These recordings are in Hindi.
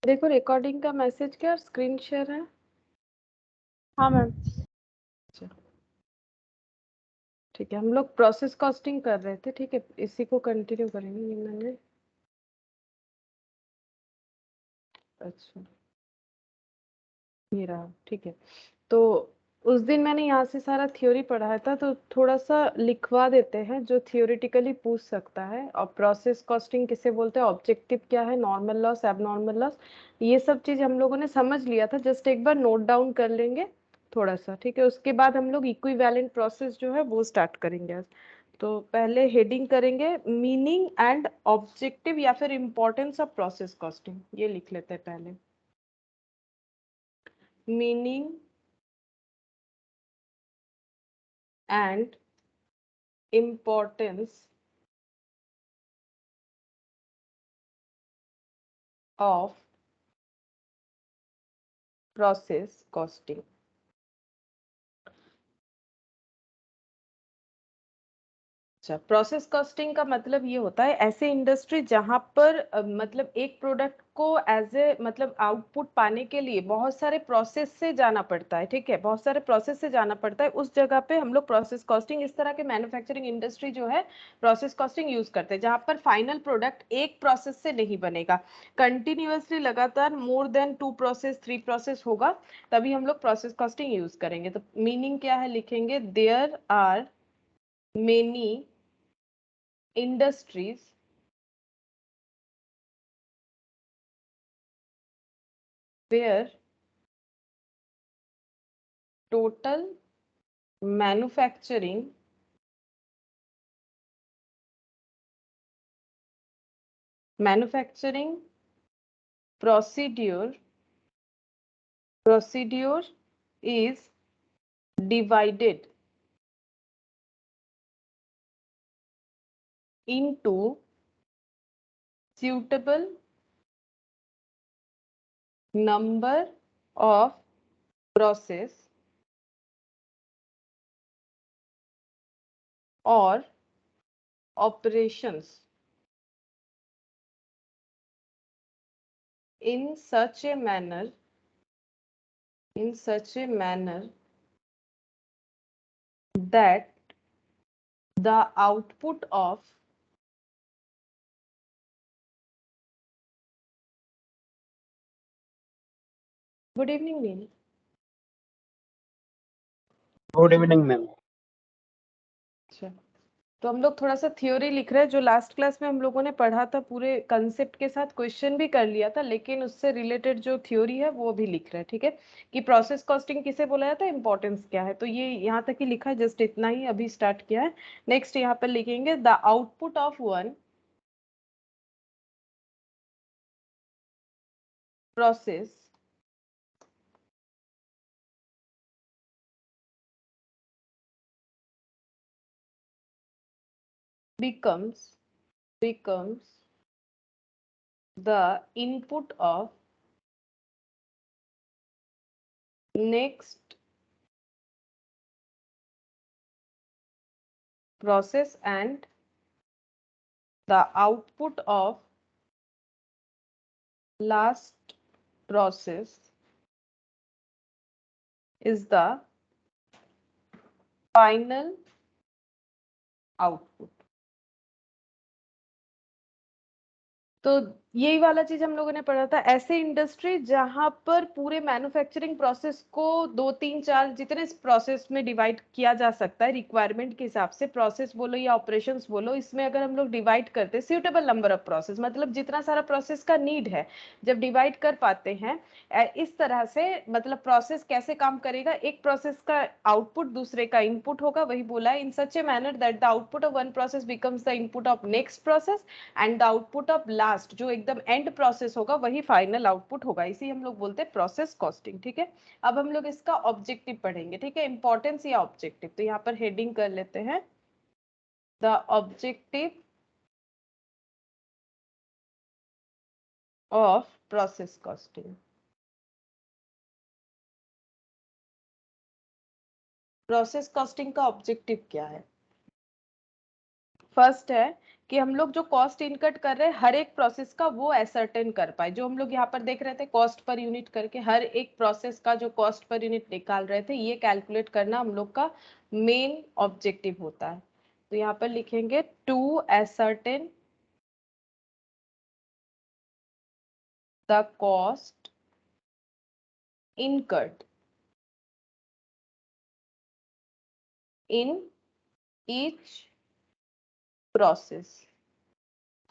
देखो रिकॉर्डिंग का मैसेज क्या स्क्रीन शेयर है? हाँ मैम। ठीक है, हम लोग प्रोसेस कॉस्टिंग कर रहे थे, ठीक है, इसी को कंटिन्यू करेंगे। ये मैंने अच्छा ये रहा, ठीक है। तो उस दिन मैंने यहाँ से सारा थ्योरी पढ़ाया था, तो थोड़ा सा लिखवा देते हैं जो थियोरिटिकली पूछ सकता है। और प्रोसेस कॉस्टिंग किसे बोलते हैं, ऑब्जेक्टिव क्या है, नॉर्मल लॉस, एबनॉर्मल लॉस, ये सब चीज हम लोगों ने समझ लिया था। जस्ट एक बार नोट डाउन कर लेंगे थोड़ा सा, ठीक है। उसके बाद हम लोग इक्विवेलेंट प्रोसेस जो है वो स्टार्ट करेंगे आज। तो पहले हेडिंग करेंगे मीनिंग एंड ऑब्जेक्टिव या फिर इम्पोर्टेंस ऑफ प्रोसेस कॉस्टिंग, ये लिख लेते हैं पहले। Meaning and importance of process costing। अच्छा, प्रोसेस कॉस्टिंग का मतलब ये होता है ऐसे इंडस्ट्री जहां पर मतलब एक प्रोडक्ट को एज ए मतलब आउटपुट पाने के लिए बहुत सारे प्रोसेस से जाना पड़ता है, ठीक है, बहुत सारे प्रोसेस से जाना पड़ता है। उस जगह पे हम लोग प्रोसेस कॉस्टिंग, इस तरह के मैन्युफैक्चरिंग इंडस्ट्री जो है प्रोसेस कॉस्टिंग यूज करते हैं, जहां पर फाइनल प्रोडक्ट एक प्रोसेस से नहीं बनेगा, कंटिन्यूअसली लगातार मोर देन 2 प्रोसेस 3 प्रोसेस होगा, तभी हम लोग प्रोसेस कॉस्टिंग यूज करेंगे। तो मीनिंग क्या है लिखेंगे, there are many industries where total manufacturing procedure is divided into suitable number of process or operations in such a manner that the output of good evening Neil। Good evening ma'am. अच्छा, तो हम लोग थोड़ा सा थ्योरी लिख रहे हैं जो लास्ट क्लास में हम लोगों ने पढ़ा था, पूरे कंसेप्ट के साथ क्वेश्चन भी कर लिया था, लेकिन उससे रिलेटेड जो थ्योरी है वो भी लिख रहे हैं, ठीक है। कि प्रोसेस कॉस्टिंग किसे बोला जाता है, इंपॉर्टेंस क्या है, तो ये यहाँ तक ही लिखा है, जस्ट इतना ही अभी स्टार्ट किया है। नेक्स्ट यहाँ पर लिखेंगे the output of one process becomes the input of next process and the output of last process is the final output। तो यही वाला चीज हम लोगों ने पढ़ा था, ऐसे इंडस्ट्री जहां पर पूरे मैन्युफैक्चरिंग प्रोसेस को 2 3 4 जितने प्रोसेस में डिवाइड किया जा सकता है रिक्वायरमेंट के हिसाब से, प्रोसेस बोलो या ऑपरेशंस बोलो, इसमें अगर हम लोग डिवाइड करते हैं सुटेबल नंबर ऑफ प्रोसेस, मतलब जितना सारा प्रोसेस का नीड है जब डिवाइड कर पाते हैं इस तरह से, मतलब प्रोसेस कैसे काम करेगा, एक प्रोसेस का आउटपुट दूसरे का इनपुट होगा, वही बोला है, in such a manner that the output of one process becomes the input of next process and the output of last जो एकदम एंड प्रोसेस होगा वही फाइनल आउटपुट होगा, इसी हम लोग बोलते हैं प्रोसेस कॉस्टिंग, ठीक है। अब हम लोग इसका ऑब्जेक्टिव पढ़ेंगे, ठीक है, इंपॉर्टेंस या ऑब्जेक्टिव, तो यहाँ पर हेडिंग कर लेते हैं the objective of process costing. Process costing का ऑब्जेक्टिव क्या है? फर्स्ट है कि हम लोग जो कॉस्ट इनकट कर रहे हैं हर एक प्रोसेस का वो एसर्टेन कर पाए। जो हम लोग यहाँ पर देख रहे थे कॉस्ट पर यूनिट करके हर एक प्रोसेस का जो कॉस्ट पर यूनिट निकाल रहे थे, ये कैलकुलेट करना हम लोग का मेन ऑब्जेक्टिव होता है। तो यहाँ पर लिखेंगे to ascertain the cost incurred in each process।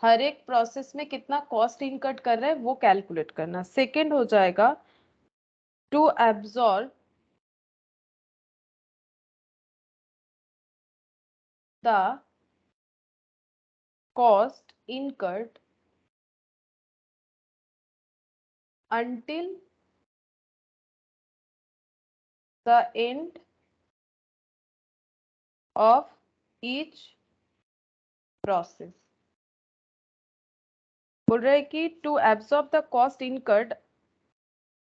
हर एक प्रोसेस में कितना कॉस्ट इनकट कर रहे हैं वो कैलकुलेट करना। सेकंड हो जाएगा to absorb the cost incurred until the end of each process। बोल रहे हैं कि to absorb the cost incurred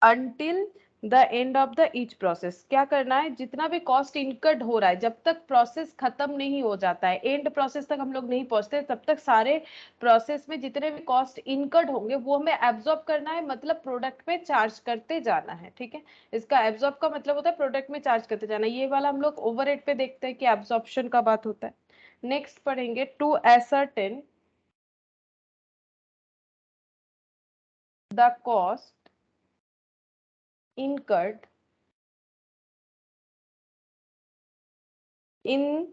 until the end of the each process. क्या करना है, जितना भी कॉस्ट इनकर्ड हो रहा है जब तक प्रोसेस खत्म नहीं हो जाता है, एंड प्रोसेस तक हम लोग नहीं पहुंचते, तब तक सारे प्रोसेस में जितने भी कॉस्ट इनकर्ड होंगे वो हमें एब्जॉर्ब करना है, मतलब प्रोडक्ट पे चार्ज करते जाना है। ठीक है, इसका एब्जॉर्ब का मतलब होता है प्रोडक्ट में चार्ज करते जाना। ये वाला हम लोग ओवरहेड पे देखते हैं कि एब्जॉर्प्शन का बात होता है। नेक्स्ट पढ़ेंगे to ascertain the cost incurred in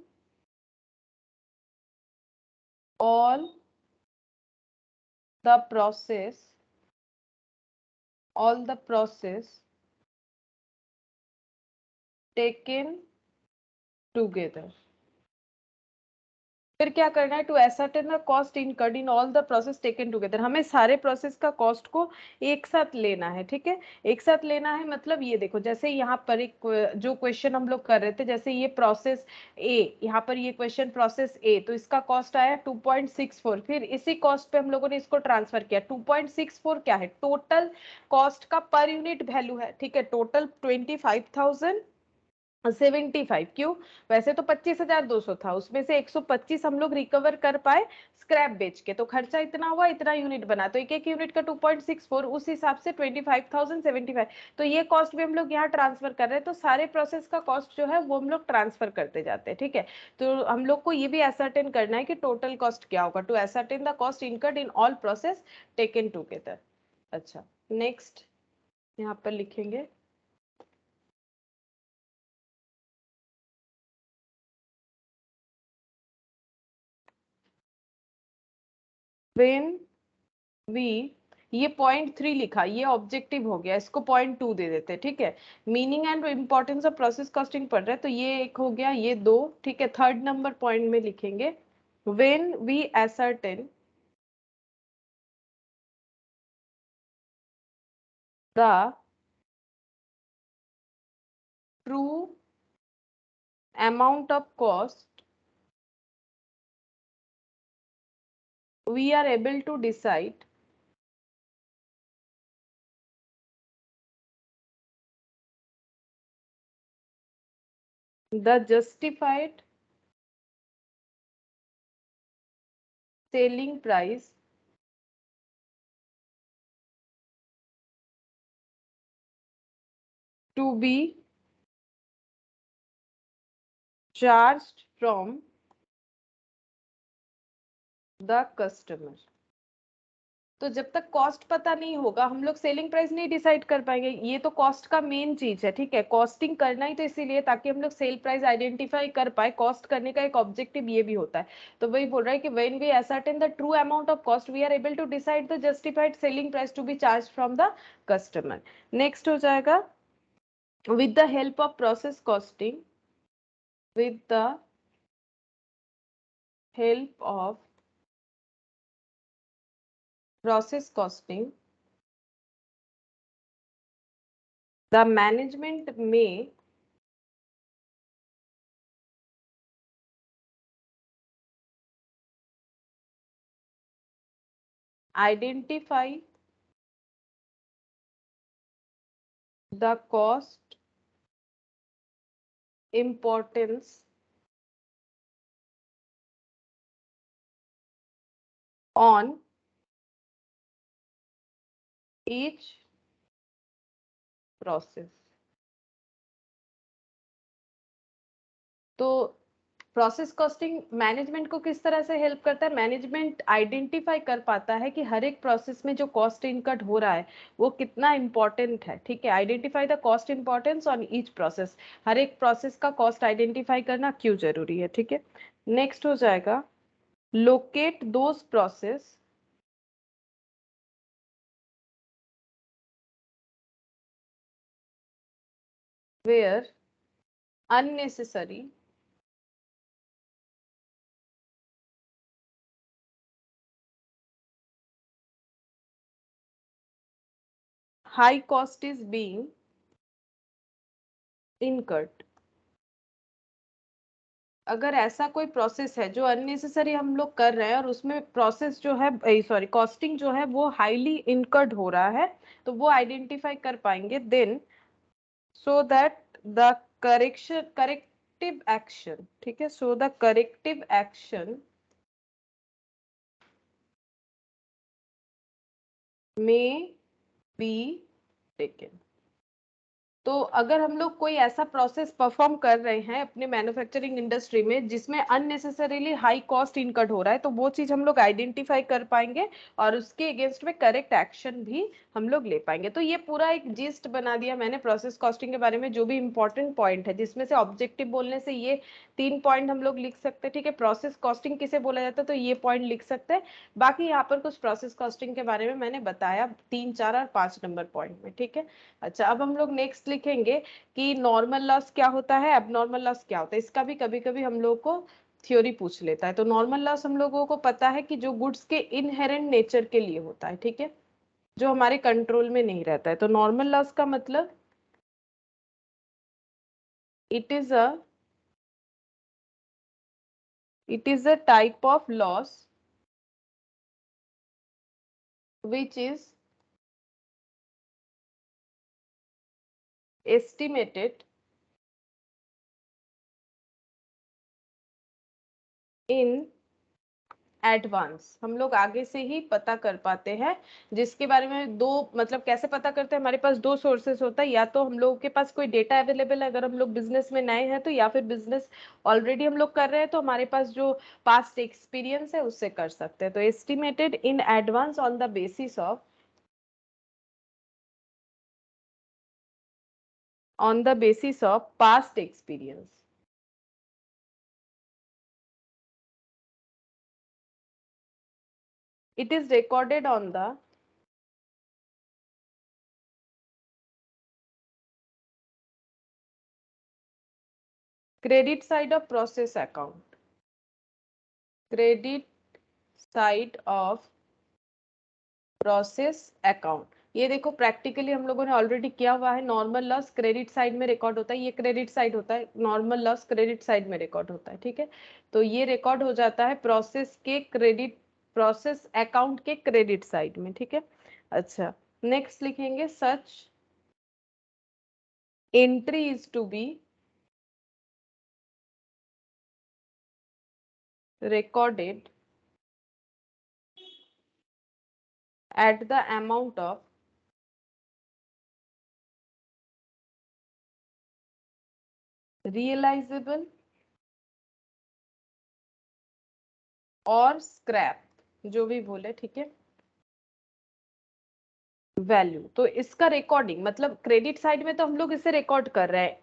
all the process taken together। फिर क्या करना है, to ascertain the cost incurred in all the process taken together. हमें सारे प्रोसेस का कॉस्ट को एक साथ लेना है। ठीक है, एक साथ लेना है मतलब ये देखो, जैसे यहाँ पर एक जो क्वेश्चन हम लोग कर रहे थे, जैसे ये प्रोसेस ए, यहाँ पर ये क्वेश्चन प्रोसेस ए, तो इसका कॉस्ट आया 2.64। फिर इसी कॉस्ट पे हम लोगों ने इसको ट्रांसफर किया। 2.64 क्या है, टोटल कॉस्ट का पर यूनिट वैल्यू है। ठीक है, टोटल 25,075। क्यों, वैसे तो 25,200 था, उसमें से 125 हम लोग रिकवर कर पाए स्क्रैप बेच के, तो खर्चा इतना हुआ, इतना यूनिट बना, तो एक एक यूनिट का 2.64, उस हिसाब से 25,075। तो ये कॉस्ट भी हम लोग यहाँ ट्रांसफर कर रहे हैं। तो सारे प्रोसेस का कॉस्ट जो है वो हम लोग ट्रांसफर करते जाते हैं। ठीक है, तो हम लोग को ये भी एसर्टेन करना है कि टोटल कॉस्ट क्या होगा। To ascertain the cost incurred in all process taken together. अच्छा, नेक्स्ट यहाँ पर लिखेंगे when we, ये .3 लिखा, ये ऑब्जेक्टिव हो गया, इसको .2 दे देते। ठीक है, meaning and importance of process costing पढ़ रहे हैं, तो ये एक हो गया, ये दो। ठीक है, थर्ड नंबर पॉइंट में लिखेंगे when we ascertain the true amount of cost we are able to decide the justified selling price to be charged from the customer। तो जब तक कॉस्ट पता नहीं होगा हम लोग सेलिंग प्राइस नहीं डिसाइड कर पाएंगे। ये तो कॉस्ट का मेन चीज है। ठीक है, कॉस्टिंग करना ही तो इसीलिए ताकि हम लोग सेल प्राइस आइडेंटिफाई कर पाए। कॉस्ट करने का एक ऑब्जेक्टिव ये भी होता है। तो वही बोल रहा है कि when we ascertain the true amount of cost we are able to decide the justified selling price to be charge from the customer. Next हो जाएगा with the help of process costing, with the help of process costing, the management may identify the cost importance on each process. तो प्रोसेस कॉस्टिंग मैनेजमेंट को किस तरह से हेल्प करता है? मैनेजमेंट आइडेंटिफाई कर पाता है कि हर एक प्रोसेस में जो कॉस्ट इनकट हो रहा है वो कितना इंपॉर्टेंट है, ठीक है। Identify the cost importance on each process, हर एक प्रोसेस का कॉस्ट आइडेंटिफाई करना क्यों जरूरी है, ठीक है। नेक्स्ट हो जाएगा locate those process where unnecessary high cost is being incurred। अगर ऐसा कोई प्रोसेस है जो अननेसेसरी हम लोग कर रहे हैं और उसमें प्रोसेस जो है सॉरी कॉस्टिंग जो है वो हाईली इनकर्ड हो रहा है, तो वो आइडेंटिफाई कर पाएंगे then so that the corrective action, ठीक है, so the corrective action may be taken। तो अगर हम लोग कोई ऐसा प्रोसेस परफॉर्म कर रहे हैं अपने मैन्युफैक्चरिंग इंडस्ट्री में जिसमें अननेसेसरीली हाई कॉस्ट इनकट हो रहा है, तो वो चीज हम लोग आइडेंटिफाई कर पाएंगे और उसके अगेंस्ट में करेक्ट एक्शन भी हम लोग ले पाएंगे। तो ये पूरा एक जिस्ट बना दिया मैंने प्रोसेस कॉस्टिंग के बारे में, जो भी इंपॉर्टेंट पॉइंट है, जिसमें से ऑब्जेक्टिव बोलने से ये 3 पॉइंट हम लोग लिख सकते हैं, ठीक है। प्रोसेस कॉस्टिंग किसे बोला जाता है तो ये पॉइंट लिख सकते हैं। बाकी यहाँ पर कुछ प्रोसेस कॉस्टिंग के बारे में मैंने बताया 3, 4 और 5 नंबर पॉइंट में, ठीक है। अच्छा, अब हम लोग नेक्स्ट लिखेंगे कि नॉर्मल लॉस क्या होता है, एबनॉर्मल लॉस क्या होता है। इसका भी कभी कभी हम लोग को थ्योरी पूछ लेता है। तो नॉर्मल लॉस हम लोगों को पता है कि जो गुड्स के इनहेरेंट नेचर के लिए होता है, ठीक है, जो हमारे कंट्रोल में नहीं रहता है। तो नॉर्मल लॉस का मतलब it is a type of loss which is estimated in advance. हम लोग आगे से ही पता कर पाते हैं, जिसके बारे में दो मतलब कैसे पता करते हैं, हमारे पास दो सोर्सेस होता है, या तो हम लोगों के पास कोई डेटा अवेलेबल है अगर हम लोग बिजनेस में नए हैं तो, या फिर बिजनेस ऑलरेडी हम लोग कर रहे हैं तो हमारे पास जो पास्ट एक्सपीरियंस है उससे कर सकते हैं। तो estimated in advance on the basis of past experience. It is recorded on the credit side of process account। Credit side of process account. ये देखो प्रैक्टिकली हम लोगों ने ऑलरेडी किया हुआ है। नॉर्मल लॉस क्रेडिट साइड में रिकॉर्ड होता है, ये क्रेडिट साइड होता है, नॉर्मल लॉस क्रेडिट साइड में रिकॉर्ड होता है, ठीक है। तो ये रिकॉर्ड हो जाता है प्रोसेस अकाउंट के क्रेडिट साइड में, ठीक है। अच्छा, नेक्स्ट लिखेंगे such entry is to be recorded at the amount of realizable और स्क्रैप, जो भी बोले, ठीक है, वैल्यू। तो इसका रिकॉर्डिंग मतलब क्रेडिट साइड में तो हम लोग इसे रिकॉर्ड कर रहे हैं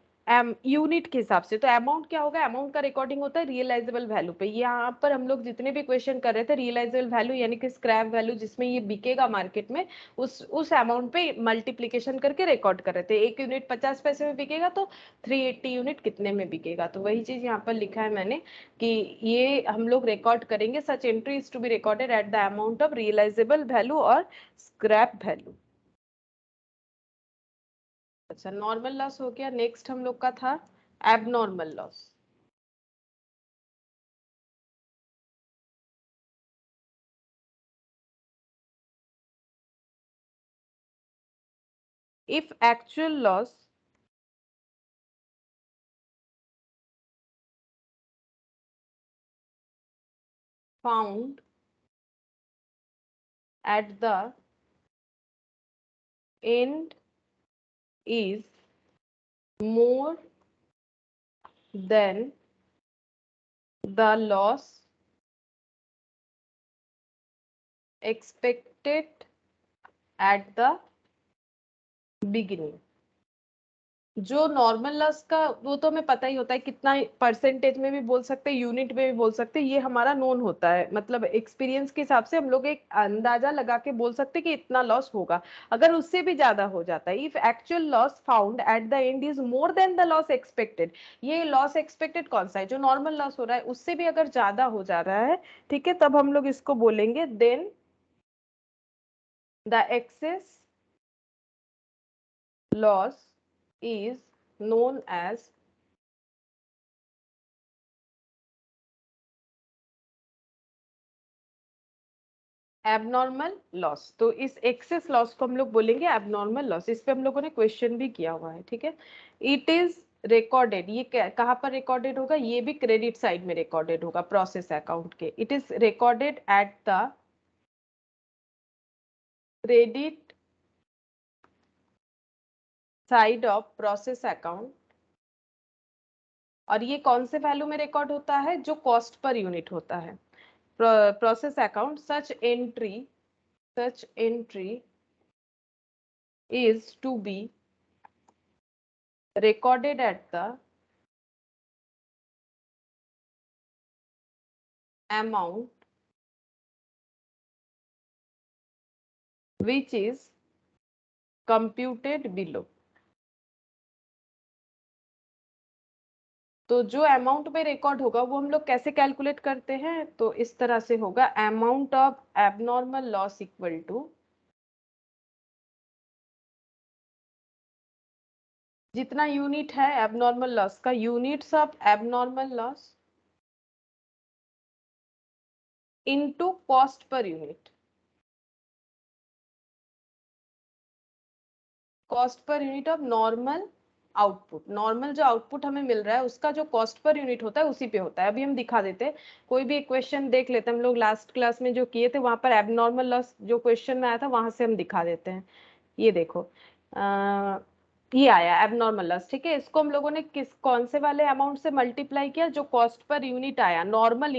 यूनिट के हिसाब से, तो अमाउंट क्या होगा, अमाउंट का रिकॉर्डिंग होता है रियलाइजेबल वैल्यू पे। यहाँ पर हम लोग जितने भी क्वेश्चन कर रहे थे रियलाइजेबल वैल्यू यानी कि स्क्रैप वैल्यू जिसमें ये बिकेगा मार्केट में, उस अमाउंट पे मल्टीप्लीकेशन करके रिकॉर्ड कर रहे थे। 1 यूनिट 50 पैसे में बिकेगा तो 380 यूनिट कितने में बिकेगा, तो वही चीज यहाँ पर लिखा है मैंने कि ये हम लोग रिकॉर्ड करेंगे। Such entry is to be recorded at the amount of realisable value और स्क्रैप वैल्यू। अच्छा, नॉर्मल लॉस हो गया। नेक्स्ट हम लोग का था abnormal loss. If actual loss found at the end is more than the loss expected at the beginning. जो नॉर्मल लॉस का वो तो हमें पता ही होता है, कितना परसेंटेज में भी बोल सकते हैं, यूनिट में भी बोल सकते हैं, ये हमारा नोन होता है, मतलब एक्सपीरियंस के हिसाब से हम लोग एक अंदाजा लगा के बोल सकते हैं कि इतना लॉस होगा। अगर उससे भी ज्यादा हो जाता है, if actual loss found at the end is more than the loss expected, ये लॉस एक्सपेक्टेड कौन सा है, जो नॉर्मल लॉस हो रहा है उससे भी अगर ज्यादा हो जा रहा है, ठीक है, तब हम लोग इसको बोलेंगे then the excess loss is known as abnormal loss. तो इस एक्सेस लॉस को हम लोग बोलेंगे एबनॉर्मल लॉस। इस पे हम लोगों ने क्वेश्चन भी किया हुआ है, ठीक है। इट इज रिकॉर्डेड, ये कहाँ पर रिकॉर्डेड होगा, ये भी क्रेडिट साइड में रिकॉर्डेड होगा प्रोसेस अकाउंट के। It is recorded at the credit side of process account, और ये कौन से वैल्यू में रिकॉर्ड होता है, जो कॉस्ट पर यूनिट होता है। Process account such entry is to be recorded at the amount which is computed below। तो जो अमाउंट में रिकॉर्ड होगा वो हम लोग कैसे कैलकुलेट करते हैं, तो इस तरह से होगा, amount of abnormal loss equal to जितना यूनिट है एबनॉर्मल लॉस का, units of abnormal loss into cost per unit. Cost per unit of normal output, normal जो आउटपुट हमें मिल रहा है उसका जो कॉस्ट पर यूनिट होता है उसी पे होता है। अभी हम दिखा देते हैं, कोई भी एक क्वेश्चन देख लेते हैं, हम लोग लास्ट क्लास में जो किए थे वहां पर एबनॉर्मल लॉस जो क्वेश्चन में आया था वहां से हम दिखा देते हैं। ये देखो, ये आया एबनॉर्मल लॉस, ठीक है। इसको हम लोगों ने कौन से वाले अमाउंट से मल्टीप्लाई किया, जो कॉस्ट पर यूनिट आया नॉर्मल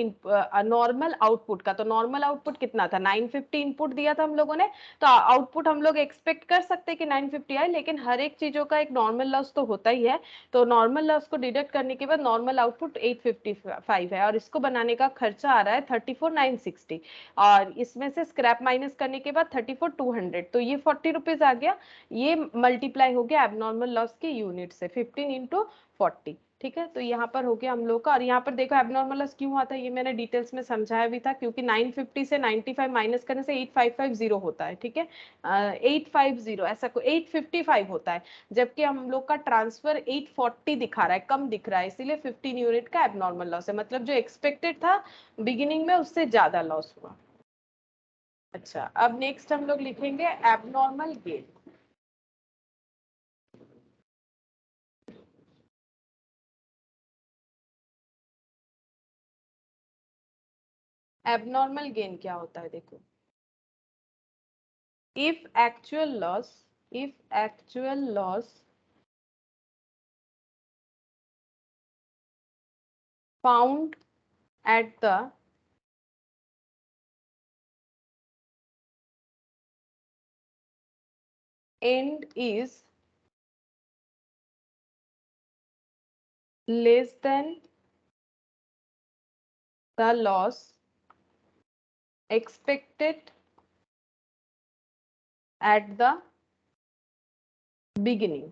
नॉर्मल आउटपुट का। तो नॉर्मल आउटपुट कितना था, 950 इनपुट दिया था हम लोगों ने, तो आउटपुट हम लोग एक्सपेक्ट कर सकते हैं कि 950 आए, लेकिन हर एक चीजों का एक नॉर्मल लॉस तो होता ही है। तो नॉर्मल लॉस को डिडक्ट करने के बाद नॉर्मल आउटपुट 855 है, और इसको बनाने का खर्चा आ रहा है 34,960, और इसमें से स्क्रैप माइनस करने के बाद 34,200, तो ये 40 रुपीज आ गया। ये मल्टीप्लाई हो गया एबनॉर्मल लॉस के यूनिट से 15 इंटू 40, ठीक है। तो यहाँ पर हो गया हम लोग का, और यहाँ पर देखो एबनॉर्मल लॉस क्यों आता है ये मैंने डिटेल्स में समझाया भी था, क्योंकि 950 से 95 माइनस करने से 8550 होता है, ठीक है। 850 ऐसा कोई 855 होता है, जबकि हम लोग का ट्रांसफर 840 दिखा रहा है, कम दिख रहा है, इसीलिए 15 यूनिट का एबनॉर्मल लॉस है, मतलब जो एक्सपेक्टेड था बिगिनिंग में उससे ज्यादा लॉस हुआ। अच्छा, अब नेक्स्ट हम लोग लिखेंगे एबनॉर्मल गेन। एबनॉर्मल गेन क्या होता है, देखो, if actual loss found at the end is less than the loss expected at the beginning,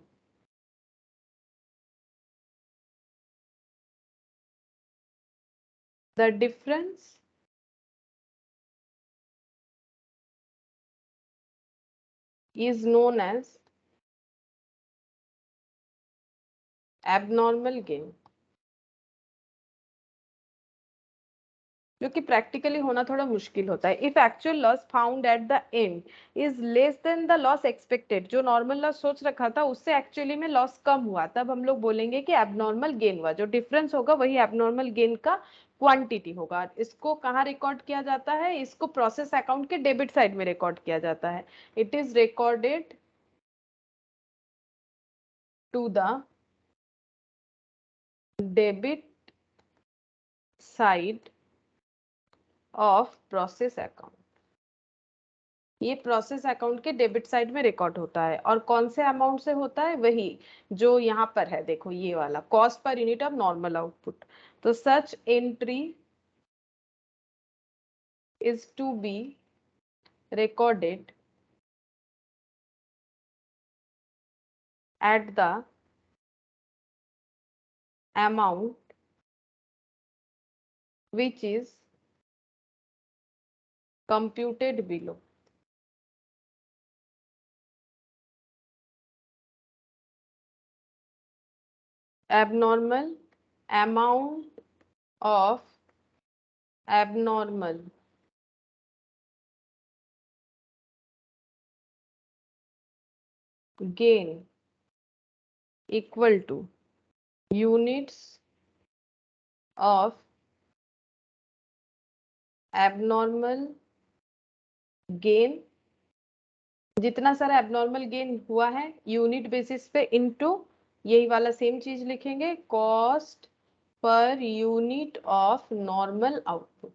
the difference is known as abnormal gain। जो कि प्रैक्टिकली होना थोड़ा मुश्किल होता है। If actual loss found at the end is less than the loss expected, जो नॉर्मल लॉस सोच रखा था उससे एक्चुअली में लॉस कम हुआ, तब हम लोग बोलेंगे कि एबनॉर्मल गेन हुआ। जो डिफरेंस होगा वही एबनॉर्मल गेन का क्वांटिटी होगा। इसको कहाँ रिकॉर्ड किया जाता है? इसको प्रोसेस अकाउंट के डेबिट साइड में रिकॉर्ड किया जाता है। It is recorded to the debit side of process account. ये प्रोसेस अकाउंट के डेबिट साइड में रिकॉर्ड होता है। और कौन से अमाउंट से होता है? वही जो यहाँ पर है, देखो ये वाला cost per unit of normal output. तो सच entry is to be recorded at the amount which is computed below. Abnormal amount of abnormal gain equal to units of abnormal gain, जितना सारा एबनॉर्मल गेन हुआ है यूनिट बेसिस पे, इनटू यही वाला सेम चीज लिखेंगे cost per unit of normal output.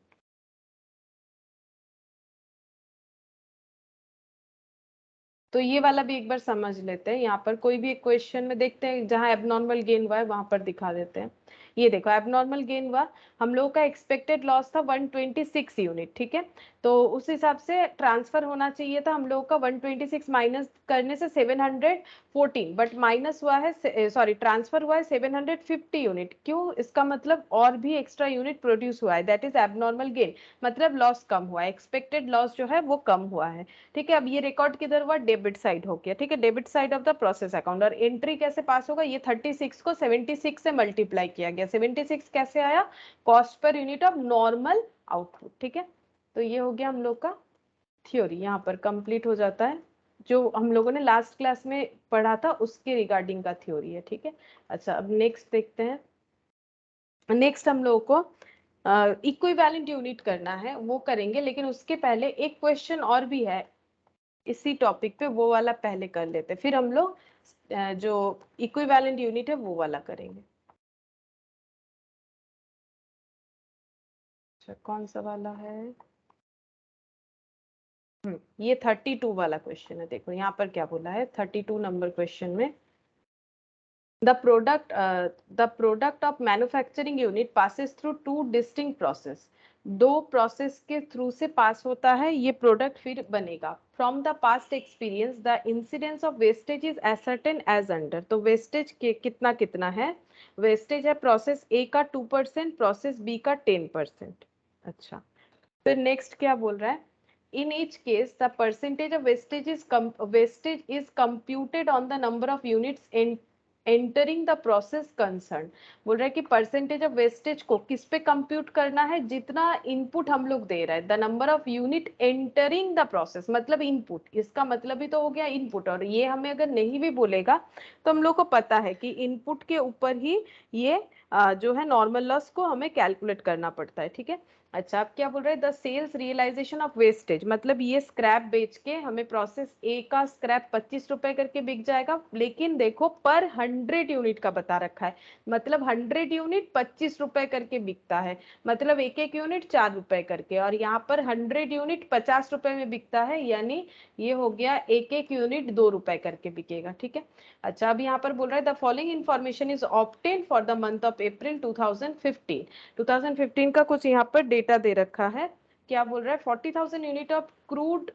तो ये वाला भी एक बार समझ लेते हैं। यहाँ पर कोई भी एक क्वेश्चन में देखते हैं जहां एबनॉर्मल गेन हुआ है वहां पर दिखा देते हैं। ये देखो एबनॉर्मल गेन हुआ, हम लोगों का एक्सपेक्टेड लॉस था 126 यूनिट, ठीक है। तो उस हिसाब से ट्रांसफर होना चाहिए था हम लोगों का 126 माइनस करने से 714, बट माइनस हुआ है, सॉरी ट्रांसफर हुआ है 750 यूनिट। क्यों? इसका मतलब और भी एक्स्ट्रा यूनिट प्रोड्यूस हुआ है, दैट इज एबनॉर्मल गेन, मतलब लॉस कम हुआ है, एक्सपेक्टेड लॉस जो है वो कम हुआ है, ठीक है। अब ये रिकॉर्ड किधर हुआ? डेबिट साइड हो गया, ठीक है, debit side of the process account. और एंट्री कैसे पास होगा? ये 36 को 76 से मल्टीप्लाई किया गया। 76 कैसे आया? Cost per unit of normal output, ठीक है। तो ये हो गया हम लोग का थ्योरी, यहाँ पर कंप्लीट हो जाता है। जो हम लोगों ने लास्ट क्लास में पढ़ा था उसके रिगार्डिंग का थ्योरी है, ठीक है। अच्छा, अब नेक्स्ट देखते हैं। नेक्स्ट हम लोगों को इक्विवेलेंट यूनिट करना है, वो करेंगे, लेकिन उसके पहले एक क्वेश्चन और भी है इसी टॉपिक पे, वो वाला पहले कर लेते हैं, फिर हम लोग जो इक्विवेलेंट यूनिट है वो वाला करेंगे। अच्छा, कौन सा वाला है? ये 32 वाला क्वेश्चन है। देखो यहाँ पर क्या बोला है 32 नंबर क्वेश्चन में, the product of manufacturing unit passes through two distinct process. दो प्रोसेस के थ्रू से पास होता है ये प्रोडक्ट, फिर बनेगा। From the past experience the incidence of wastage is ascertain as under. तो वेस्टेज के कितना कितना है? वेस्टेज है प्रोसेस ए का 2%, प्रोसेस बी का 10%। अच्छा, फिर नेक्स्ट क्या बोल रहा है? In each case, the percentage of wastage is computed on the number of units entering the process concerned। बोल रहा है कि परसेंटेज ऑफ वेस्टेज को किस पे कंप्यूट करना है? जितना इनपुट हम लोग दे रहे हैं, the number of unit entering the process, मतलब इनपुट, इसका मतलब ही तो हो गया इनपुट। और ये हमें अगर नहीं भी बोलेगा तो हम लोग को पता है कि इनपुट के ऊपर ही ये जो है नॉर्मल लॉस को हमें कैलकुलेट करना पड़ता है, ठीक है। अच्छा, अब क्या बोल रहे हैं? The sales realization of wastage, मतलब ये स्क्रैप बेच के हमें प्रोसेस ए का स्क्रैप 25 रुपए करके बिक जाएगा, लेकिन देखो पर 100 यूनिट का बता रखा है, मतलब 100 यूनिट 25 रुपए करके बिकता है, मतलब एक एक यूनिट 4 रुपए करके। और यहाँ पर 100 यूनिट 50 रुपए में बिकता है, यानी ये हो गया एक एक यूनिट 2 रुपए करके बिकेगा, ठीक है। अच्छा, अब यहाँ पर बोल रहा है the following information is obtain for the month of April 2015। 2015 का कुछ यहाँ पर डेटा दे रखा है। क्या बोल रहा है? 40,000 unit of crude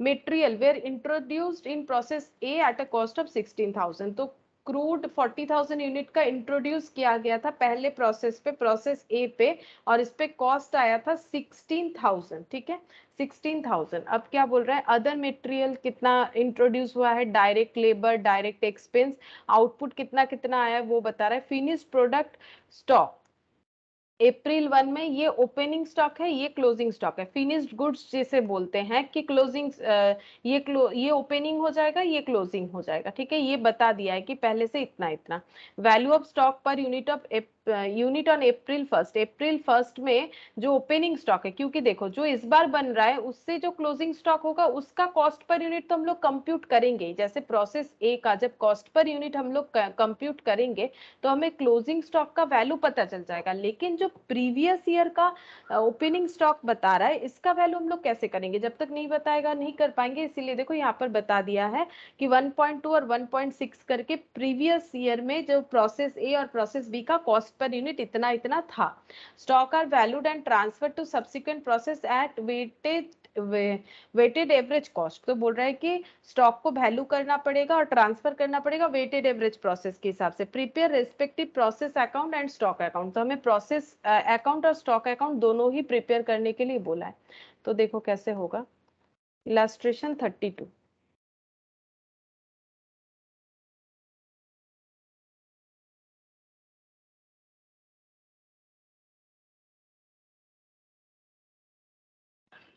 material were introduced in process A at a cost of 16,000। तो क्रूड 40,000 यूनिट का इंट्रोड्यूस किया गया था पहले प्रोसेस पे, प्रोसेस ए पे, और इस पे कॉस्ट आया था 16,000, ठीक है, 16,000। अब क्या बोल रहा है? अदर मटेरियल कितना इंट्रोड्यूस हुआ है, direct labour, direct expense, output कितना कितना आया है वो बता रहा है। फिनिश प्रोडक्ट स्टॉक अप्रैल 1 में ये ओपनिंग स्टॉक है, ये क्लोजिंग स्टॉक है। फिनिश्ड गुड्स जिसे बोलते हैं कि क्लोजिंग, ये ओपनिंग हो जाएगा, ये क्लोजिंग हो जाएगा, ठीक है। ये बता दिया है कि पहले से इतना इतना। Value of stock per unit on April 1, अप्रैल 1 में जो ओपनिंग स्टॉक है, क्योंकि देखो जो इस बार बन रहा है उससे जो क्लोजिंग स्टॉक होगा उसका कॉस्ट पर यूनिट तो हम लोग कंप्यूट करेंगे। जैसे प्रोसेस ए का जब कॉस्ट पर यूनिट हम लोग कंप्यूट करेंगे तो हमें क्लोजिंग स्टॉक का वैल्यू पता चल जाएगा। लेकिन जो प्रीवियस ईयर का ओपनिंग स्टॉक बता रहा है इसका वैल्यू हम लोग कैसे करेंगे, जब तक नहीं बताएगा नहीं कर पाएंगे। इसीलिए देखो यहाँ पर बता दिया है कि 1.2 और 1.6 करके प्रीवियस ईयर में जो प्रोसेस ए और प्रोसेस बी का कॉस्ट पर यूनिट इतना इतना था। Stock are valued and transfer to subsequent process at weighted average cost. तो बोल रहा है कि स्टॉक को वैल्यू करना पड़ेगा और ट्रांसफर करना पड़ेगा वेटेड एवरेज प्रोसेस के हिसाब से। Prepare respective process account and stock account. तो हमें प्रोसेस अकाउंट और स्टॉक अकाउंट दोनों ही प्रिपेयर करने के लिए बोला है। तो देखो कैसे होगा। इलस्ट्रेशन 32।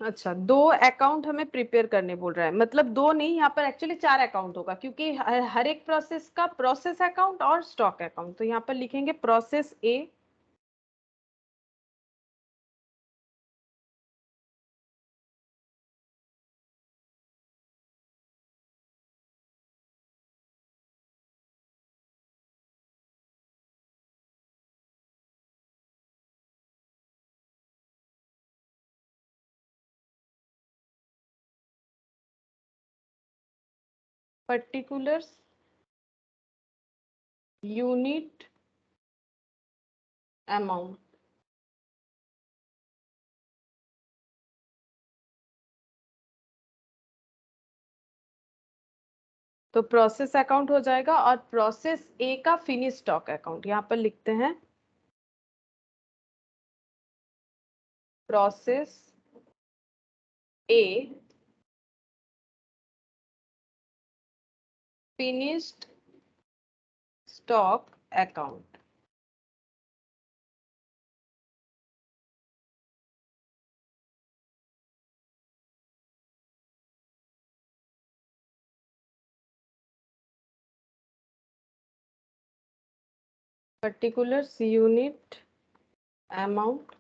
अच्छा, दो अकाउंट हमें प्रिपेयर करने बोल रहा है, मतलब दो नहीं, यहाँ पर एक्चुअली 4 अकाउंट होगा क्योंकि हर एक प्रोसेस का प्रोसेस अकाउंट और स्टॉक अकाउंट। तो यहाँ पर लिखेंगे प्रोसेस ए, पर्टिकुलर्स यूनिट अमाउंट। तो प्रोसेस अकाउंट हो जाएगा और प्रोसेस ए का फिनिश स्टॉक अकाउंट यहाँ पर लिखते हैं process A finished stock account. Particulars unit amount.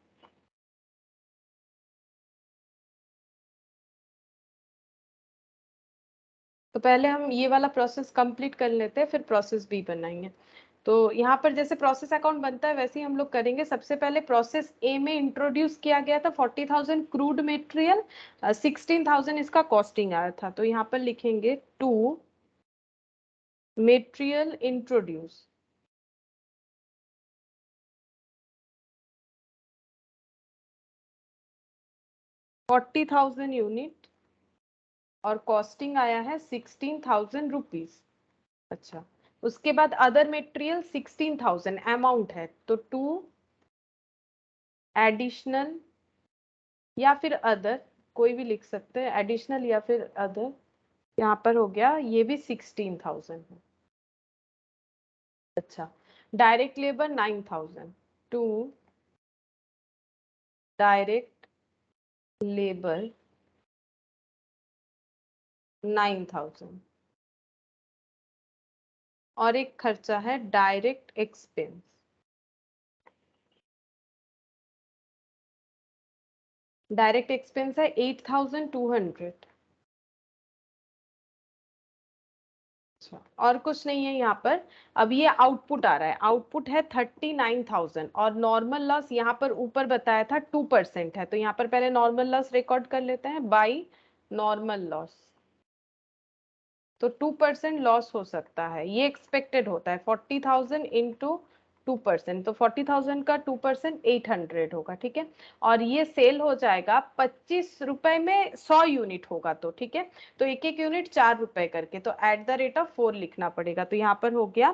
तो पहले हम ये वाला प्रोसेस कंप्लीट कर लेते हैं, फिर प्रोसेस बी बनाएंगे। तो यहाँ पर जैसे प्रोसेस अकाउंट बनता है वैसे ही हम लोग करेंगे। सबसे पहले प्रोसेस ए में इंट्रोड्यूस किया गया था 40,000 क्रूड मटेरियल, 16,000 इसका कॉस्टिंग आया था। तो यहाँ पर लिखेंगे टू मटेरियल इंट्रोड्यूस 40,000 यूनिट और कॉस्टिंग आया है 16,000 रुपीज। अच्छा, उसके बाद अदर मटेरियल 16,000 अमाउंट है, तो टू एडिशनल या फिर अदर, कोई भी लिख सकते हैं, एडिशनल या फिर अदर। यहाँ पर हो गया, ये भी 16,000 है। अच्छा, direct labour 9,000, to direct labour 9,000। और एक खर्चा है डायरेक्ट एक्सपेंस, डायरेक्ट एक्सपेंस है 8,200। अच्छा, और कुछ नहीं है यहाँ पर। अब ये आउटपुट आ रहा है, आउटपुट है 39,000 और नॉर्मल लॉस यहाँ पर ऊपर बताया था 2% है। तो यहाँ पर पहले नॉर्मल लॉस रिकॉर्ड कर लेते हैं बाई नॉर्मल लॉस। तो 2% लॉस हो सकता है, ये एक्सपेक्टेड होता है। 40,000 इंटू 2%, तो 40,000 का 2% 800 होगा, ठीक है। और ये सेल हो जाएगा 25 रुपए में 100 यूनिट होगा, तो ठीक है। तो एक एक यूनिट 4 रुपए करके, तो एट द रेट ऑफ 4 लिखना पड़ेगा। तो यहाँ पर हो गया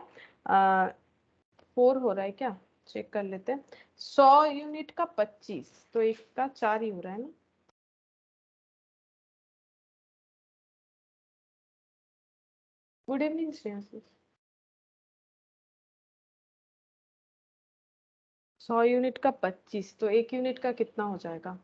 4 हो रहा है क्या, चेक कर लेते हैं। 100 यूनिट का 25, तो एक का 4 ही हो रहा है ना। Good evening Shreyansh. 100 यूनिट का 25, तो 1 यूनिट का कितना हो जाएगा?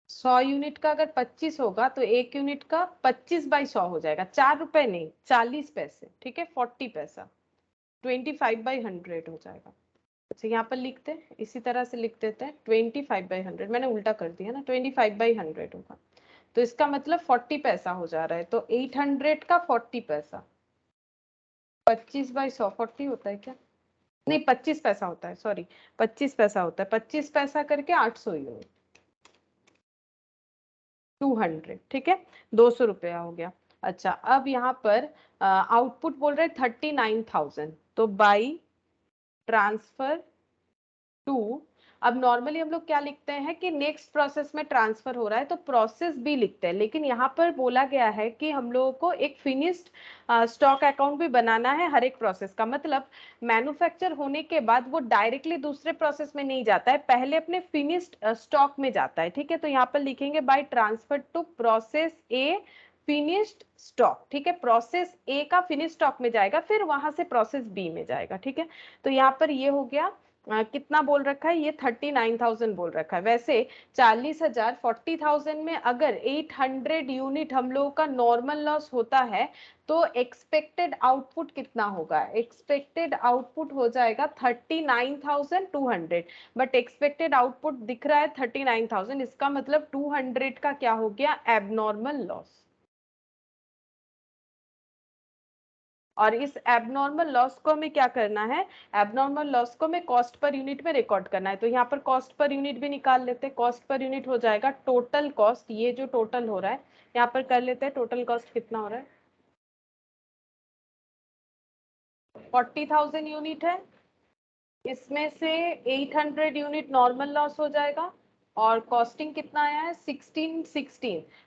100 यूनिट का अगर 25 होगा तो 1 यूनिट का 25/100 हो जाएगा। 4 रुपए नहीं, 40 पैसे, ठीक है, 40 पैसा, 25/100 हो जाएगा। अच्छा यहाँ पर लिखते हैं, इसी तरह से लिख देते हैं 25/100, मैंने उल्टा कर दिया ना, 25/100 होगा, तो इसका मतलब 40 पैसा हो जा रहा है, तो 800 का 40 पैसा, 25/100 40 होता है क्या? नहीं, 25 पैसा होता है, सॉरी, 25 पैसा होता है, 25 पैसा करके 800 यूनिट, 200, ठीक है, 200 रुपया हो गया। अच्छा अब यहाँ पर आउटपुट बोल रहे 39,000, तो बाई ट्रांसफर टू, अब नॉर्मली हम लोग क्या लिखते हैं कि नेक्स्ट प्रोसेस में ट्रांसफर हो रहा है तो प्रोसेस बी लिखते हैं, लेकिन यहाँ पर बोला गया है कि हम लोगों को एक फिनिश्ड स्टॉक अकाउंट भी बनाना है हर एक प्रोसेस का। मतलब मैन्युफैक्चर होने के बाद वो डायरेक्टली दूसरे प्रोसेस में नहीं जाता है, पहले अपने फिनिश्ड स्टॉक में जाता है, ठीक है। तो यहाँ पर लिखेंगे by transfer to process A finished stock, ठीक है, प्रोसेस ए का फिनिश स्टॉक में जाएगा, फिर वहां से प्रोसेस बी में जाएगा, ठीक है। तो यहाँ पर ये हो गया कितना बोल रखा है, ये 39,000 बोल रखा है। वैसे 40,000 40,000 में अगर 800 यूनिट हम लोगों का नॉर्मल लॉस होता है तो एक्सपेक्टेड आउटपुट कितना होगा? एक्सपेक्टेड आउटपुट हो जाएगा 39,200, बट एक्सपेक्टेड आउटपुट दिख रहा है 39,000, इसका मतलब 200 का क्या हो गया? Abnormal loss. और इस एबनॉर्मल लॉस को हमें क्या करना है? एबनॉर्मल लॉस को हमें कॉस्ट पर यूनिट में रिकॉर्ड करना है, तो यहाँ पर कॉस्ट पर यूनिट भी निकाल लेते हैं। कॉस्ट पर यूनिट हो जाएगा टोटल कॉस्ट, ये जो टोटल हो रहा है यहाँ पर कर लेते हैं, टोटल कॉस्ट कितना हो रहा है? 40,000 यूनिट है, इसमें से 800 यूनिट नॉर्मल लॉस हो जाएगा, और कॉस्टिंग कितना आया है?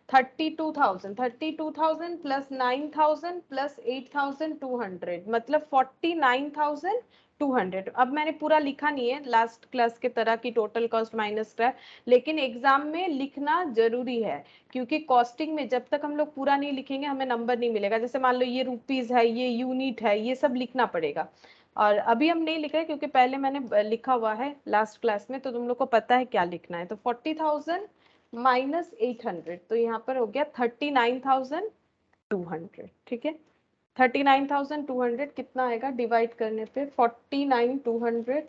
32,000 प्लस 9,000 प्लस 8,200, मतलब 49,200। अब मैंने पूरा लिखा नहीं है लास्ट क्लास के तरह की टोटल कॉस्ट माइनस स्क्रैप, लेकिन एग्जाम में लिखना जरूरी है, क्योंकि कॉस्टिंग में जब तक हम लोग पूरा नहीं लिखेंगे हमें नंबर नहीं मिलेगा। जैसे मान लो ये रुपीज है, ये यूनिट है, ये सब लिखना पड़ेगा, और अभी हम नहीं लिख रहे क्योंकि पहले मैंने लिखा हुआ है लास्ट क्लास में, तो तुम लोग को पता है क्या लिखना है। तो 40,000 माइनस 800, तो यहाँ पर हो गया 39,200, ठीक है। 39,200 कितना आएगा डिवाइड करने पे? 49,200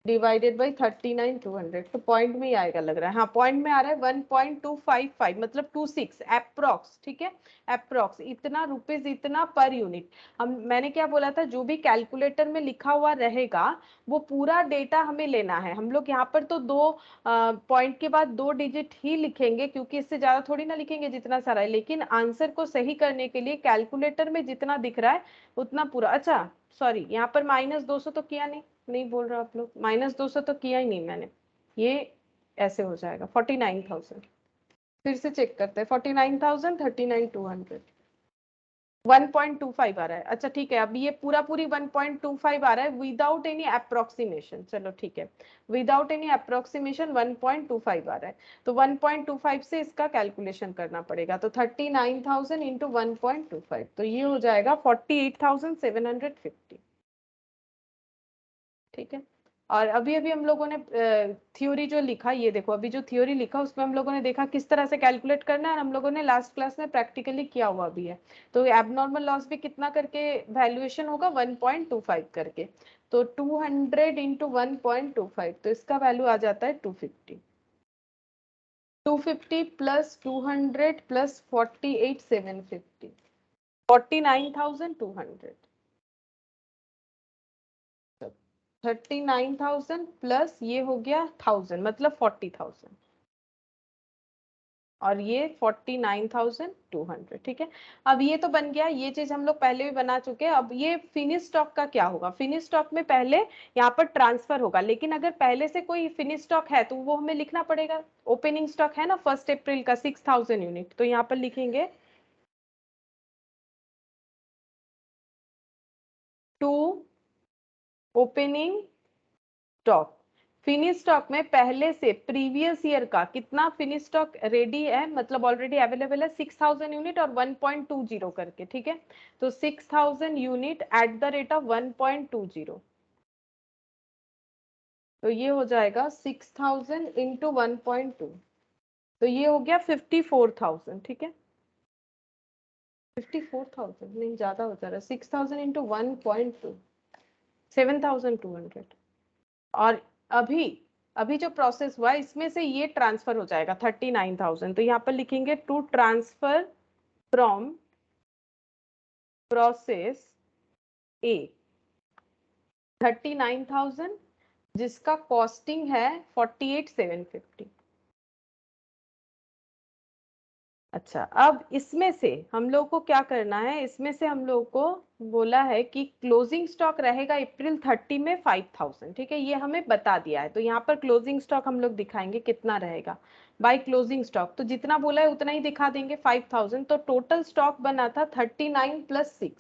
डिवाइडेड बाई 39,200, तो पॉइंट में ही आएगा लग रहा है, हाँ पॉइंट में आ रहा है 1.255, मतलब 26 अप्रोक्स, ठीक है, अप्रोक्स इतना रुपीज, इतना पर यूनिट। हम मैंने क्या बोला था, जो भी कैलकुलेटर में लिखा हुआ रहेगा वो पूरा डेटा हमें लेना है। हम लोग यहाँ पर तो दो पॉइंट के बाद 2 डिजिट ही लिखेंगे, क्योंकि इससे ज्यादा थोड़ी ना लिखेंगे जितना सारा है, लेकिन आंसर को सही करने के लिए कैलकुलेटर में जितना दिख रहा है उतना पूरा। अच्छा सॉरी, यहाँ पर -200 तो किया नहीं बोल रहा आप लोग, -200 तो किया ही नहीं मैंने, ये ऐसे हो जाएगा 49,000। फिर से चेक करते हैं, 49,000 39,200 1.25 आ रहा है। अच्छा ठीक है, अब ये पूरा पूरी 1.25 आ रहा है विदाउट एनी अप्रोक्सीमेशन, चलो ठीक है, विदाउट एनी अप्रोक्सीमेशन 1.25 आ रहा है, तो 1.25 से इसका कैलकुलेशन करना पड़ेगा, तो 39,000 इंटू 1.25, तो ये हो जाएगा 48,750, ठीक है। और अभी अभी हम लोगों ने थ्योरी जो लिखा, ये देखो अभी जो थ्योरी लिखा उसमें हम लोगों ने देखा किस तरह से कैलकुलेट करना है, और हम लोगों ने लास्ट क्लास में प्रैक्टिकली किया हुआ भी है। तो एबनॉर्मल लॉस भी कितना करके वैल्यूएशन होगा? 1.25 करके, तो 200 इंटू 1.25, तो इसका वैल्यू आ जाता है 250। 250 प्लस 200 प्लस 48,750, 49,200, 39,000 प्लस ये हो गया 1,000, मतलब 40,000, और ये 49,200, ठीक है। अब ये तो बन गया, ये चीज हम लोग पहले भी बना चुके हैं। अब ये फिनिश स्टॉक का क्या होगा? फिनिश स्टॉक में पहले यहाँ पर ट्रांसफर होगा, लेकिन अगर पहले से कोई फिनिश स्टॉक है तो वो हमें लिखना पड़ेगा। ओपनिंग स्टॉक है ना 1 अप्रैल का 6,000 यूनिट, तो यहाँ पर लिखेंगे to opening stock, finish stock में पहले से प्रीवियस ईयर का कितना फिनिश स्टॉक रेडी है, मतलब ऑलरेडी अवेलेबल है 6000 यूनिट और 1.20 करके, ठीक है। तो 6000 unit at the rate of 1.20, तो ये हो जाएगा 6000 इंटू 1.2, तो ये हो गया 54,000, ठीक है। 54,000 नहीं, ज्यादा हो जा रहा है। 6000 इंटू 1.2, 7200। और अभी अभी जो प्रोसेस हुआ है इसमें से ये ट्रांसफर हो जाएगा 39,000, तो यहाँ पर लिखेंगे to transfer from process A 39,000, जिसका कॉस्टिंग है 48,750। अच्छा, अब इसमें से हम लोग को क्या करना है, इसमें से हम लोग को बोला है कि क्लोजिंग स्टॉक रहेगा अप्रैल 30 में 5,000, ठीक है, ये हमें बता दिया है। तो यहाँ पर क्लोजिंग स्टॉक हम लोग दिखाएंगे कितना रहेगा बाय क्लोजिंग स्टॉक, तो जितना बोला है उतना ही दिखा देंगे 5,000। तो टोटल स्टॉक बना था 39 प्लस 6,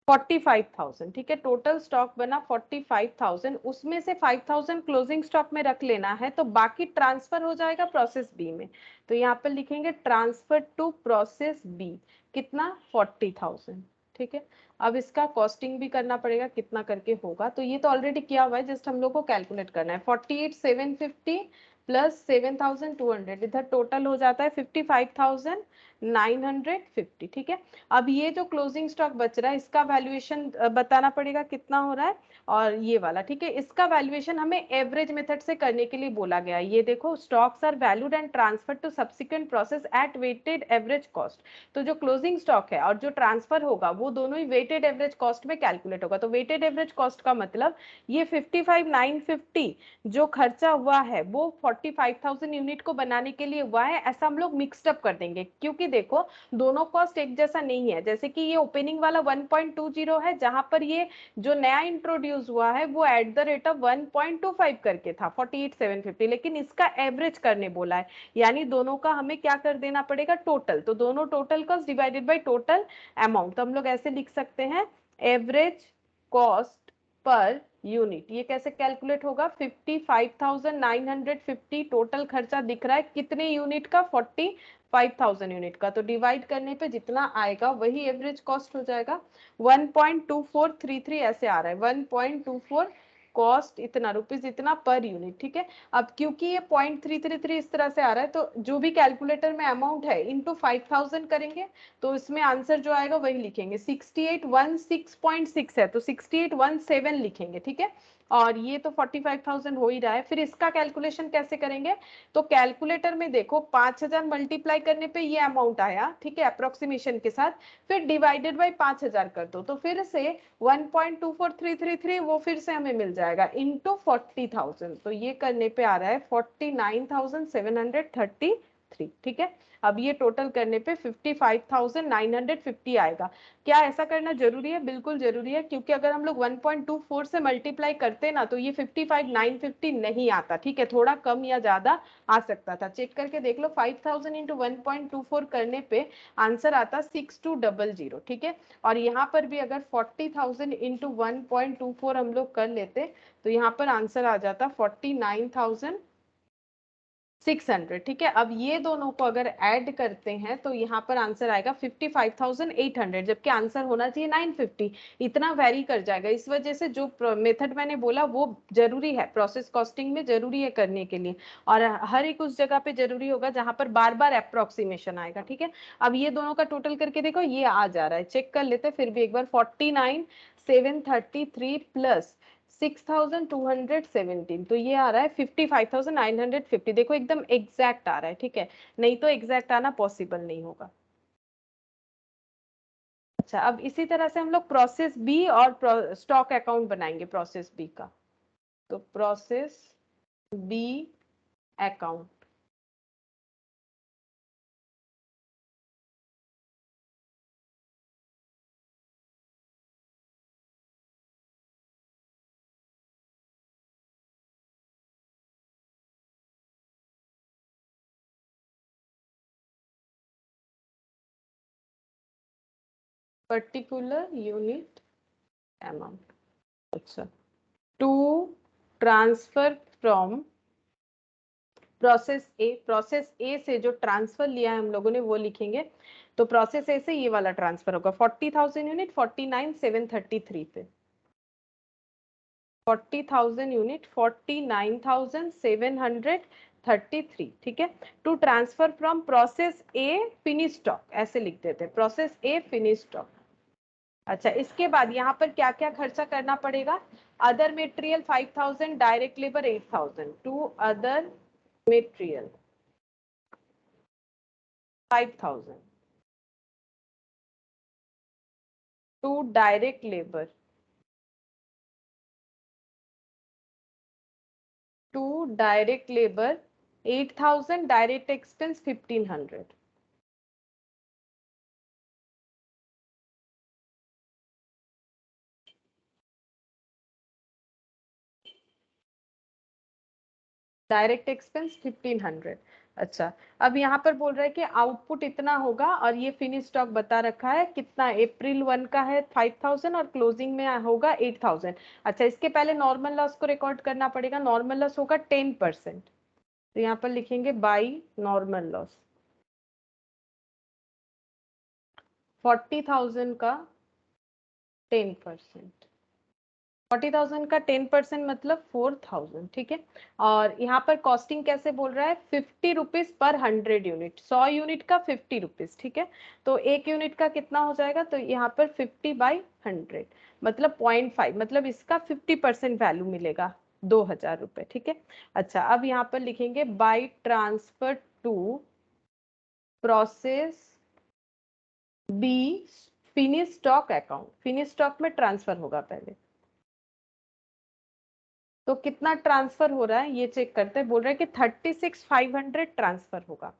45,000, ठीक है। टोटल स्टॉक बना 45,000, उसमें से 5,000 क्लोजिंग स्टॉक में रख लेना है, तो बाकी ट्रांसफर हो जाएगा प्रोसेस बी में। तो यहाँ पर लिखेंगे ट्रांसफर टू प्रोसेस बी, कितना 40,000, ठीक है। अब इसका कॉस्टिंग भी करना पड़ेगा कितना करके होगा, तो ये तो ऑलरेडी किया हुआ है, जस्ट हम लोग को कैलकुलेट करना है। 48,750 प्लस 7,200, इधर टोटल हो जाता है 55,950, ठीक है। अब ये जो क्लोजिंग स्टॉक बच रहा है इसका वैल्यूएशन बताना पड़ेगा कितना हो रहा है, और ये वाला, ठीक है, इसका वैल्यूएशन हमें एवरेज मेथड से करने के लिए बोला गया है। ये देखो, stocks are valued and transfer to subsequent process at weighted average cost. तो जो क्लोजिंग स्टॉक है और जो ट्रांसफर होगा वो दोनों ही वेटेड एवरेज कॉस्ट में कैलकुलेट होगा। तो वेटेड एवरेज कॉस्ट का मतलब ये 55,950 जो खर्चा हुआ है वो 45,000 यूनिट को बनाने के लिए हुआ है, ऐसा हम लोग मिक्सड अप कर देंगे, क्योंकि देखो दोनों कॉस्ट एक जैसा नहीं है। जैसे कि ये ओपनिंग वाला 1.20 है, जहां पर ये जो नया इंट्रोड्यूस हुआ है वो एट द रेट ऑफ 1.25 करके था 48,750, लेकिन इसका एवरेज करने बोला है, यानी दोनों का हमें क्या कर देना पड़ेगा, टोटल। तो दोनों total cost divided by total amount, तो हम लोग ऐसे लिख सकते हैं एवरेज कॉस्ट पर यूनिट। ये कैसे कैलकुलेट होगा, 55,950 टोटल खर्चा दिख रहा है, कितने यूनिट का, 45,000 यूनिट का, तो डिवाइड करने पे जितना आएगा वही एवरेज कॉस्ट हो जाएगा। 1.2433 ऐसे आ रहा है, 1.24 कॉस्ट इतना, रुपीज इतना पर यूनिट, ठीक है। अब क्योंकि ये 0.333 इस तरह से आ रहा है, तो जो भी कैलकुलेटर में अमाउंट है इंटू 5,000 करेंगे, तो इसमें आंसर जो आएगा वही लिखेंगे। 6816.6 है तो 6817 लिखेंगे, ठीक है। और ये तो 45,000 हो ही रहा है, फिर इसका कैलकुलेशन कैसे करेंगे, तो कैलकुलेटर में देखो 5,000 मल्टीप्लाई करने पे ये अमाउंट आया, ठीक है, अप्रोक्सीमेशन के साथ, फिर डिवाइडेड बाई 5,000 कर दो, तो फिर से 1.24333 वो फिर से हमें मिल जाएगा इंटू 40,000, तो ये करने पे आ रहा है 49,733, ठीक है। अब ये टोटल करने पे 55,950 आएगा। क्या ऐसा करना जरूरी है, बिल्कुल जरूरी है, क्योंकि अगर हम लोग 1.24 से मल्टीप्लाई करते ना तो ये 55,950 नहीं आता, ठीक है, थोड़ा कम या ज्यादा आ सकता था। चेक करके देख लो, 5,000 इंटू 1.24 करने पे आंसर आता 6200, ठीक है। और यहाँ पर भी अगर 40,000 इंटू 1.24 हम लोग कर लेते तो यहाँ पर आंसर आ जाता 49,600, ठीक है। अब ये दोनों को अगर ऐड करते हैं तो यहाँ पर आंसर आएगा 55,800, जबकि आंसर होना चाहिए 950। इतना वेरी कर जाएगा, इस वजह से जो मेथड मैंने बोला वो जरूरी है, प्रोसेस कॉस्टिंग में जरूरी है करने के लिए, और हर एक उस जगह पे जरूरी होगा जहां पर बार बार अप्रोक्सीमेशन आएगा, ठीक है। अब ये दोनों का टोटल करके देखो, ये आ जा रहा है, चेक कर लेते फिर भी एक बार, 49,733 प्लस 6,217, तो ये आ रहा है 55,950। देखो एकदम एग्जैक्ट आ रहा है, ठीक है, नहीं तो एग्जैक्ट आना पॉसिबल नहीं होगा। अच्छा, अब इसी तरह से हम लोग प्रोसेस बी और स्टॉक अकाउंट बनाएंगे प्रोसेस बी का। तो process B account, particular unit amount. अच्छा, to transfer from process A से जो ट्रांसफर लिया है हम लोगों ने वो लिखेंगे। तो प्रोसेस ए से ये वाला ट्रांसफर होगा 40,000 यूनिट 49,733 पे, 40,000 यूनिट 49,733, ठीक है। To transfer from process A finish stock, ऐसे लिख देते हैं, प्रोसेस ए फिनिश स्टॉक। अच्छा, इसके बाद यहाँ पर क्या क्या खर्चा करना पड़ेगा? Other material 5,000, direct labour 8,000, to other material 5,000, to direct labour, to direct labour 8,000, direct expense 1,500। Direct expense 1,500। अच्छा, अब यहाँ पर बोल रहा है कि आउटपुट इतना होगा और ये फिनिश स्टॉक बता रखा है कितना, अप्रैल 1 का है 5,000 और क्लोजिंग में होगा 8,000। अच्छा, इसके पहले नॉर्मल लॉस को रिकॉर्ड करना पड़ेगा। नॉर्मल लॉस होगा 10%, तो यहाँ पर लिखेंगे बाई नॉर्मल लॉस 40,000 का 10%, 40,000 का 10% मतलब 4,000, ठीक है। और यहाँ पर कॉस्टिंग कैसे बोल रहा है? 50 रुपीज पर 100 यूनिट, 100 यूनिट का 50 रुपीज, ठीक है। तो एक यूनिट का कितना हो जाएगा? तो यहाँ पर 50/100 मतलब 0.5, मतलब इसका 50% वैल्यू मिलेगा, 2,000 रुपए, ठीक है। अच्छा, अब यहाँ पर लिखेंगे by transfer to process B finish stock account, finish stock में ट्रांसफर होगा पहले। तो कितना ट्रांसफर हो रहा है ये चेक करते हैं। बोल रहे हैं कि 36,500 ट्रांसफर होगा,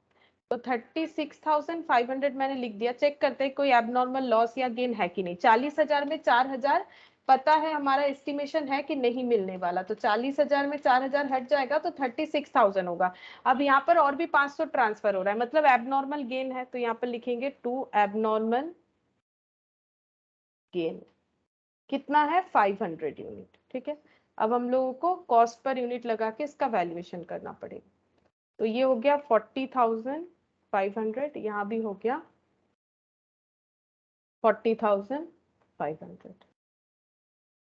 तो 36,500 मैंने लिख दिया। चेक करते हैं कोई एबनॉर्मल लॉस या गेन है कि नहीं। 40,000 में 4,000 पता है हमारा एस्टिमेशन है कि नहीं मिलने वाला, तो 40,000 में 4,000 हट जाएगा तो 36,000 होगा। अब यहाँ पर और भी 500 ट्रांसफर हो रहा है, मतलब एबनॉर्मल गेन है, तो यहाँ पर लिखेंगे टू एबनॉर्मल गेन कितना है? 500 यूनिट, ठीक है। अब हम लोगों को कॉस्ट पर यूनिट लगा के इसका वैल्यूएशन करना पड़ेगा। तो ये हो गया 40,500, यहाँ भी हो गया 40,500।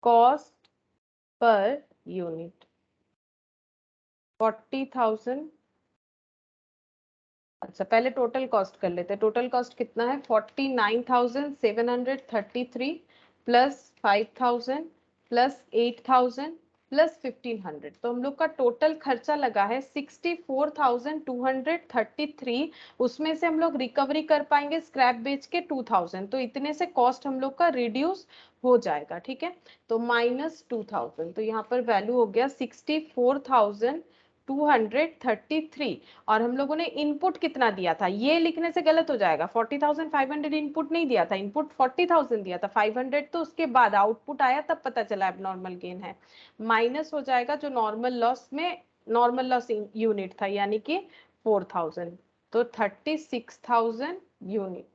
Cost per unit 40,000। अच्छा, पहले टोटल कॉस्ट कर लेते हैं। टोटल कॉस्ट कितना है? 49,733 प्लस 5,000 प्लस 8,000 प्लस 1,500, तो हम लोग का टोटल खर्चा लगा है 64,233। उसमें से हम लोग रिकवरी कर पाएंगे स्क्रैप बेच के 2,000, तो इतने से कॉस्ट हम लोग का रिड्यूस हो जाएगा, ठीक है। तो -2,000, तो यहाँ पर वैल्यू हो गया 64,233। और हम लोगों ने इनपुट कितना दिया था, ये लिखने से गलत हो जाएगा। 40,500 इनपुट नहीं दिया था, इनपुट 40,000 दिया था, 500 तो उसके बाद आउटपुट आया तब पता चला एबनॉर्मल गेन है। माइनस हो जाएगा जो नॉर्मल लॉस में नॉर्मल लॉस यूनिट था, यानी कि 4,000, तो 36,000 यूनिट,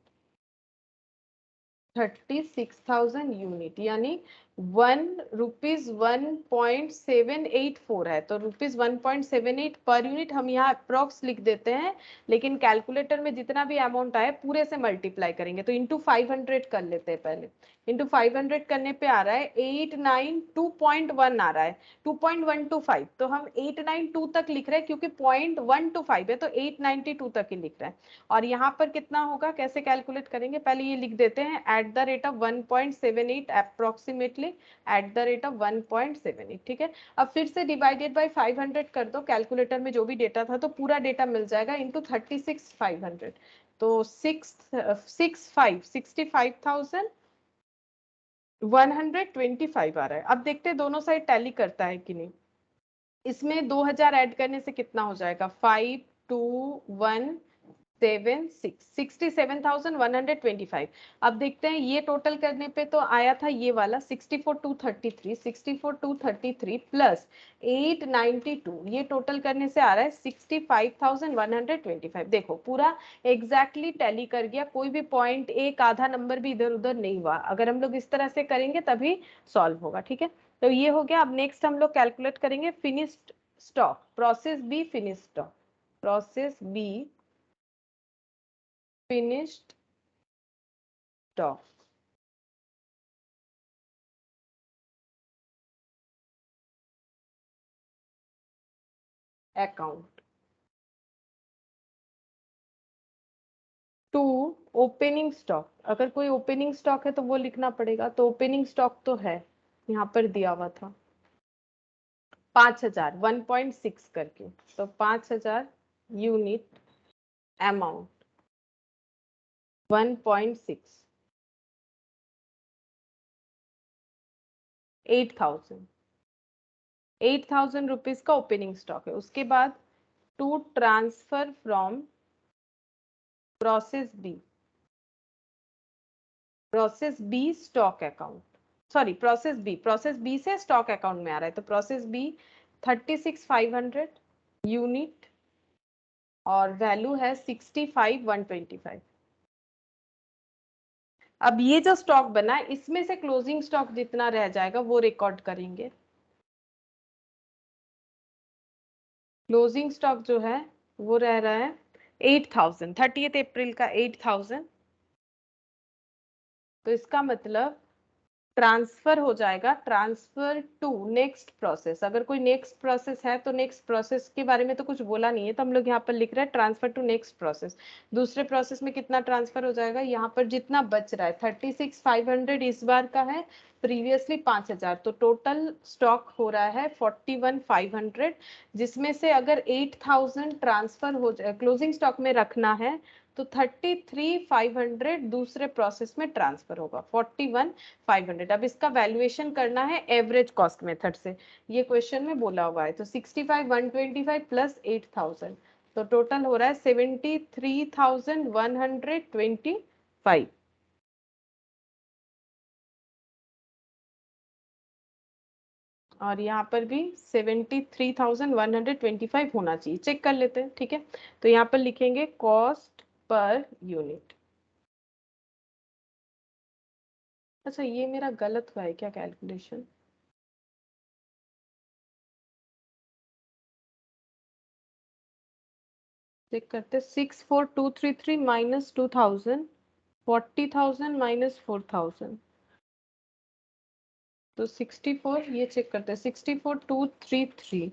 36,000 यूनिट यानी ₹1.784 है। तो ₹1.78 पर यूनिट हम यहाँ अप्रोक्स लिख देते हैं, लेकिन कैलकुलेटर में जितना भी अमाउंट आए पूरे से मल्टीप्लाई करेंगे। तो इंटू 500 कर लेते हैं पहले। इंटू 500 करने पे आ रहा है 892.1 आ रहा है, 2.125, तो हम 892 तक लिख रहे हैं क्योंकि 0.125 है, तो 892 तक ही लिख रहे हैं। और यहाँ पर कितना होगा, कैसे कैलकुलेट करेंगे? पहले ये लिख देते हैं at the rate of 1.78 approximately, at the rate of 1.78, ठीक है। अब फिर से डिवाइडेड बाय 500 कर दो, कैलकुलेटर में जो भी डेटा था, तो पूरा डेटा मिल जाएगा इंटू 36,500, तो 65,125 आ रहा है। अब देखते हैं दोनों साइड टैली करता है कि नहीं। इसमें 2,000 ऐड करने से कितना हो जाएगा? 521 67,125। अब देखते हैं ये टोटल करने पे तो आया था ये वाला 64,233 प्लस 892, ये टोटल करने से आ रहा है 65,125। देखो पूरा एग्जैक्टली टैली कर गया, कोई भी पॉइंट एक आधा नंबर भी इधर उधर नहीं हुआ। अगर हम लोग इस तरह से करेंगे तभी सॉल्व होगा, ठीक है। तो ये हो गया। अब नेक्स्ट हम लोग कैलकुलेट करेंगे finished stock, process B finished stock, process B finished stock account to opening stock. अगर कोई ओपनिंग स्टॉक है तो वो लिखना पड़ेगा। तो ओपनिंग स्टॉक तो है, यहाँ पर दिया हुआ था 5,000 1.6 करके, तो 5,000 यूनिट अमाउंट 1.6 8,000 रुपीज का ओपनिंग स्टॉक है। उसके बाद to transfer from process B stock account, sorry process B से स्टॉक अकाउंट में आ रहा है। तो प्रोसेस बी 36,500 यूनिट और वैल्यू है 65,125। अब ये जो स्टॉक बना है इसमें से क्लोजिंग स्टॉक जितना रह जाएगा वो रिकॉर्ड करेंगे। क्लोजिंग स्टॉक जो है वो रह रहा है 8,000, 30 अप्रैल का 8,000। तो इसका मतलब ट्रांसफर हो जाएगा, ट्रांसफर टू नेक्स्ट प्रोसेस। अगर कोई नेक्स्ट प्रोसेस है तो नेक्स्ट प्रोसेस के बारे में तो कुछ बोला नहीं है, तो हम लोग यहाँ पर लिख रहे हैं ट्रांसफर टू नेक्स्ट प्रोसेस। दूसरे प्रोसेस में कितना ट्रांसफर हो जाएगा, यहाँ पर जितना बच रहा है 36,500 इस बार का है, प्रीवियसली 5,000, तो टोटल स्टॉक हो रहा है 41,500, जिसमें से अगर 8,000 ट्रांसफर हो जाए क्लोजिंग स्टॉक में रखना है तो 33,500 दूसरे प्रोसेस में ट्रांसफर होगा 41,500। अब इसका वैल्यूएशन करना है एवरेज कॉस्ट मेथड से, ये क्वेश्चन में बोला हुआ है। तो 65,125 प्लस 8,000, तो टोटल हो रहा है 73,125। और यहाँ पर भी 73,125 होना चाहिए, चेक कर लेते हैं, ठीक है। तो यहाँ पर लिखेंगे कॉस्ट पर यूनिट। अच्छा ये मेरा गलत हुआ है क्या कैलकुलेशन, चेक करते। 64,233 माइनस 2,000, 40,000 माइनस 4,000, तो 64, ये चेक करते हैं 64,233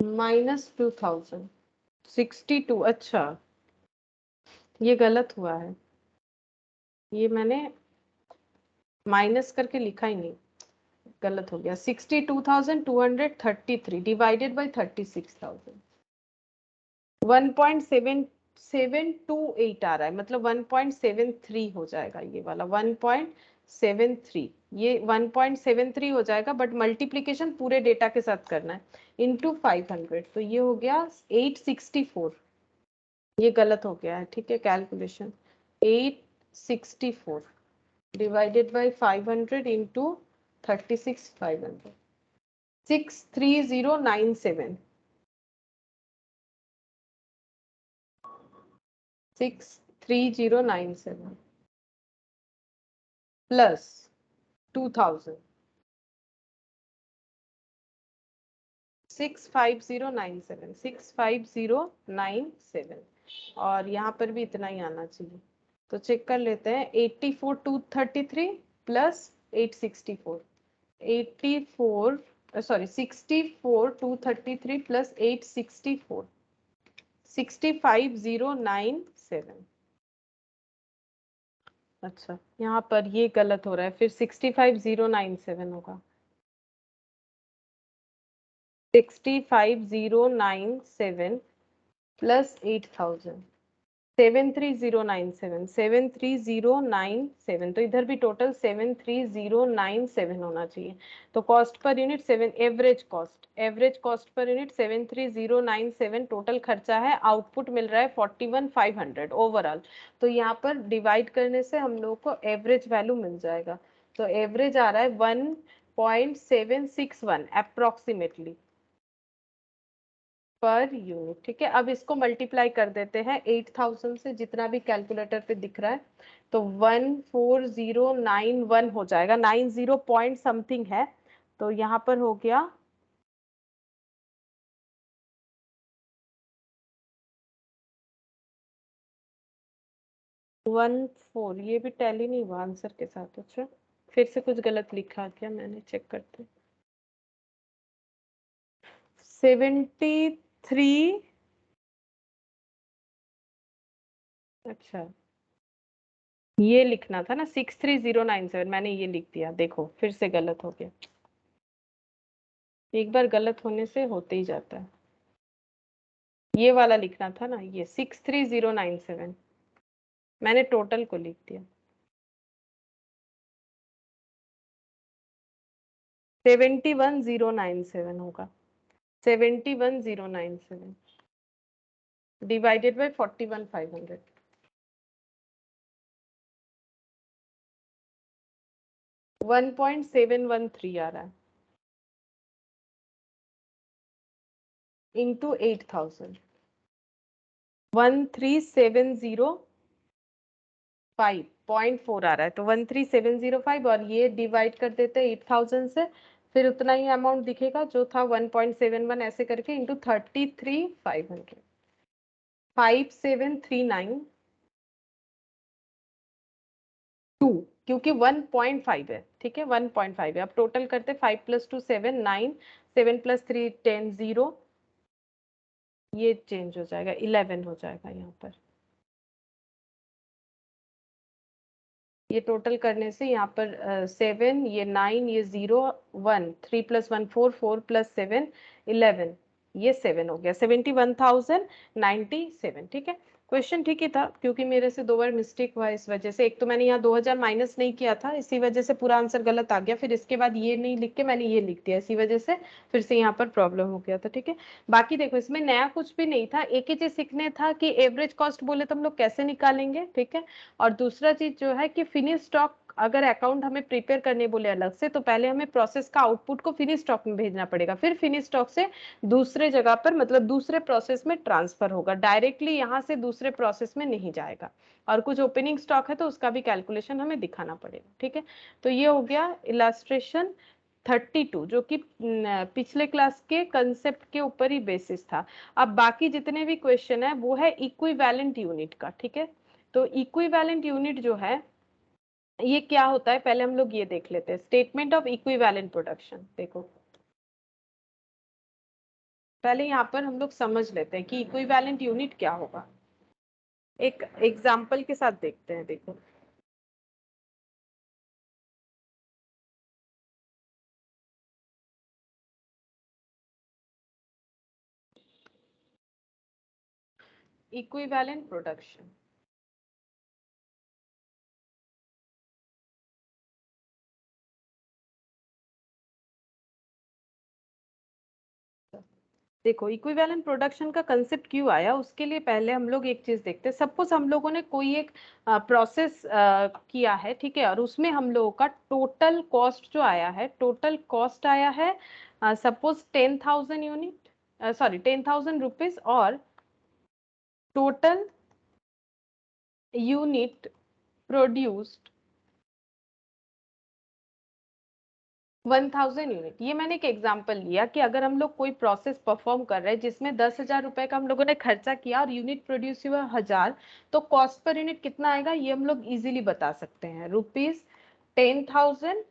माइनस 2,000 62। अच्छा ये गलत हुआ है, ये मैंने माइनस करके लिखा ही नहीं, गलत हो गया। 62,233 डिवाइडेड बाई 36,000, 1.728 आ रहा है, मतलब 1.73 हो जाएगा ये वाला 1.73, ये 1.73 हो जाएगा, बट मल्टीप्लीकेशन पूरे डेटा के साथ करना है इंटू 500, तो ये हो गया 864। ये गलत हो गया है, ठीक है, calculation 864 divided by 500 into 36,500, 63097, 63097 plus 2,000, 65097, 65097, और यहाँ पर भी इतना ही आना चाहिए। तो चेक कर लेते हैं 84,233 प्लस 864, 84 सॉरी 64,233 प्लस 864, 65,097। अच्छा यहाँ पर ये गलत हो रहा है, फिर 65,097 होगा, 65,097 प्लस 8,000, 73097 तो इधर भी टोटल 73097 होना चाहिए। तो cost per unit average cost per unit 73097 total खर्चा है। आउटपुट मिल रहा है 41500 ओवरऑल। तो यहाँ पर डिवाइड करने से हम लोग को एवरेज वैल्यू मिल जाएगा। तो एवरेज आ रहा है 1.761 अप्रोक्सीमेटली पर यूनिट। ठीक है, अब इसको मल्टीप्लाई कर देते हैं 8000 से, जितना भी कैलकुलेटर पे दिख रहा है। तो 14091 हो जाएगा, 90 पॉइंट समथिंग है। तो यहाँ पर हो गया 14। ये भी टैली नहीं हुआ आंसर के साथ। अच्छा, फिर से कुछ गलत लिखा क्या मैंने, चेक करते। 73। अच्छा, ये लिखना था ना 63097, मैंने ये लिख दिया। देखो फिर से गलत हो गया। एक बार गलत होने से होते ही जाता है। ये वाला लिखना था ना, ये 63097, मैंने टोटल को लिख दिया। 71097 होगा, 71097 डिवाइडेड बाय 41500। 1.713 आ रहा है इंटू 8000, 13705.4 आ रहा है। तो 13705 और ये डिवाइड कर देते हैं 8000 से, फिर उतना ही अमाउंट दिखेगा जो था 1.71 ऐसे करके इंटू 33500, 5739.2, क्योंकि 1.5 है। ठीक है, 1.5 है। अब टोटल करते 5 + 2 7 9, 7 + 3 10 0, ये चेंज हो जाएगा 11 हो जाएगा यहाँ पर। ये टोटल करने से यहाँ पर 7, ये 9, ये 0 1, 3 + 1 4, 4 + 7 11, ये 7 हो गया 71,097। ठीक है, क्वेश्चन ठीक ही था, क्योंकि मेरे से 2 बार मिस्टेक हुआ इस वजह से। एक तो मैंने यहाँ 2000 माइनस नहीं किया था, इसी वजह से पूरा आंसर गलत आ गया। फिर इसके बाद ये नहीं लिख के मैंने ये लिख दिया, इसी वजह से फिर से यहाँ पर प्रॉब्लम हो गया था। ठीक है, बाकी देखो इसमें नया कुछ भी नहीं था। एक ही चीज सीखने था कि एवरेज कॉस्ट बोले तो हम लोग कैसे निकालेंगे। ठीक है, और दूसरा चीज जो है कि फिनिश स्टॉक अगर अकाउंट हमें प्रिपेयर करने बोले अलग से, तो पहले हमें प्रोसेस का आउटपुट को फिनिश स्टॉक में भेजना पड़ेगा, फिर फिनिश स्टॉक से दूसरे जगह पर मतलब दूसरे प्रोसेस में ट्रांसफर होगा, डायरेक्टली यहाँ से दूसरे प्रोसेस में नहीं जाएगा। और कुछ ओपनिंग स्टॉक है तो उसका भी कैलकुलेशन हमें दिखाना पड़ेगा। ठीक है, तो ये हो गया इलास्ट्रेशन 32, जो कि पिछले क्लास के कंसेप्ट के ऊपर ही बेसिस था। अब बाकी जितने भी क्वेश्चन है वो है इक्विवेलेंट यूनिट का। ठीक है, तो इक्विवेलेंट यूनिट जो है ये क्या होता है, पहले हम लोग ये देख लेते हैं। स्टेटमेंट ऑफ इक्विवेलेंट प्रोडक्शन, देखो पहले यहाँ पर हम लोग समझ लेते हैं कि इक्विवेलेंट यूनिट क्या होगा। एक एग्जाम्पल के साथ देखते हैं। देखो इक्विवेलेंट प्रोडक्शन, देखो इक्विवेलेंट प्रोडक्शन का कंसेप्ट क्यों आया, उसके लिए पहले हम लोग एक चीज देखते हैं। सपोज हम लोगों ने कोई एक प्रोसेस किया है, ठीक है, और उसमें हम लोगों का टोटल कॉस्ट जो आया है, टोटल कॉस्ट आया है सपोज 10,000 यूनिट, सॉरी 10,000 रुपीज, और टोटल यूनिट प्रोड्यूस्ड 1000 यूनिट। ये मैंने एक एग्जांपल लिया कि अगर हम लोग कोई प्रोसेस परफॉर्म कर रहे हैं जिसमें 10,000 रुपए का हम लोगों ने खर्चा किया और यूनिट प्रोड्यूस हुआ 1000, तो कॉस्ट पर यूनिट कितना आएगा ये हम लोग इजीली बता सकते हैं। ₹10,000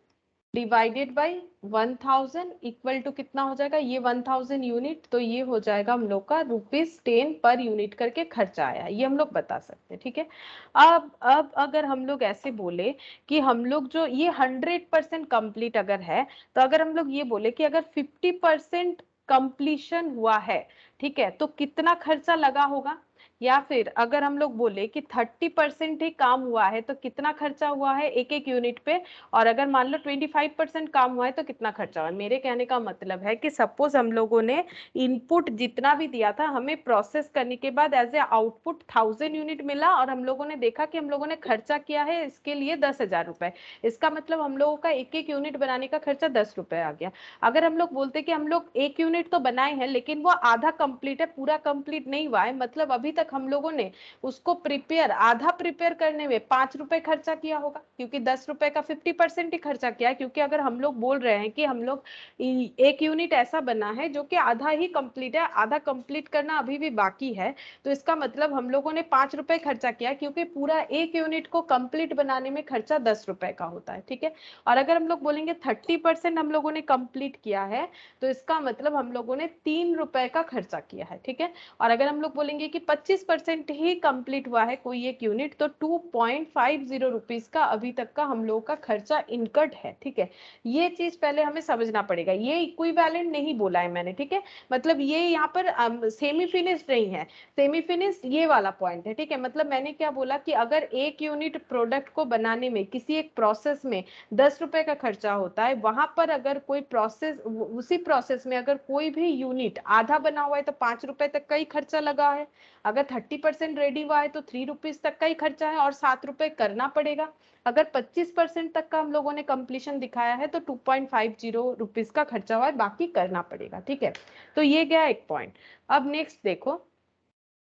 डिवाइडेड बाई 1000 इक्वल टू कितना हो जाएगा, ये 1000 यूनिट, तो ये हो जाएगा हम लोग का ₹10 पर यूनिट करके खर्चा आया, ये हम लोग बता सकते हैं। ठीक है, अब अगर हम लोग ऐसे बोले कि हम लोग जो ये 100% कंप्लीट अगर है, तो अगर हम लोग ये बोले कि अगर 50% कंप्लीशन हुआ है, ठीक है, तो कितना खर्चा लगा होगा, या फिर अगर हम लोग बोले कि 30% ही काम हुआ है तो कितना खर्चा हुआ है एक एक यूनिट पे, और अगर मान लो 25% काम हुआ है तो कितना खर्चा हुआ है। मेरे कहने का मतलब है कि सपोज हम लोगों ने इनपुट जितना भी दिया था, हमें प्रोसेस करने के बाद एज ए आउटपुट 1000 यूनिट मिला, और हम लोगों ने देखा कि हम लोगों ने खर्चा किया है इसके लिए 10,000 रुपए। इसका मतलब हम लोगों का एक एक यूनिट बनाने का खर्चा 10 रुपए आ गया। अगर हम लोग बोलते कि हम लोग एक यूनिट तो बनाए हैं लेकिन वो आधा कंप्लीट है, पूरा कंप्लीट नहीं हुआ है, मतलब अभी तक हम लोगों ने उसको प्रिपेयर, आधा प्रिपेयर करने में 5 रुपए खर्चा किया होगा, क्योंकि 10 रुपए का 50% ही खर्चा किया है। क्योंकि अगर हम लोग बोल रहे हैं कि हम लोग एक यूनिट ऐसा बना है जो कि आधा ही कंप्लीट है, आधा कंप्लीट करना अभी भी बाकी है, तो इसका मतलब हम लोगों ने 5 रुपए खर्चा किया, क्योंकि पूरा एक यूनिट को कंप्लीट बनाने में खर्चा 10 रुपए का होता है। ठीक है, और अगर हम लोग बोलेंगे 30% हम लोगों ने कंप्लीट किया है, तो इसका मतलब हम लोगों ने 3 रुपए का खर्चा किया है। ठीक है, और अगर हम लोग बोलेंगे कि 25% ही कंप्लीट हुआ है कोई एक यूनिट, तो 2.50 रुपीज का अभी तक का हम लोगों का खर्चा इनकट है। ठीक है, ये चीज पहले हमें समझना पड़ेगा, ये इक्विवेलेंट नहीं बोला है मैंने। ठीक है, मतलब ये यहाँ पर सेमी फिनिश्ड नहीं है, सेमी फिनिश्ड ये वाला पॉइंट है। ठीक है, मतलब मैंने क्या बोला कि अगर एक यूनिट प्रोडक्ट को बनाने में किसी एक प्रोसेस में 10 रुपए का खर्चा होता है, वहां पर अगर कोई प्रोसेस, उसी प्रोसेस में अगर कोई भी यूनिट आधा बना हुआ है तो 5 रुपए तक का ही खर्चा लगा है। अगर 30% रेडी हुआ है तो 3 रुपीज तक का ही खर्चा है, और 7 रुपए करना पड़ेगा। अगर 25% तक का हम लोगों ने कंप्लीशन दिखाया है तो 2.50 रुपीज का खर्चा हुआ है, बाकी करना पड़ेगा। ठीक है, तो ये गया एक पॉइंट। अब नेक्स्ट देखो,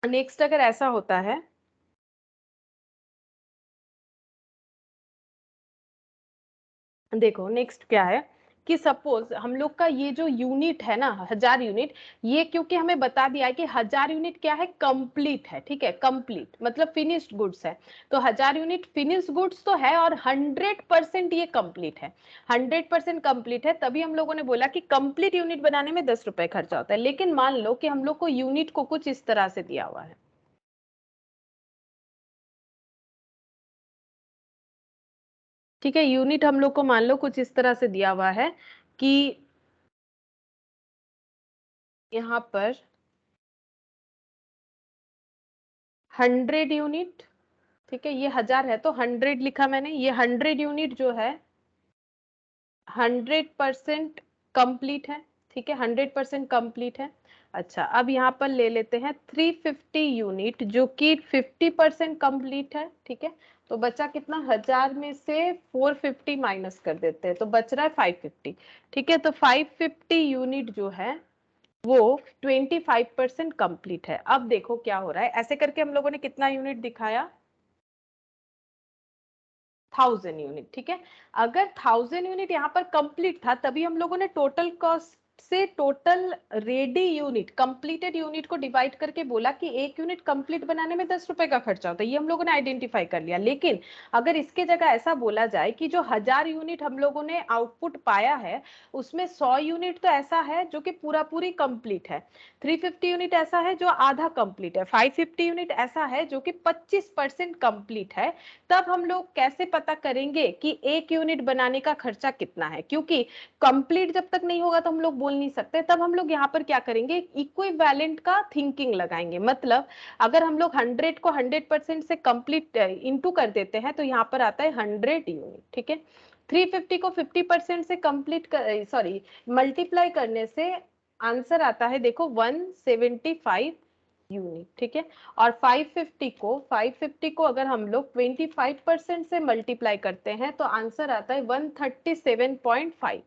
नेक्स्ट अगर ऐसा होता है, देखो नेक्स्ट क्या है कि सपोज हम लोग का ये जो यूनिट है ना 1000 यूनिट, ये क्योंकि हमें बता दिया है कि 1000 यूनिट क्या है, कंप्लीट है। ठीक है, कंप्लीट मतलब फिनिश्ड गुड्स है, तो 1000 यूनिट फिनिश्ड गुड्स तो है, और 100% ये कंप्लीट है, 100% कंप्लीट है। तभी हम लोगों ने बोला कि कंप्लीट यूनिट बनाने में 10 रुपए खर्चा होता है। लेकिन मान लो कि हम लोग को यूनिट को कुछ इस तरह से दिया हुआ है, ठीक है, यूनिट हम लोग को मान लो कुछ इस तरह से दिया हुआ है कि यहाँ पर 100 यूनिट, ठीक है, ये 1000 है तो 100 लिखा मैंने, ये 100 यूनिट जो है 100% कंप्लीट है। ठीक है, 100% कंप्लीट है। अच्छा, अब यहाँ पर ले लेते हैं 350 यूनिट जो कि 50% कंप्लीट है। ठीक है, तो बचा कितना, 1000 में से 450 माइनस कर देते हैं तो बच रहा है 550। ठीक है, तो 550 यूनिट जो है वो 25% कंप्लीट है। अब देखो क्या हो रहा है, ऐसे करके हम लोगों ने कितना यूनिट दिखाया, 1000 यूनिट। ठीक है, अगर 1000 यूनिट यहाँ पर कंप्लीट था, तभी हम लोगों ने टोटल कॉस्ट से total ready unit, completed unit को डिवाइड करके बोला कि एक यूनिट कंप्लीट बनाने में 10 रुपए का खर्चा होता है, ये हम लोगों ने आइडेंटिफाई कर लिया। लेकिन अगर इसके जगह ऐसा बोला जाए कि जो 1000 यूनिट हम लोगों ने आउटपुट पाया है, उसमें 100 यूनिट तो ऐसा है जो कि पूरा पूरी कंप्लीट है, 350 यूनिट ऐसा है जो आधा कंप्लीट है, 550 यूनिट ऐसा है जो कि 25% कंप्लीट है, तब हम लोग कैसे पता करेंगे कि एक यूनिट बनाने का खर्चा कितना है? क्योंकि कंप्लीट जब तक नहीं होगा तो हम लोग बोल नहीं सकते। तब हम लोग यहाँ पर क्या करेंगे, इक्विवेलेंट का थिंकिंग लगाएंगे। मतलब अगर हम लोग 100 को 100% से कंप्लीट इनटू कर देते हैं तो यहाँ पर आता है 100 यूनिट। ठीक है, 350 को 50% से कंप्लीट सॉरी मल्टीप्लाई करने से आंसर आता है, देखो 175 यूनिट। ठीक है, और 550 को अगर हम लोग 25% से मल्टीप्लाई करते हैं तो आंसर आता है 137.5,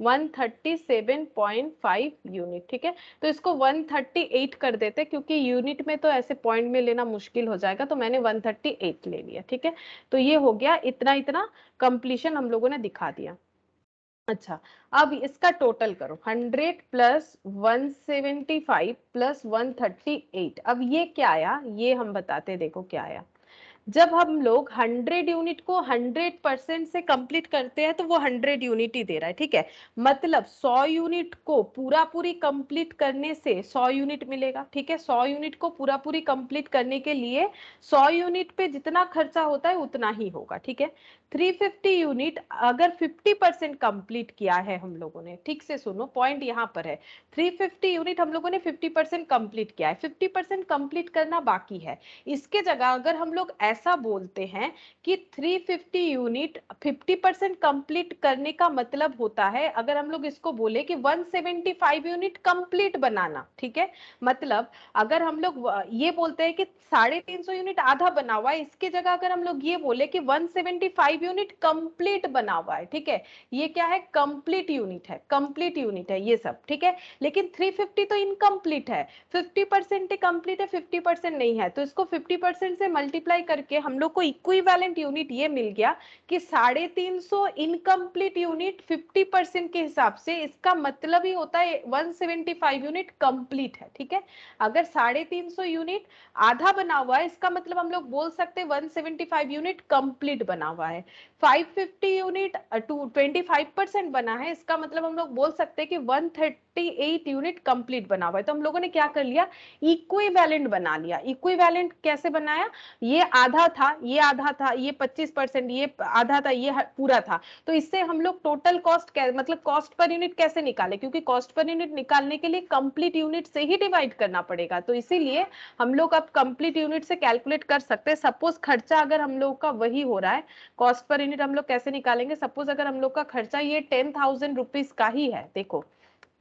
137.5 यूनिट। ठीक है, तो इसको 138 कर देते क्योंकि यूनिट में तो ऐसे पॉइंट में लेना मुश्किल हो जाएगा, तो मैंने 138 ले लिया। ठीक है, तो ये हो गया, इतना इतना कंप्लीशन हम लोगों ने दिखा दिया। अच्छा, अब इसका टोटल करो, 100 प्लस 175 प्लस 138, अब ये क्या आया, ये हम बताते, देखो क्या आया। जब हम लोग 100 यूनिट को 100% से कंप्लीट करते हैं तो वो 100 यूनिट ही दे रहा है, ठीक है। मतलब 100 यूनिट को पूरा पूरी कंप्लीट करने से 100 यूनिट मिलेगा, ठीक है। 100 यूनिट को पूरा पूरी कंप्लीट करने के लिए 100 यूनिट पे जितना खर्चा होता है उतना ही होगा, ठीक है। 350 यूनिट अगर 50% कंप्लीट किया है हम लोगों ने, ठीक से सुनो पॉइंट यहाँ पर है। 350 यूनिट हम लोगों ने 50% कंप्लीट किया है, 50% कंप्लीट करना बाकी है। इसके जगह अगर हम लोग ऐसा बोलते हैं कि 350 यूनिट 50% कंप्लीट करने का मतलब होता है, अगर हम लोग इसको बोले कि 175 यूनिट कंप्लीट बनाना, ठीक है। मतलब अगर हम लोग ये बोलते हैं कि 350 यूनिट आधा बना हुआ है, इसकी जगह अगर हम लोग ये बोले कि 175 यूनिट कंप्लीट बना हुआ है, ठीक है। ये क्या है, कंप्लीट यूनिट है, कंप्लीट यूनिट है ये सब, ठीक है। लेकिन 350 तो इनकम्प्लीट है, 50% ही कंप्लीट है, 50% नहीं है। तो इसको 50% से मल्टीप्लाई करके हम लोग को इक्विवेलेंट यूनिट ये मिल गया कि 350 इनकम्प्लीट यूनिट 50% के हिसाब से, इसका मतलब ही होता है 175 यूनिट कंप्लीट है, ठीक है। अगर 350 यूनिट आधा बना हुआ है, इसका मतलब हम लोग बोल सकते हैं 175 यूनिट कंप्लीट बना हुआ है। 550 यूनिट 25% बना है, इसका मतलब हम लोग बोल सकते हैं कि 138 यूनिट कंप्लीट बना हुआ है। तो हम लोगों ने क्या कर लिया, इक्विवेलेंट बना लिया। इक्विवेलेंट कैसे बनाया, ये आधा था, ये आधा था, ये 25%, ये आधा था, ये पूरा था। तो इससे हम लोग टोटल कॉस्ट मतलब कॉस्ट पर यूनिट कैसे निकाले, क्योंकि कॉस्ट पर यूनिट निकालने के लिए कंप्लीट यूनिट से ही डिवाइड करना पड़ेगा। तो इसीलिए हम लोग अब कंप्लीट यूनिट से कैलकुलेट कर सकते हैं। सपोज खर्चा अगर हम लोग का वही हो रहा है, कॉस्ट पर यूनिट हम लोग कैसे निकालेंगे, सपोज अगर हम लोग का खर्चा ये 10,000 रुपीज का ही है, देखो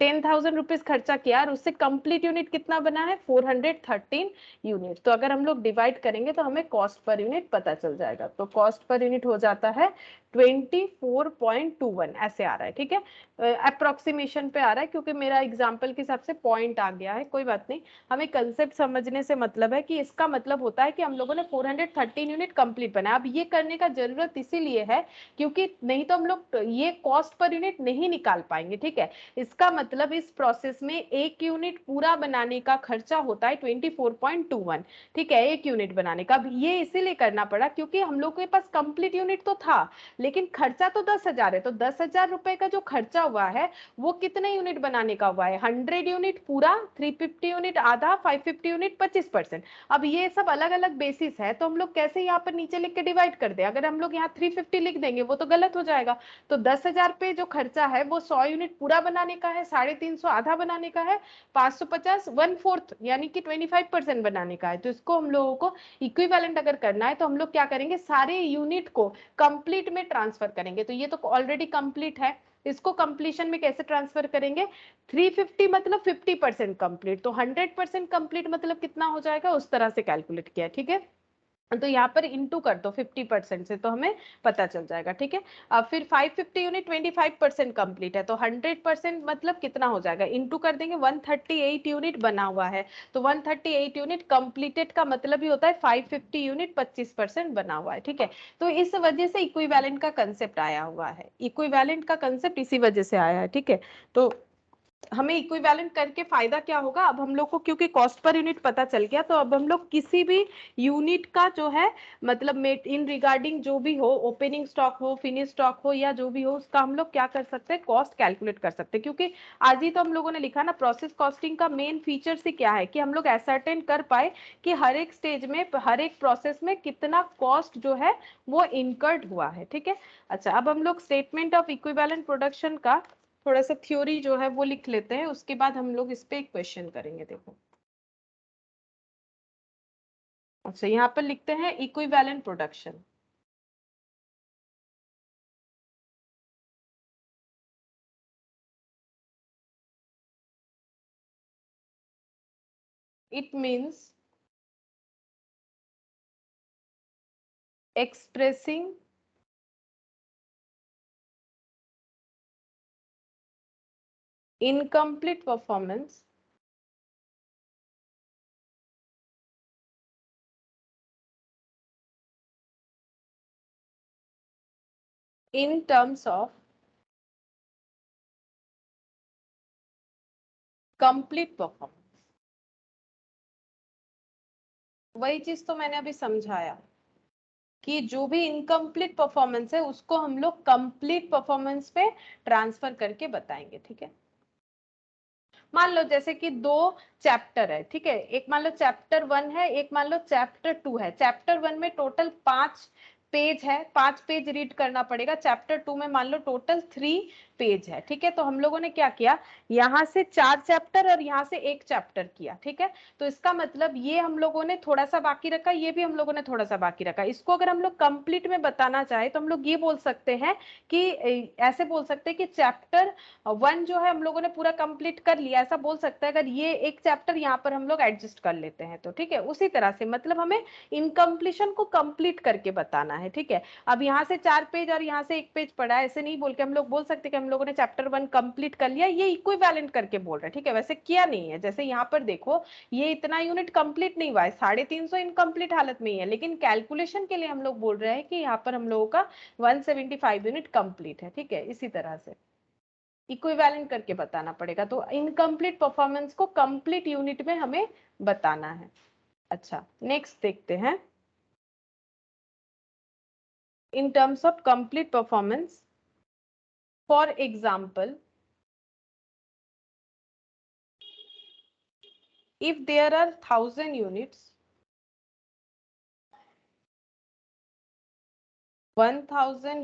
10,000 रुपीज खर्चा किया और उससे कंप्लीट यूनिट कितना बना है, 413 यूनिट। तो अगर हम लोग डिवाइड करेंगे तो हमें कॉस्ट पर यूनिट पता चल जाएगा। तो कॉस्ट पर यूनिट हो जाता है 24.21 ऐसे आ रहा है, ठीक है। अप्रोक्सीमेशन पे आ रहा है क्योंकि मेरा एग्जाम्पल के हिसाब से पॉइंट आ गया है, कोई बात नहीं। हमें कंसेप्ट समझने से मतलब है कि इसका मतलब होता है कि हम लोगों ने 413 यूनिट कंप्लीट बनाया। अब ये करने का जरूरत इसीलिए है क्योंकि नहीं तो हम लोग ये कॉस्ट पर यूनिट नहीं निकाल पाएंगे, ठीक है। इसका मतलब इस प्रोसेस में एक यूनिट पूरा बनाने का खर्चा होता है 24.21, ठीक है, एक यूनिट बनाने का। अब ये इसीलिए करना पड़ा क्योंकि हम लोग के पास कंप्लीट यूनिट तो था लेकिन खर्चा तो 10,000 है। तो 10,000 रुपए का जो खर्चा हुआ है वो कितने यूनिट बनाने का हुआ है, 100 यूनिट पूरा, 350 यूनिट आधा, 550 यूनिट 25%। अब ये सब अलग अलग बेसिस है तो हम लोग कैसे यहाँ पर नीचे लिख के डिवाइड कर दे, अगर हम लोग यहाँ 350 लिख देंगे वो तो गलत हो जाएगा। तो 10,000 पे जो खर्चा है वो 100 यूनिट पूरा बनाने का है, 350 आधा बनाने का है, 550 1/4 यानी कि 25% बनाने का है। तो इसको हम लोगों को इक्विवेलेंट अगर करना है तो हम लोग क्या करेंगे, सारे यूनिट को कंप्लीट में ट्रांसफर करेंगे। तो ये तो ऑलरेडी कंप्लीट है, इसको कंप्लीशन में कैसे ट्रांसफर करेंगे, 350 मतलब 50% कंप्लीट, तो 100% कंप्लीट मतलब कितना हो जाएगा, उस तरह से कैलकुलेट किया, ठीक है। तो यहाँ पर इंटू कर दो 50% से तो हमें पता चल जाएगा, ठीक है। अब फिर 550 यूनिट 25% कंप्लीट है तो 100% मतलब कितना हो जाएगा, इंटू कर देंगे, 138 यूनिट बना हुआ है तो 138 यूनिट कंप्लीटेड का मतलब ही होता है 550 यूनिट 25% बना हुआ है, ठीक है। तो इस वजह से इक्विवेलेंट का कंसेप्ट आया हुआ है, इक्विवेलेंट का कंसेप्ट इसी वजह से आया है, ठीक है। तो हमें इक्विवेलेंट करके फायदा क्या होगा, अब हम लोग को क्योंकि कॉस्ट पर यूनिट पता चल गया तो अब हम लोग किसी भी यूनिट का जो है मतलब इन रिगार्डिंग जो भी हो, ओपनिंग स्टॉक हो, फिनिश स्टॉक हो या जो भी हो, उसका हम लोग क्या कर सकते हैं, कॉस्ट कैलकुलेट कर सकते हैं। क्योंकि आज ही तो हम लोगों ने लिखा ना, प्रोसेस कॉस्टिंग का मेन फीचर से क्या है कि हम लोग एसर्टेन कर पाए कि हर एक स्टेज में, हर एक प्रोसेस में कितना कॉस्ट जो है वो इनकर्ड हुआ है, ठीक है। अच्छा, अब हम लोग स्टेटमेंट ऑफ इक्विवेलेंट प्रोडक्शन का थोड़ा सा थ्योरी जो है वो लिख लेते हैं, उसके बाद हम लोग इस पे एक क्वेश्चन करेंगे, देखो। अच्छा, यहाँ पर लिखते हैं equivalent production. It means expressing incomplete performance in terms of complete performance। वही चीज तो मैंने अभी समझाया। कि जो भी इनकम्प्लीट परफॉर्मेंस है उसको हम लोग कंप्लीट परफॉर्मेंस पे ट्रांसफर करके बताएंगे, ठीक है। मान लो जैसे कि 2 चैप्टर है, ठीक है, एक मान लो चैप्टर 1 है, एक मान लो चैप्टर 2 है। चैप्टर 1 में टोटल 5 पेज है, 5 पेज रीड करना पड़ेगा। चैप्टर 2 में मान लो टोटल 3 पेज है, ठीक है। तो हम लोगों ने क्या किया, यहाँ से 4 चैप्टर और यहाँ से 1 चैप्टर किया, ठीक है। तो इसका मतलब ये हम लोगों ने थोड़ा सा बाकी रखा, ये भी हम लोगों ने थोड़ा सा बाकी रखा। इसको अगर हम लोग कंप्लीट में बताना चाहे तो हम लोग ये बोल सकते हैं कि ऐसे बोल सकते हैं कि चैप्टर 1 जो है हम लोगों ने पूरा कंप्लीट कर लिया, ऐसा बोल सकता है। अगर ये एक चैप्टर यहाँ पर हम लोग एडजस्ट कर लेते हैं तो, ठीक है। उसी तरह से मतलब हमें इनकम्प्लीशन को कंप्लीट करके बताना है, ठीक है। अब यहाँ से 4 पेज और यहाँ से 1 पेज पड़ा है, ऐसे नहीं बोल के हम लोग बोल सकते कि हम लोगों ने चैप्टर 1 कंप्लीट कर लिया, ये इक्विवेलेंट करके बोल रहे हैं, ठीक है। वैसे किया नहीं है, जैसे यहाँ पर देखो ये इतना यूनिट कंप्लीट नहीं हुआ है, 350 इनकम्प्लीट हालत में ही है, लेकिन कैलकुलेशन के लिए हम लोग बोल रहे हैं कि यहाँ पर हम लोगों का 175 यूनिट कंप्लीट है, ठीक है। इसी तरह से इक्विवेलेंट करके बताना पड़ेगा। तो इनकम्प्लीट परफॉर्मेंस को कंप्लीट यूनिट में हमें बताना है। अच्छा, नेक्स्ट देखते हैं। In terms of complete performance, for example, if there are 1000 units, 1000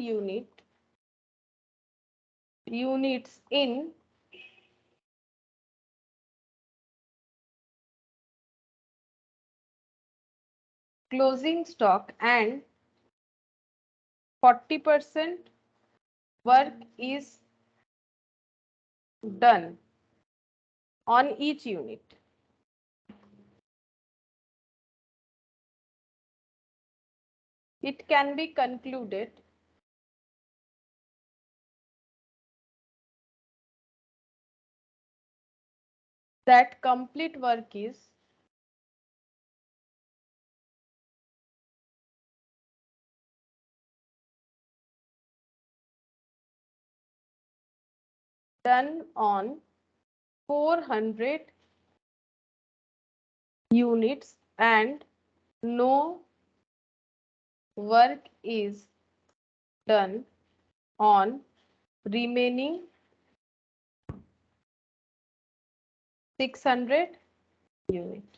units in closing stock and 40% work is done on each unit, it can be concluded that complete work is done on 400 units and no work is done on remaining 600 unit.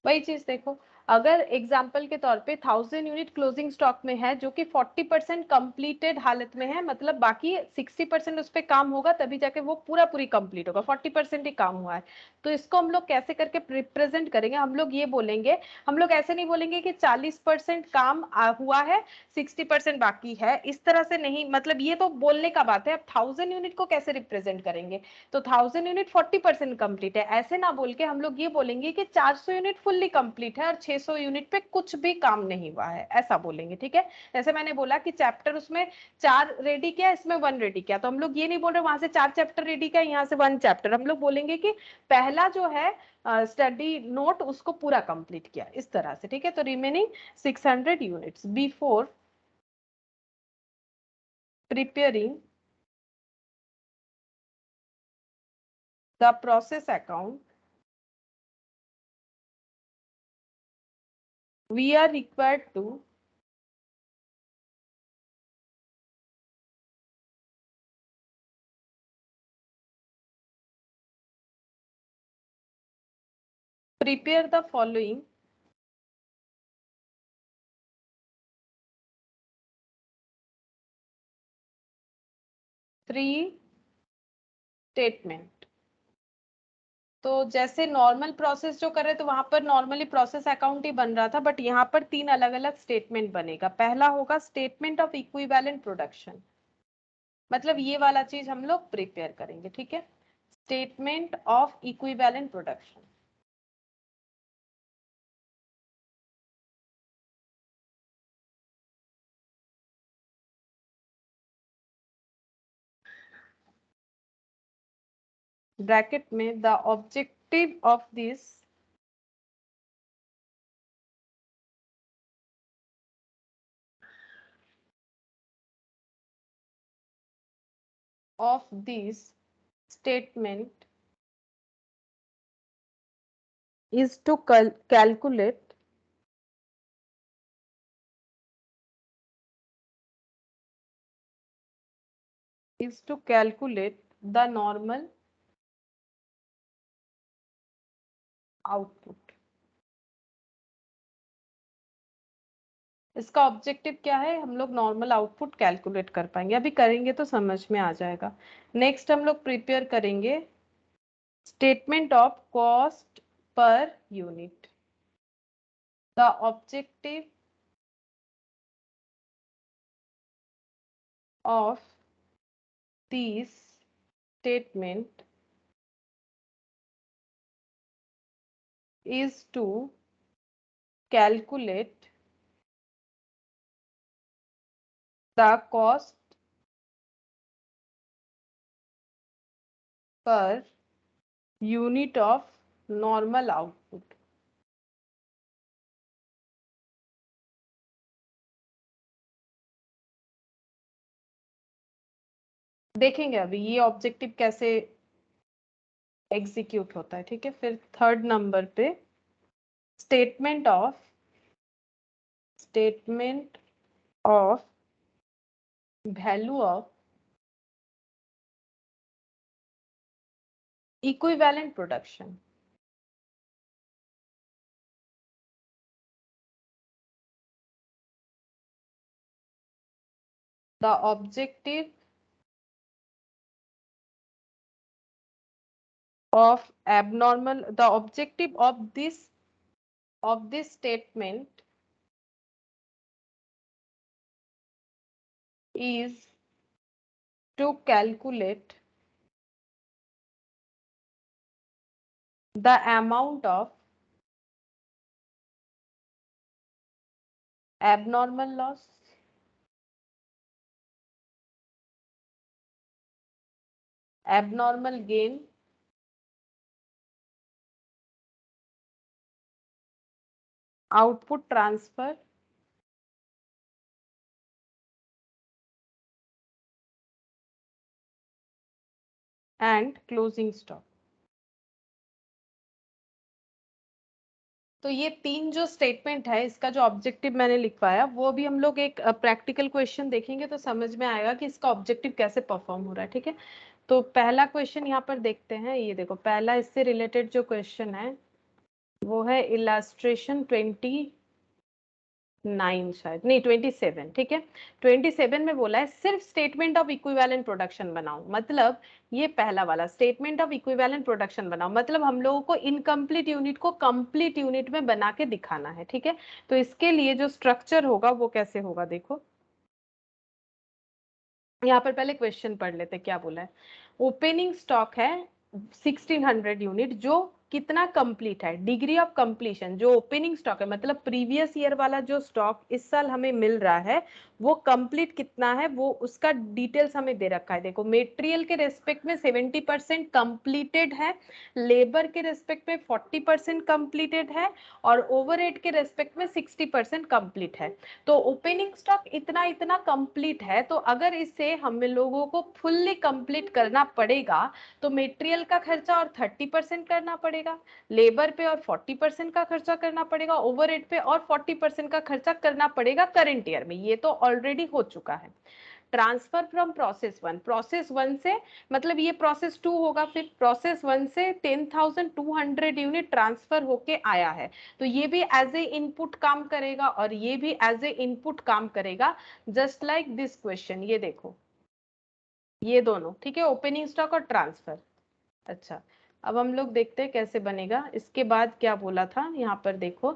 वही चीज देखो, अगर एग्जाम्पल के तौर पे 1000 यूनिट क्लोजिंग स्टॉक में है जो कि 40% कंप्लीटेड हालत में है, मतलब बाकी 60% उस पर काम होगा तभी जाके वो पूरा पूरी कंप्लीट होगा, 40% ही काम हुआ है। तो इसको हम लोग कैसे करके रिप्रेजेंट करेंगे, हम लोग ये बोलेंगे, हम लोग ऐसे नहीं बोलेंगे कि 40% काम हुआ है 60% बाकी है, इस तरह से नहीं, मतलब ये तो बोलने का बात है। अब 1000 यूनिट को कैसे रिप्रेजेंट करेंगे, तो 1000 यूनिट 40% कंप्लीट है, ऐसे ना बोल के हम लोग ये बोलेंगे कि 400 यूनिट फुल्ली कंप्लीट है और 600 यूनिट पे कुछ भी काम नहीं हुआ है, ऐसा बोलेंगे, ठीक है। जैसे मैंने बोला कि चैप्टर उसमें 4 रेडी किया, इसमें 1 रेडी किया, तो हम लोग ये नहीं बोल रहे वहां से 4 चैप्टर रेडी किया, यहाँ से 1 चैप्टर, हम लोग बोलेंगे कि पहला जो है स्टडी नोट उसको पूरा कंप्लीट किया, इस तरह से, ठीक है। तो remaining 600 units before preparing the process account, we are required to prepare the following three statement। तो जैसे नॉर्मल प्रोसेस जो कर रहे थे वहां पर नॉर्मली प्रोसेस अकाउंट ही बन रहा था, बट यहाँ पर 3 अलग अलग स्टेटमेंट बनेगा। पहला होगा स्टेटमेंट ऑफ इक्विवेलेंट प्रोडक्शन, मतलब ये वाला चीज हम लोग प्रिपेयर करेंगे, ठीक है। Statement of equivalent production, bracket में the objective of this statement is to calculate is to calculate the normal output. इसका ऑब्जेक्टिव क्या है? हम लोग नॉर्मल आउटपुट कैलकुलेट कर पाएंगे, अभी करेंगे तो समझ में आ जाएगा। नेक्स्ट हम लोग प्रिपेयर करेंगे statement of cost per unit. The objective of this statement is to calculate the cost per unit of normal output. देखेंगे अभी ये ऑब्जेक्टिव कैसे एग्जीक्यूट होता है, ठीक है। फिर थर्ड नंबर पे statement of value of equivalent production. The objective of this statement is to calculate the amount of abnormal loss, abnormal gain, output transfer, and closing stock। तो ये तीन जो स्टेटमेंट है, इसका जो ऑब्जेक्टिव मैंने लिखवाया वो भी हम लोग एक प्रैक्टिकल क्वेश्चन देखेंगे तो समझ में आएगा कि इसका ऑब्जेक्टिव कैसे परफॉर्म हो रहा है, ठीक है। तो पहला क्वेश्चन यहाँ पर देखते हैं। ये देखो, पहला इससे रिलेटेड जो क्वेश्चन है वो है इलास्ट्रेशन 29 शायद नहीं 27, ठीक है। 27 में बोला है सिर्फ स्टेटमेंट ऑफ इक्विवेलेंट प्रोडक्शन बनाओ। मतलब ये पहला वाला स्टेटमेंट ऑफ इक्विवेलेंट प्रोडक्शन बनाओ, मतलब हम लोगों को इनकम्प्लीट यूनिट को कंप्लीट यूनिट में बना के दिखाना है, ठीक है। तो इसके लिए जो स्ट्रक्चर होगा वो कैसे होगा, देखो यहाँ पर पहले क्वेश्चन पढ़ लेते क्या बोला है। ओपनिंग स्टॉक है 1600 यूनिट, जो कितना कंप्लीट है, डिग्री ऑफ कंप्लीशन। जो ओपनिंग स्टॉक है मतलब प्रीवियस ईयर वाला जो स्टॉक इस साल हमें मिल रहा है वो कंप्लीट कितना है, वो उसका डिटेल्स हमें दे रखा है। देखो, मटेरियल के रेस्पेक्ट में 70% कंप्लीटेड है, लेबर के रेस्पेक्ट में 40% कंप्लीटेड है और ओवरहेड के रेस्पेक्ट में 60% कंप्लीट है। तो ओपनिंग स्टॉक इतना इतना कंप्लीट है, तो अगर इसे हम लोगों को फुल्ली कंप्लीट करना पड़ेगा तो मटेरियल का खर्चा और 30% करना पड़ेगा, लेबर पे और 40% का खर्चा करना पड़ेगा, ओवरहेड पे और 40% का खर्चा करना पड़ेगा करंट ईयर में। ये तो ऑलरेडी हो चुका है। ट्रांसफर फ्रॉम प्रोसेस वन से मतलब ये प्रोसेस 2 होगा, फिर प्रोसेस 1 से 10,200 यूनिट ट्रांसफर होके आया है, तो ये भी एज ए इनपुट काम करेगा और ये भी एज ए इनपुट काम करेगा, जस्ट लाइक दिस क्वेश्चन। ये देखो, ये दोनों, ठीक है, ओपनिंग स्टॉक और ट्रांसफर। अच्छा, अब हम लोग देखते हैं कैसे बनेगा। इसके बाद क्या बोला था यहाँ पर देखो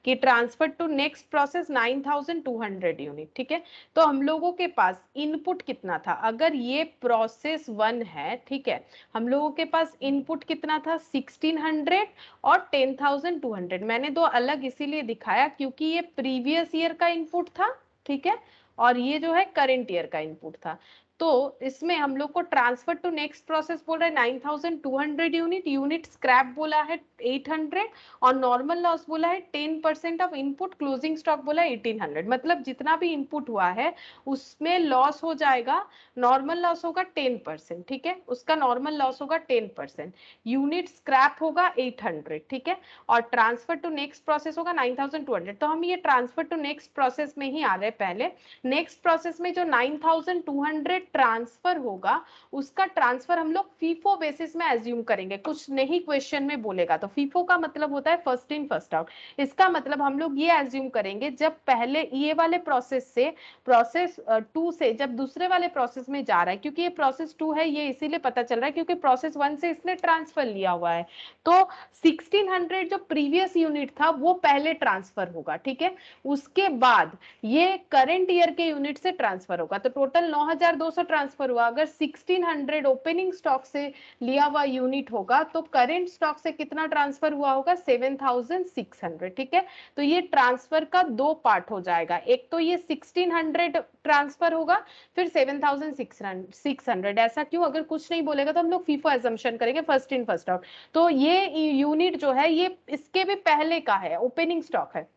कि transfer to next process 9,200 unit, ठीक है। तो हम लोगों के पास इनपुट कितना था, अगर ये प्रोसेस 1 है, ठीक है, हम लोगों के पास इनपुट कितना था 1600 और 10,200। मैंने दो अलग इसीलिए दिखाया क्योंकि ये प्रीवियस ईयर का इनपुट था, ठीक है, और ये जो है करंट ईयर का इनपुट था। तो इसमें हम लोग को ट्रांसफर टू नेक्स्ट प्रोसेस बोल रहा है 9,200 यूनिट स्क्रैप बोला है 800 और नॉर्मल लॉस बोला है 10% ऑफ इनपुट, क्लोजिंग स्टॉक बोला है 1800। मतलब जितना भी इनपुट हुआ है उसमें लॉस हो जाएगा, नॉर्मल लॉस होगा 10%, ठीक है, उसका नॉर्मल लॉस होगा 10%, यूनिट स्क्रैप होगा 800, ठीक है, और ट्रांसफर टू नेक्स्ट प्रोसेस होगा 9,200। तो हम ये ट्रांसफर टू नेक्स्ट प्रोसेस में ही आ रहे हैं। पहले नेक्स्ट प्रोसेस में जो 9,200 ट्रांसफर होगा उसका ट्रांसफर हम लोग फीफो बेसिस में एज्यूम करेंगे, कुछ नहीं क्वेश्चन में बोलेगा तो। फीफो का मतलब होता है फर्स्ट इन फर्स्ट आउट। इसका मतलब हम लोग ये एज्यूम करेंगे जब पहले ये वाले प्रोसेस से, प्रोसेस 2 से जब दूसरे वाले प्रोसेस में जा रहा है, क्योंकि ये प्रोसेस 2 है ये इसीलिए पता चल रहा है क्योंकि प्रोसेस 1 से इसने ट्रांसफर लिया हुआ है, तो 1600 जो प्रीवियस यूनिट था वो पहले ट्रांसफर होगा, ठीक है। उसके बाद ये करंट ईयर के यूनिट से ट्रांसफर होगा, तो टोटल 9200 ट्रांसफर हुआ। अगर 1600 ओपनिंग स्टॉक से लिया हुआ यूनिट होगा तो करंट स्टॉक से कितना ट्रांसफर हुआ होगा, 7600, ठीक है। तो ये ट्रांसफर का दो पार्ट हो जाएगा, एक तो ये 1600 ट्रांसफर होगा, फिर 7600। ऐसा क्यों? अगर कुछ नहीं बोलेगा तो हम लोग फीफो एजम्पशन करेंगे, फर्स्ट इन फर्स्ट आउट। तो ये यूनिट जो है ये इसके भी पहले का है, ओपनिंग स्टॉक है,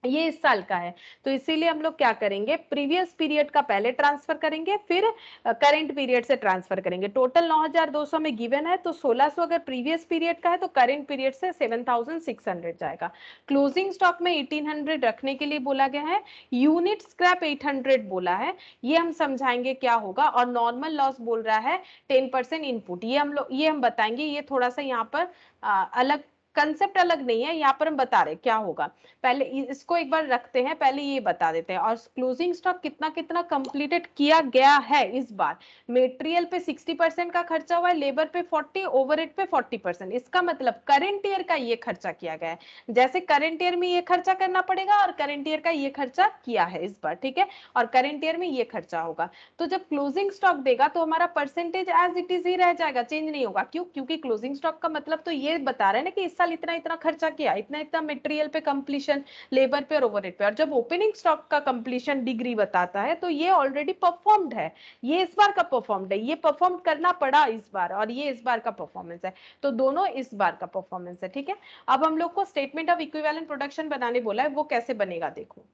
ये इस साल का है, तो इसीलिए हम लोग क्या करेंगे, प्रीवियस पीरियड का पहले ट्रांसफर करेंगे फिर करंट पीरियड से ट्रांसफर करेंगे। टोटल 9200 में गिवन है, तो 1600 अगर प्रीवियस पीरियड का है तो करंट पीरियड से 7600 जाएगा। क्लोजिंग स्टॉक में 1800 रखने के लिए बोला गया है, यूनिट स्क्रैप 800 बोला है, ये हम समझाएंगे क्या होगा। और नॉर्मल लॉस बोल रहा है 10% इनपुट, ये हम बताएंगे, ये थोड़ा सा यहाँ पर अलग कंसेप्ट, अलग नहीं है, यहाँ पर हम बता रहे क्या होगा। पहले इसको एक बार रखते हैं, पहले ये बता देते हैं। और क्लोजिंग स्टॉक कितना कितना कंप्लीटेड किया गया है इस बार। मेटेरियल पे 60% का खर्चा हुआ है, लेबर पे 40, ओवरहेड पे 40%। इसका मतलब करंट ईयर का ये खर्चा किया गया है, जैसे करंट ईयर में ये खर्चा करना पड़ेगा और करंट ईयर का ये खर्चा किया है इस बार, ठीक है। और करंट ईयर में ये खर्चा होगा, तो जब क्लोजिंग स्टॉक देगा तो हमारा परसेंटेज एज इट इज ही रह जाएगा, चेंज नहीं होगा। क्यों? क्योंकि क्लोजिंग स्टॉक का मतलब तो ये बता रहे हैं ना कि इस साल इतना इतना खर्चा किया, इतना इतना मटेरियल पे कंप्लीशन, लेबर पे और ओवरहेड पे। और जब ओपनिंग स्टॉक का कंप्लीशन डिग्री बताता है तो ये ऑलरेडी परफॉर्म्ड है, ये इस बार का परफॉर्म्ड है, ये परफॉर्म करना पड़ा इस बार, और ये इस बार का परफॉर्मेंस है, तो दोनों इस बार का परफॉर्मेंस है, ठीक है। अब हम लोग को स्टेटमेंट ऑफ इक्विवेलेंट प्रोडक्शन बनाने बोला है, वो कैसे बनेगा देखो।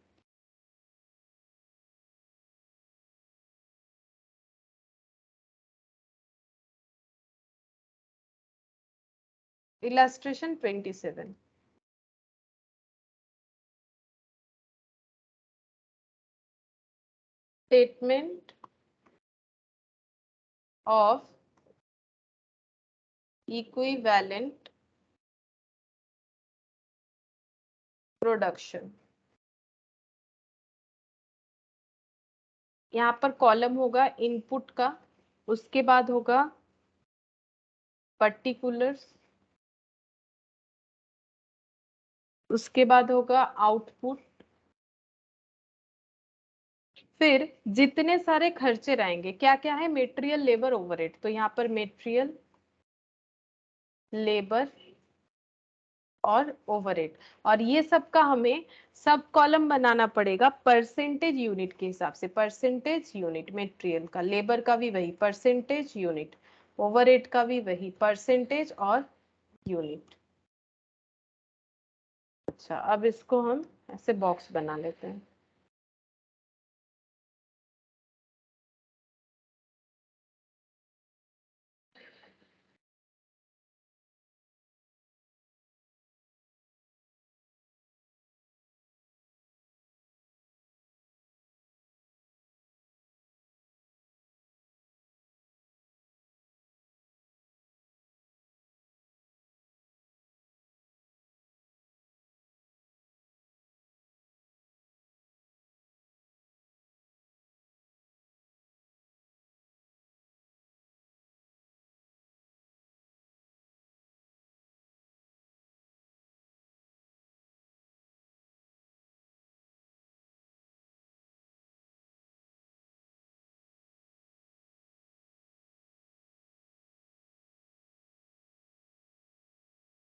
Illustration 27, statement of equivalent production. यहाँ पर कॉलम होगा इनपुट का, उसके बाद होगा पर्टिकुलर्स, उसके बाद होगा आउटपुट, फिर जितने सारे खर्चे रहेंगे, क्या क्या है, मेटेरियल, लेबर, ओवरहेड, तो यहाँ पर मेटेरियल, लेबर और ओवरहेड, और ये सब का हमें सब कॉलम बनाना पड़ेगा परसेंटेज यूनिट के हिसाब से। परसेंटेज यूनिट मेटेरियल का, लेबर का भी वही परसेंटेज यूनिट, ओवरहेड का भी वही परसेंटेज और यूनिट। अच्छा, अब इसको हम ऐसे बॉक्स बना लेते हैं।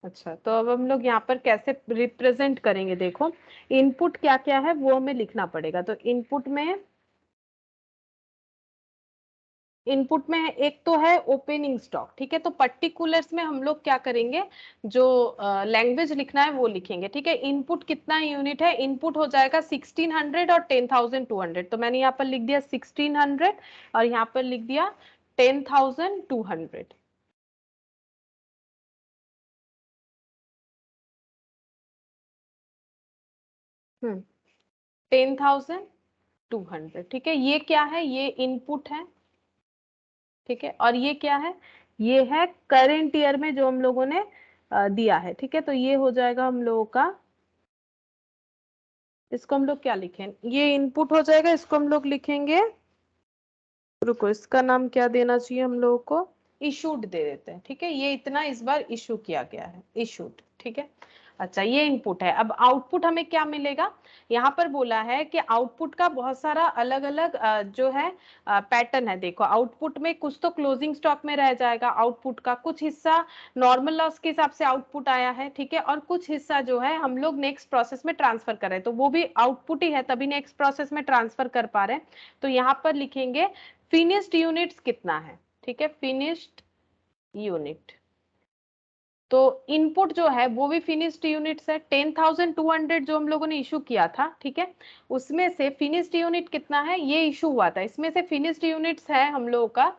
अच्छा, तो अब हम लोग यहाँ पर कैसे रिप्रेजेंट करेंगे देखो। इनपुट क्या क्या है वो हमें लिखना पड़ेगा, तो इनपुट में एक तो है ओपनिंग स्टॉक, ठीक है। तो पर्टिकुलर्स में हम लोग क्या करेंगे, जो लैंग्वेज लिखना है वो लिखेंगे, ठीक है। इनपुट कितना यूनिट है, इनपुट हो जाएगा 1600 और 10200, तो मैंने यहाँ पर लिख दिया 1600 और यहाँ पर लिख दिया 10200। 10200, ठीक है। ये क्या है, ये इनपुट है, ठीक है। और ये क्या है, ये है करंट ईयर में जो हम लोगों ने दिया है, ठीक है। तो ये हो जाएगा हम लोगों का, इसको हम लोग क्या लिखें, ये इनपुट हो जाएगा, इसको हम लोग लिखेंगे, रुको इसका नाम क्या देना चाहिए हम लोगों को, इशूड दे देते हैं, ठीक है। ये इतना इस बार इशू किया गया है, इशूड, ठीक है। अच्छा ये इनपुट है। अब आउटपुट हमें क्या मिलेगा, यहाँ पर बोला है कि आउटपुट का बहुत सारा अलग अलग जो है पैटर्न है। देखो आउटपुट में कुछ तो क्लोजिंग स्टॉक में रह जाएगा, आउटपुट का कुछ हिस्सा नॉर्मल लॉस के हिसाब से आउटपुट आया है, ठीक है। और कुछ हिस्सा जो है हम लोग नेक्स्ट प्रोसेस में ट्रांसफर कर रहे हैं, तो वो भी आउटपुट ही है, तभी नेक्स्ट प्रोसेस में ट्रांसफर कर पा रहे हैं। तो यहाँ पर लिखेंगे फिनिश्ड यूनिट्स कितना है, ठीक है, फिनिश्ड यूनिट। तो इनपुट जो है वो भी फिनिश्ड यूनिट्स है, 10,200 जो हम लोगों ने इशू किया था, ठीक है। उसमें से फिनिश्ड यूनिट कितना है, ये इशू हुआ था, इसमें से फिनिश्ड यूनिट्स है हम लोगों का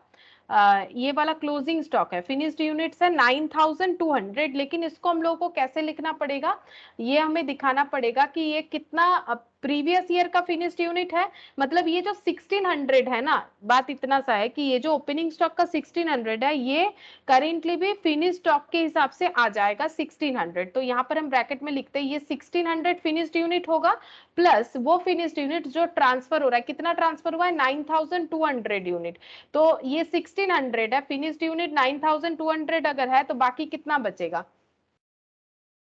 ये वाला क्लोजिंग स्टॉक है, फिनिश्ड यूनिट्स है 9,200। लेकिन इसको हम लोगों को कैसे लिखना पड़ेगा, ये हमें दिखाना पड़ेगा कि ये कितना प्रीवियस ईयर का फिनिश्ड यूनिट है। मतलब ये जो 1600 है ना, बात इतना सा है कि ये जो ओपनिंग स्टॉक का 1600 है, ये करेंटली भी फिनिश स्टॉक के हिसाब से आ जाएगा 1600। तो यहाँ पर हम ब्रैकेट में लिखते हैं ये 1600 फिनिश्ड यूनिट होगा, प्लस वो फिनिश्ड यूनिट जो ट्रांसफर हो रहा है, कितना ट्रांसफर हुआ है, 9,200 यूनिट। तो ये 1600 है, फिनिश्ड यूनिट 9,200 अगर है तो बाकी कितना बचेगा,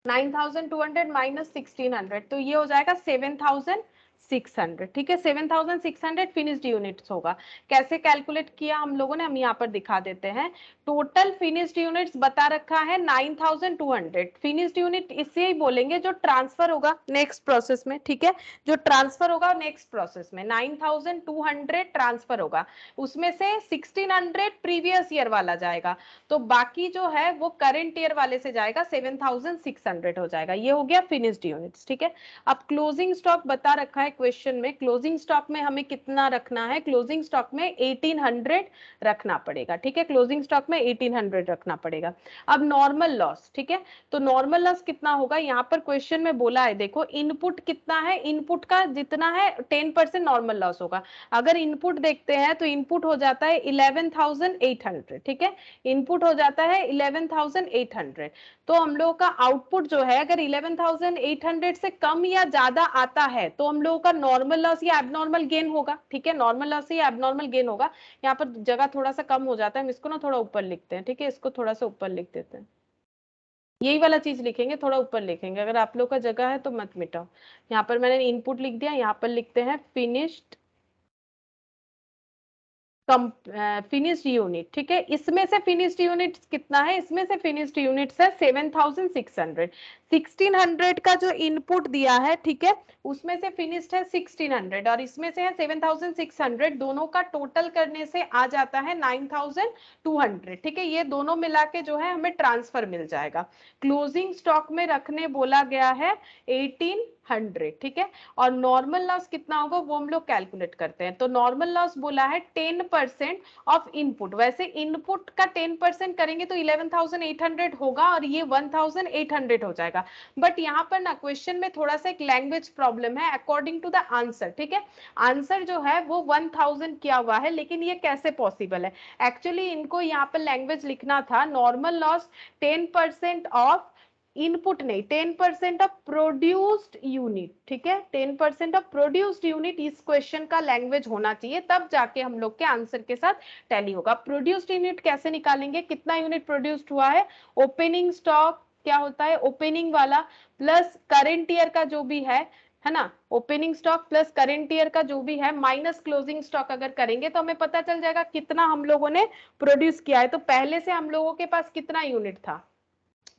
9,200 माइनस 1600, तो ये हो जाएगा 7,600, ठीक है। 7,600 फिनिश्ड यूनिट्स होगा। कैसे कैलकुलेट किया हम लोगों ने, हम यहाँ पर दिखा देते हैं। टोटल फिनिश्ड यूनिट्स बता रखा है 9,200। फिनिश्ड यूनिट इससे ही बोलेंगे जो ट्रांसफर होगा नेक्स्ट प्रोसेस में, ठीक है, जो ट्रांसफर होगा नेक्स्ट प्रोसेस में 9,200 ट्रांसफर होगा, उसमें से 1600 प्रीवियस ईयर वाला जाएगा, तो बाकी जो है वो करंट ईयर वाले से जाएगा, 7,600 हो जाएगा। ये हो गया फिनिश्ड यूनिट्स, ठीक है। अब क्लोजिंग स्टॉक बता रखा है क्वेश्चन में, क्लोजिंग स्टॉक में हमें कितना रखना है, क्लोजिंग स्टॉक में 1800 रखना पड़ेगा, ठीक है। क्लोजिंग स्टॉक में 1800 रखना पड़ेगा। अब नॉर्मल लॉस, ठीक है, तो नॉर्मल लॉस कितना होगा, यहाँ पर क्वेश्चन में बोला है, देखो इनपुट कितना है, इनपुट का जितना है 10% नॉर्मल लॉस होगा। अगर इनपुट देखते हैं तो इनपुट हो जाता है 11,800, ठीक है, इनपुट हो जाता है 11,800। तो हम लोगों का आउटपुट जो है अगर 11,800 से कम या ज्यादा आता है तो हम लोगों का नॉर्मल लॉस या एबनॉर्मल गेन होगा, ठीक है, नॉर्मल लॉस या एबनॉर्मल गेन होगा। यहाँ पर जगह थोड़ा सा कम हो जाता है, हम इसको ना थोड़ा ऊपर लिखते हैं, ठीक है, इसको थोड़ा सा ऊपर लिख देते हैं, यही वाला चीज लिखेंगे, थोड़ा ऊपर लिखेंगे, अगर आप लोग का जगह है तो मत मिटाओ। यहाँ पर मैंने इनपुट लिख दिया, यहाँ पर लिखते हैं फिनिश्ड फिनिश्ड यूनिट, ठीक है। इसमें से फिनिश्ड यूनिट कितना है, इसमें से फिनिश्ड यूनिट्स है 7,600। 1600 का जो इनपुट दिया है, ठीक है, उसमें से फिनिश्ड है 1600 और इसमें से है 7,600, दोनों का टोटल करने से आ जाता है 9,200, ठीक है। ये दोनों मिला के जो है हमें ट्रांसफर मिल जाएगा। क्लोजिंग स्टॉक में रखने बोला गया है 1800, ठीक है। और नॉर्मल लॉस कितना होगा वो हम लोग कैलकुलेट करते हैं। तो नॉर्मल लॉस बोला है 10% ऑफ इनपुट, वैसे इनपुट का 10% करेंगे तो 11,800 होगा और ये 1,800 हो जाएगा। बट यहाँ पर ना क्वेश्चन में थोड़ा सा एक लैंग्वेज प्रॉब्लम है अकॉर्डिंग टू द आंसर, ठीक है। आंसर जो है वो 1,000 किया हुआ है, लेकिन ये कैसे पॉसिबल है, एक्चुअली इनको यहाँ पर लैंग्वेज लिखना था नॉर्मल लॉस 10% ऑफ इनपुट नहीं, 10% ऑफ प्रोड्यूस्ड यूनिट, ठीक है, 10% ऑफ प्रोड्यूस्ड यूनिट इस क्वेश्चन का लैंग्वेज होना चाहिए, तब जाके हम लोग के आंसर के साथ टैली होगा। प्रोड्यूस्ड यूनिट कैसे निकालेंगे, कितना यूनिट प्रोड्यूस्ड हुआ है, ओपनिंग स्टॉक क्या होता है, ओपनिंग वाला प्लस करेंट ईयर का जो भी है ना, opening stock plus current year का जो भी है माइनस क्लोजिंग स्टॉक अगर करेंगे तो हमें पता चल जाएगा कितना हम लोगों ने प्रोड्यूस किया है। तो पहले से हम लोगों के पास कितना यूनिट था,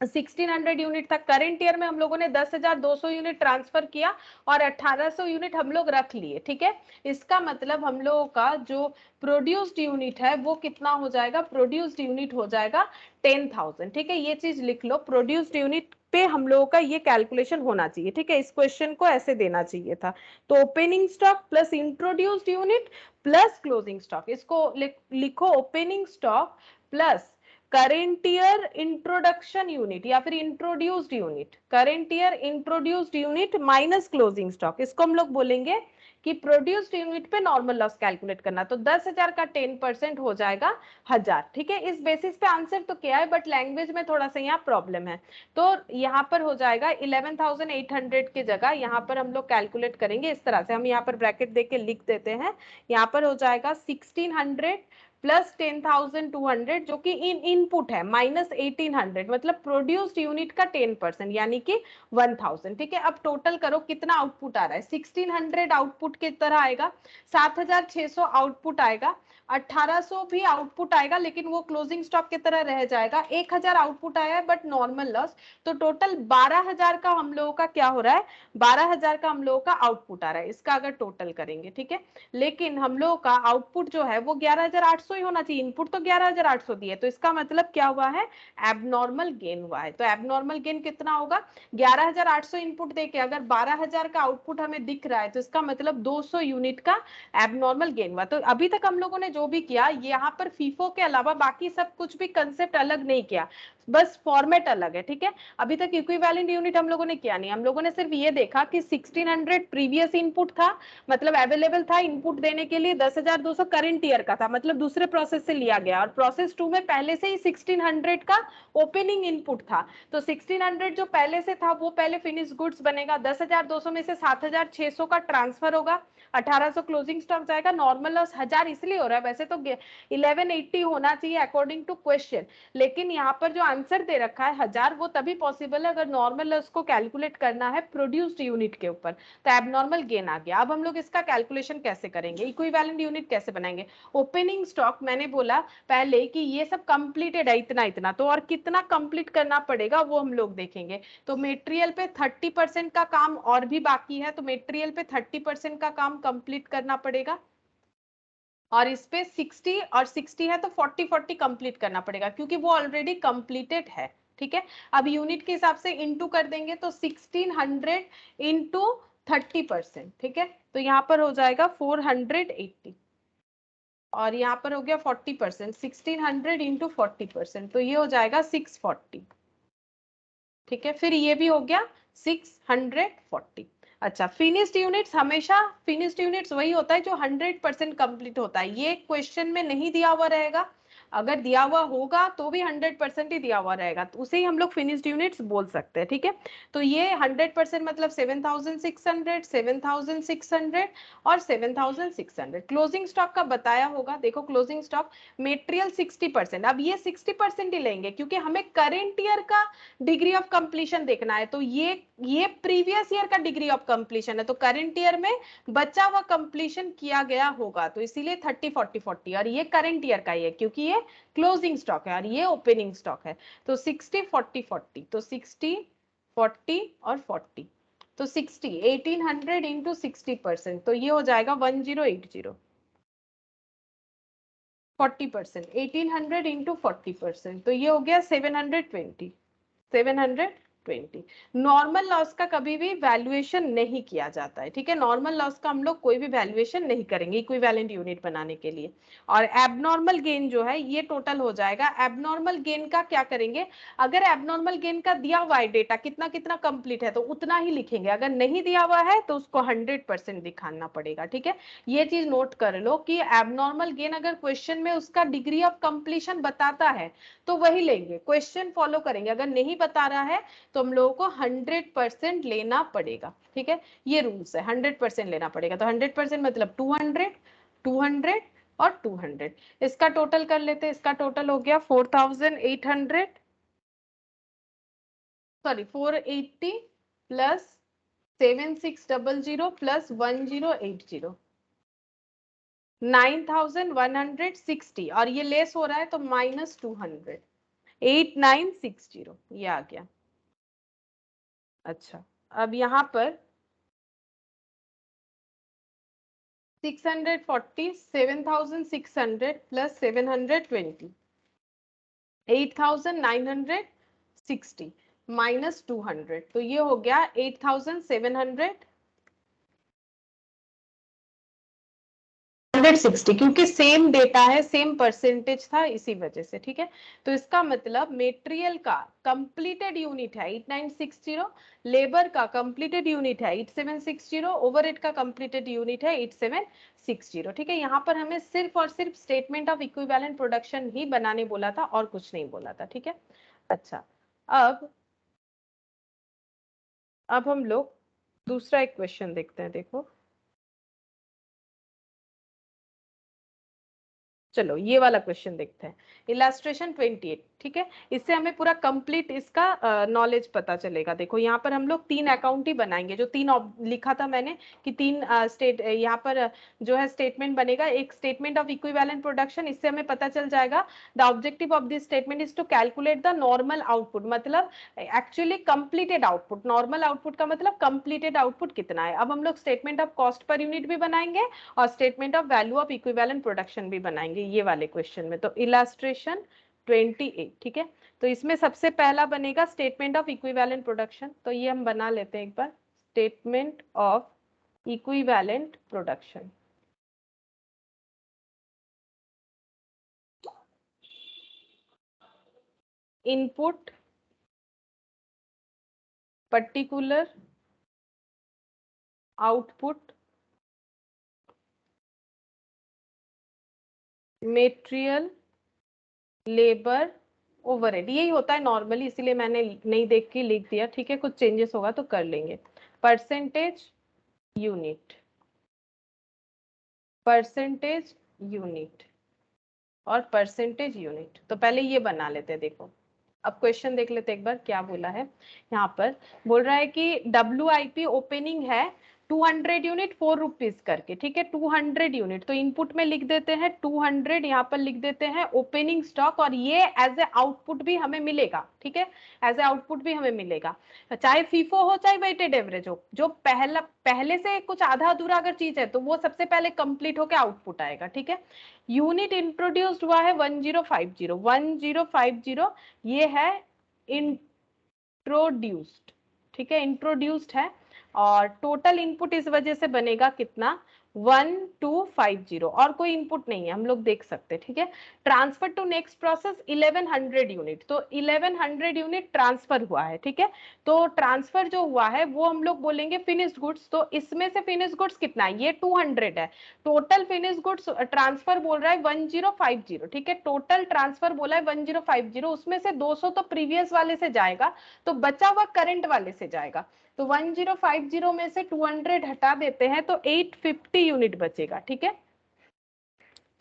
1600 यूनिट था। करंट ईयर में हम लोगों ने 10,200 यूनिट ट्रांसफर किया और 1,800 यूनिट हम लोग रख लिए, ठीक है। इसका मतलब हम लोगों का जो प्रोड्यूस्ड यूनिट है वो कितना हो जाएगा, प्रोड्यूस्ड यूनिट हो जाएगा 10,000, ठीक है। ये चीज लिख लो, प्रोड्यूस्ड यूनिट पे हम लोगों का ये कैलकुलेशन होना चाहिए, ठीक है। इस क्वेश्चन को ऐसे देना चाहिए था। तो opening stock plus introduced unit plus closing stock, इसको लिखो opening stock plus current year introduction unit या फिर introduced unit, current year introduced unit minus closing stock, इसको हम लोग बोलेंगे कि प्रोड्यूस्ड यूनिट पे नॉर्मल लॉस कैलकुलेट करना। तो 10,000 का 10% हो जाएगा 1000। ठीक है, इस बेसिस पे आंसर तो किया है, बट लैंग्वेज में थोड़ा सा यहाँ प्रॉब्लम है। तो यहाँ पर हो जाएगा 11,800 की जगह यहाँ पर हम लोग कैलकुलेट करेंगे इस तरह से। हम यहाँ पर ब्रैकेट देख के लिख देते हैं। यहाँ पर हो जाएगा 1600 प्लस 10,200 जो कि इनपुट है, माइनस 1800 मतलब प्रोड्यूस्ड यूनिट का 10% यानी कि 1000। ठीक है, अब टोटल करो कितना आउटपुट आ रहा है। 1600 आउटपुट की तरह आएगा, 7600 आउटपुट आएगा, 1800 भी आउटपुट आएगा लेकिन वो क्लोजिंग स्टॉक की तरह रह जाएगा, 1000 आउटपुट आया है बट नॉर्मल लॉस। तो टोटल 12,000 का हम लोगों का क्या हो रहा है, 12,000 का हम लोगों का आउटपुट आ रहा है इसका अगर टोटल करेंगे। ठीक है, लेकिन हम लोगों का आउटपुट जो है वो 11,800 ही होना चाहिए, इनपुट तो 11,800 दिए, तो इसका मतलब क्या हुआ है, एबनॉर्मल गेन हुआ है। तो एबनॉर्मल गेन कितना होगा, 11,800 इनपुट देके अगर 12,000 का आउटपुट हमें दिख रहा है तो इसका मतलब 200 यूनिट का एबनॉर्मल गेन हुआ। तो अभी तक हम लोगों ने जो भी किया यहाँ पर फीफो के अलावा बाकी सब कुछ भी कंसेप्ट अलग नहीं किया, बस फॉर्मेट अलग है। ठीक है, अभी तक इक्विवेलेंट यूनिट हम लोगों ने किया नहीं, हम लोगों ने सिर्फ ये देखा कि 1600 प्रीवियस इनपुट था, मतलब अवेलेबल था इनपुट देने के लिए, 10,200 करंट ईयर का था, मतलब दूसरे प्रोसेस से लिया गया, और प्रोसेस 2 में पहले से ही 1600 का ओपनिंग इनपुट था। तो 1600 जो पहले से था वो पहले फिनिश गुड्स बनेगा, 10,200 में से 7,600 का ट्रांसफर होगा, 1800 क्लोजिंग स्टॉक जाएगा, नॉर्मल लॉस 1000 इसलिए हो रहा है, वैसे तो 1180 होना चाहिए अकॉर्डिंग टू क्वेश्चन, लेकिन यहाँ पर जो आंसर दे रखा है 1000 वो तभी पॉसिबल है अगर नॉर्मल लॉस को कैलकुलेट करना है प्रोड्यूस्ड यूनिट के ऊपर। तो एबनॉर्मल गेन आ गया। अब हम लोग इसका कैलकुलेशन कैसे करेंगे, इक्विवेलेंट यूनिट कैसे बनाएंगे। ओपनिंग स्टॉक मैंने बोला पहले कि ये सब कंप्लीटेड है इतना इतना, तो और कितना कंप्लीट करना पड़ेगा वो हम लोग देखेंगे। तो मेटेरियल पे 30% का काम और भी बाकी है, तो मेटेरियल पे 30% का काम कंप्लीट करना पड़ेगा, और इस पे 60 और 60 है तो 40 कंप्लीट करना पड़ेगा क्योंकि वो ऑलरेडी कंप्लीटेड है। ठीक है, अब यूनिट के हिसाब से इनटू कर देंगे तो 1600 इंटू 30%। ठीक है, तो यहाँ पर हो जाएगा 480, और यहाँ पर हो गया 40%, 1600 इंटू 40%, तो ये हो जाएगा 640। ठीक है, फिर ये भी हो गया 640। अच्छा, फिनिश्ड यूनिट्स, हमेशा फिनिश्ड यूनिट्स वही होता है जो 100% कंप्लीट होता है, ये क्वेश्चन में नहीं दिया हुआ रहेगा, अगर दिया हुआ होगा तो भी 100% ही दिया हुआ रहेगा, तो उसे ही हम लोग फिनिश्ड यूनिट्स बोल सकते हैं। ठीक है, तो ये 100% मतलब 7,600, 7,600 और 7,600। क्लोजिंग स्टॉक का बताया होगा, देखो क्लोजिंग स्टॉक मेटेरियल 60%, अब ये 60% ही लेंगे क्योंकि हमें करेंट ईयर का डिग्री ऑफ कंप्लीशन देखना है, तो ये प्रीवियस ईयर का डिग्री ऑफ कंप्लीशन है, तो करंट ईयर में बचा हुआ कंप्लीशन किया गया होगा, तो इसीलिए 30 40 40, और ये करंट ईयर का ही है क्योंकि ये क्लोजिंग स्टॉक है और ये ओपनिंग स्टॉक है। तो 60 40 40, तो 60 40 और 40, तो 60 1800 इंटू 60%, तो ये हो जाएगा 1080। 40% 1800 इंटू 40%, तो ये हो गया 720। 720। नॉर्मल लॉस का कभी भी वैल्यूएशन नहीं किया जाता है। ठीक है, नॉर्मल लॉस का हम लोग कोई भी वैल्यूएशन नहीं करेंगे इक्विवेलेंट यूनिट बनाने के लिए। और एबनॉर्मल गेन जो है ये टोटल हो जाएगा। एबनॉर्मल गेन का क्या करेंगे, अगर एबनॉर्मल गेन का दिया हुआ है डेटा कितना कितना कंप्लीट है तो उतना ही लिखेंगे, अगर नहीं दिया हुआ है तो उसको 100% दिखाना पड़ेगा। ठीक है, ये चीज नोट कर लो कि एबनॉर्मल गेन अगर क्वेश्चन में उसका डिग्री ऑफ कंप्लीशन बताता है तो वही लेंगे, क्वेश्चन फॉलो करेंगे, अगर नहीं बता रहा है तो हम लोगों को 100% लेना पड़ेगा। ठीक है, ये रूल्स है, 100% लेना पड़ेगा। तो 100% मतलब 200 200 और 200। इसका टोटल कर लेते हैं, इसका टोटल हो गया 4,800, सॉरी 480 प्लस 7600 प्लस 1080, 9,160, और ये लेस हो रहा है तो माइनस 200, 8960, ये आ गया। अच्छा, अब यहाँ पर 640, 7,600 प्लस 720, 8,960 माइनस 200, तो ये हो गया 8,700, 160, क्योंकि सेम डेटा है, सेम परसेंटेज था, इसी वजह से। ठीक है, तो इसका मतलब मेटेरियल का कंप्लीटेड यूनिट है 8960, लेबर का कंप्लीटेड यूनिट है 8760, ओवरहेड का कंप्लीटेड यूनिट है 8760। ठीक है, यहाँ पर हमें सिर्फ और सिर्फ स्टेटमेंट ऑफ इक्विवेलेंट प्रोडक्शन ही बनाने बोला था और कुछ नहीं बोला था। ठीक है, अच्छा, अब हम लोग दूसरा एक क्वेश्चन देखते हैं। देखो, चलो ये वाला क्वेश्चन देखते हैं, इलास्ट्रेशन 28। ठीक है, इससे हमें पूरा कंप्लीट इसका नॉलेज पता चलेगा। देखो, यहाँ पर हम लोग 3 अकाउंट ही बनाएंगे, जो 3 लिखा था मैंने कि 3 स्टेट यहाँ पर जो है स्टेटमेंट बनेगा। एक स्टेटमेंट ऑफ इक्विवेलेंट प्रोडक्शन, इससे हमें पता चल जाएगा the objective of this statement is to calculate the normal output, मतलब actually completed output. Normal output का मतलब कंप्लीटेड आउटपुट कितना है। अब हम लोग statement of cost per unit भी बनाएंगे और statement of value of equivalent production भी बनाएंगे ये वाले क्वेश्चन में। तो इलास्ट्रेशन 28। ठीक है, तो इसमें सबसे पहला बनेगा स्टेटमेंट ऑफ इक्विवेलेंट प्रोडक्शन, तो ये हम बना लेते हैं एक बार, statement of equivalent production. Input, particular, output, material, labour, overhead, यही होता है नॉर्मली, इसीलिए मैंने नहीं देख के लिख दिया। ठीक है, कुछ चेंजेस होगा तो कर लेंगे। परसेंटेज यूनिट, परसेंटेज यूनिट और परसेंटेज यूनिट, तो पहले ये बना लेते हैं। देखो, अब क्वेश्चन देख लेते हैं एक बार क्या बोला है। यहाँ पर बोल रहा है कि WIP ओपनिंग है 200 यूनिट 4 रुपीज करके। ठीक है, 200 यूनिट, तो इनपुट में लिख देते हैं 200, यहाँ पर लिख देते हैं ओपनिंग स्टॉक, और ये एज ए आउटपुट भी हमें मिलेगा। ठीक है, एज ए आउटपुट भी हमें मिलेगा, चाहे फीफो हो चाहे वेटेड एवरेज हो। जो पहले से कुछ आधा अधूरा अगर चीज है तो वो सबसे पहले कंप्लीट होकर आउटपुट आएगा। ठीक है, यूनिट इंट्रोड्यूस्ड हुआ है 1050, ये है इंट्रोड्यूस्ड। ठीक है, इंट्रोड्यूस्ड है, और टोटल इनपुट इस वजह से बनेगा कितना, 1250, और कोई इनपुट नहीं है, हम लोग देख सकते हैं। ठीक है, transfer to next process 1100 unit, तो 1100 यूनिट ट्रांसफर हुआ है। ठीक है, तो ट्रांसफर जो हुआ है वो हम लोग बोलेंगे फिनिश्ड गुड्स, तो इसमें से फिनिश्ड गुड्स कितना है, ये 200 है। टोटल फिनिश्ड गुड्स ट्रांसफर बोल रहा है 1050। ठीक है, टोटल ट्रांसफर बोला है 1050, उसमें से 200 तो प्रीवियस वाले से जाएगा, तो बचा हुआ करंट वाले से जाएगा। तो 1050 में से 200 हटा देते हैं तो 850 यूनिट बचेगा। ठीक है,